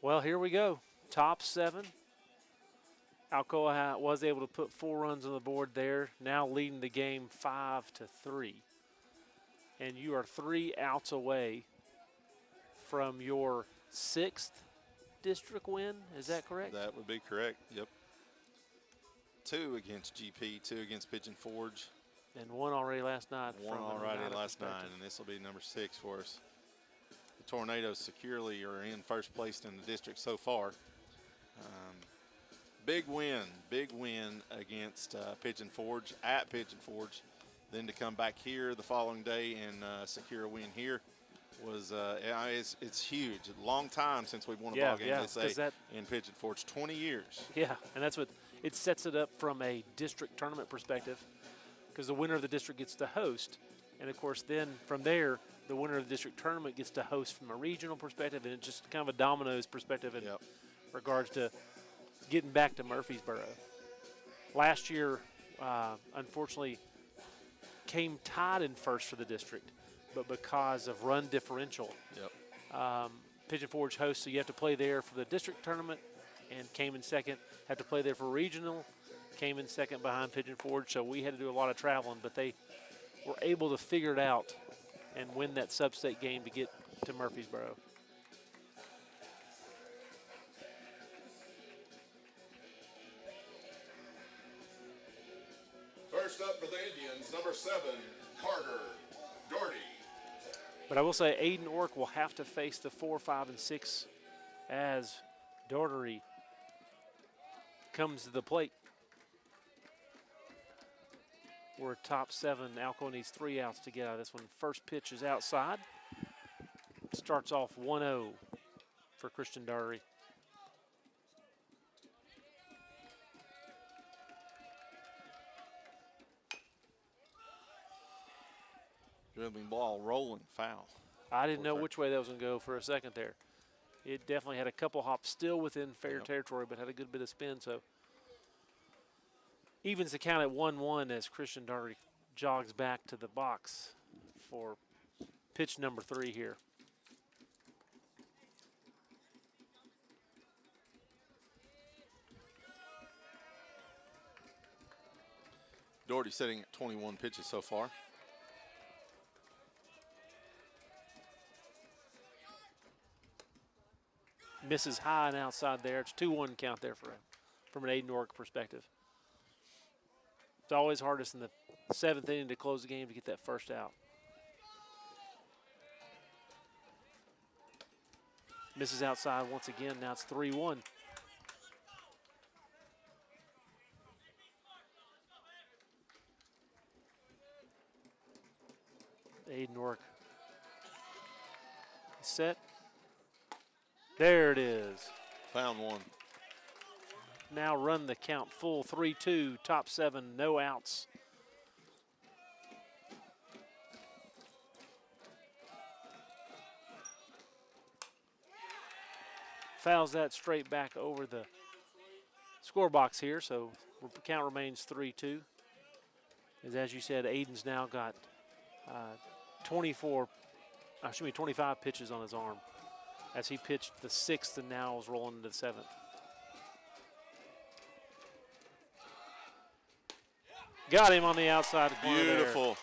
Speaker 2: Well, here we go. Top 7. Alcoa was able to put 4 runs on the board there, now leading the game 5-3. And you are 3 outs away from your 6th district win. Is that correct?
Speaker 4: That would be correct, yep. 2 against GP, 2 against Pigeon Forge.
Speaker 2: And 1 already last night.
Speaker 4: 1 already last night, and this will be number 6 for us. The Tornadoes securely are in first place in the district so far. Big win against Pigeon Forge, at Pigeon Forge. then to come back here the following day and secure a win here was it's huge. A long time since we've won a ball game, they say, in Pigeon Forge, 20 years.
Speaker 2: Yeah, and that's what it sets it up from a district tournament perspective, because the winner of the district gets to host, and of course then from there the winner of the district tournament gets to host from a regional perspective, and it's just kind of a dominoes perspective in regards to getting back to Murfreesboro. Last year, unfortunately, came tied in first for the district, but because of run differential, Pigeon Forge hosts, so you have to play there for the district tournament, and came in second. Had to play there for regional, came in second behind Pigeon Forge, so we had to do a lot of traveling, but they were able to figure it out and win that sub-state game to get to Murfreesboro.
Speaker 3: First up for the Indians, number 7, Carter Doherty.
Speaker 2: But I will say Aiden Ork will have to face the 4, 5, and 6 as Doherty comes to the plate. We're top 7. Alcoa needs 3 outs to get out of this one. First pitch is outside. Starts off 1-0 for Christian Doherty.
Speaker 4: Dribbling ball, rolling, foul.
Speaker 2: I didn't know which way that was going to go for a second there. It definitely had a couple hops still within fair territory, but had a good bit of spin, so evens the count at 1-1 as Christian Doherty jogs back to the box for pitch number 3 here.
Speaker 4: Doherty sitting at 21 pitches so far.
Speaker 2: Misses high and outside there. It's 2-1 count there for him from an Aiden Ork perspective. It's always hardest in the 7th inning to close the game to get that first out. Misses outside once again. Now it's 3-1. Aiden Ork set. There it is.
Speaker 4: Found one.
Speaker 2: Now run the count full 3-2, top 7, no outs. Fouls that straight back over the score box here, so the count remains 3-2. As you said, Aiden's now got 25 pitches on his arm, as he pitched the 6th and now is rolling into the 7th. Got him on the outside corner.
Speaker 4: Beautiful.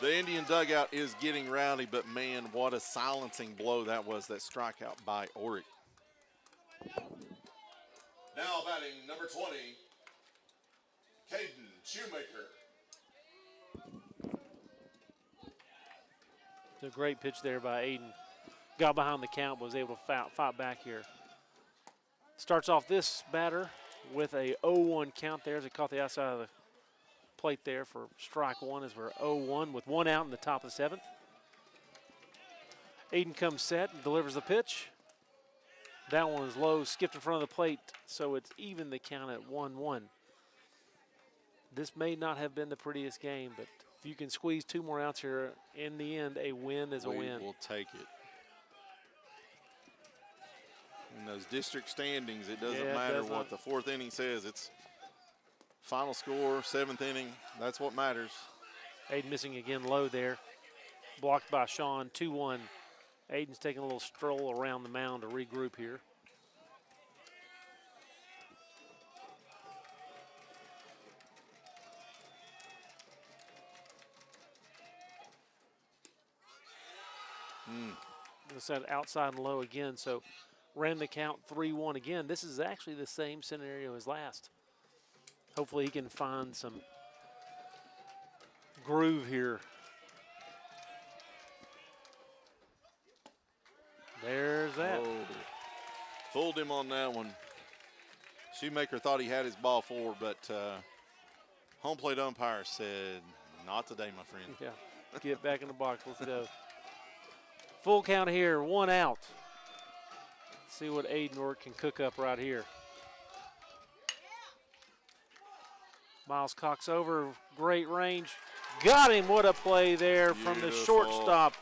Speaker 4: The Indian dugout is getting rowdy, but man, what a silencing blow that was, that strikeout by Oric.
Speaker 3: Now batting number 20, Caden Shoemaker.
Speaker 2: It's a great pitch there by Aiden. Got behind the count, was able to fight back here. Starts off this batter with a 0-1 count there as he caught the outside of the plate there for strike 1 as we're 0-1 with 1 out in the top of the 7th. Aiden comes set and delivers the pitch. That one is low, skipped in front of the plate, so it's even the count at 1-1. This may not have been the prettiest game, but if you can squeeze 2 more outs here, in the end, a win is a win.
Speaker 4: We will take it. In those district standings, it doesn't matter what the 4th inning says. It's final score, 7th inning. That's what matters.
Speaker 2: Aiden missing again low there. Blocked by Sean, 2-1. Aiden's taking a little stroll around the mound to regroup here. It's that outside and low again, so ran the count 3-1 again. This is actually the same scenario as last. Hopefully he can find some groove here. There's that.
Speaker 4: Whoa. Fooled him on that one. Shoemaker thought he had his ball forward, but home plate umpire said Not today, my friend.
Speaker 2: Yeah, get back in the box. Let's go. Full count here, 1 out. See what Aiden can cook up right here. Miles Cox over, great range. Got him, what a play there from the shortstop.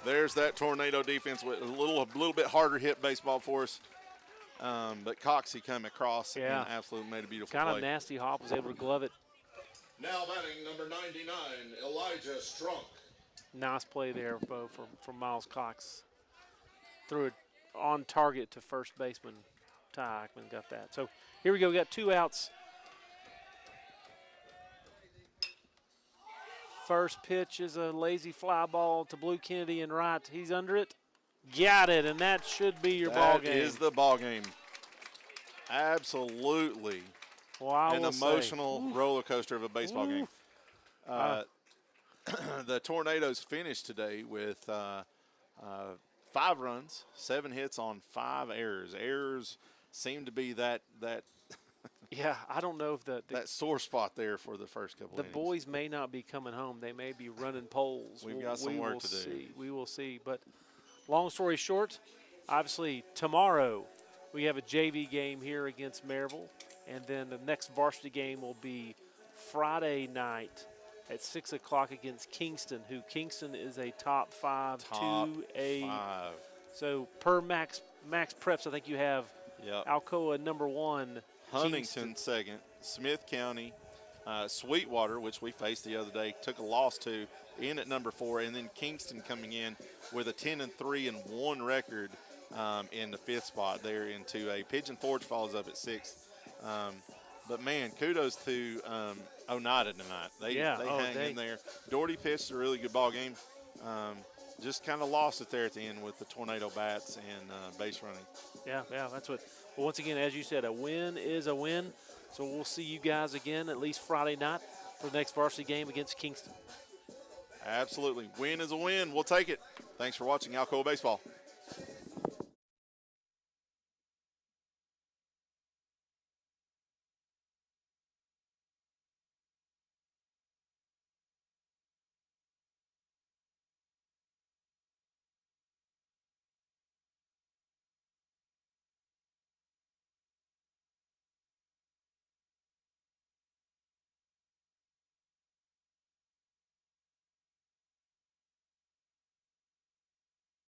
Speaker 4: There's that Tornado defense with a little bit harder hit baseball for us. But Cox, he came across and absolutely made a beautiful play.
Speaker 2: Kind of nasty hop, was able to glove it.
Speaker 3: Now batting number 99, Elijah Strunk.
Speaker 2: Nice play there, Bo, from Miles Cox. Threw it on target to first baseman Ty Eichmann, got that. So here we go, we got 2 outs. First pitch is a lazy fly ball to Blue Kennedy and right. He's under it. Got it, and that should be your ball game.
Speaker 4: That is the ball game. Absolutely.
Speaker 2: Well,
Speaker 4: an emotional roller coaster of a baseball game. The Tornadoes finished today with 5 runs, 7 hits on 5 errors. Errors seem to be that
Speaker 2: yeah, I don't know if
Speaker 4: that sore spot there for the first couple
Speaker 2: the
Speaker 4: innings.
Speaker 2: boys may not be coming home. They may be running poles.
Speaker 4: We've got some work to do.
Speaker 2: We will see. But long story short, obviously tomorrow we have a JV game here against Maryville, and then the next varsity game will be Friday night at 6 o'clock against Kingston, who Kingston is a top 5 2A. So per Max Preps, I think you have Alcoa number 1.
Speaker 4: Huntington second, Smith County, Sweetwater, which we faced the other day, took a loss to, in at number 4, and then Kingston coming in with a 10-3-1 record in the 5th spot there in 2A. Pigeon Forge follows up at 6th. But man, kudos to Oneida tonight. They hang in there. Doherty pitched a really good ball game. Just kind of lost it there at the end with the Tornado bats and base running.
Speaker 2: Yeah, that's what. Well, once again, as you said, a win is a win. So we'll see you guys again at least Friday night for the next varsity game against Kingston.
Speaker 4: Absolutely. Win is a win. We'll take it. Thanks for watching Alcoa Baseball.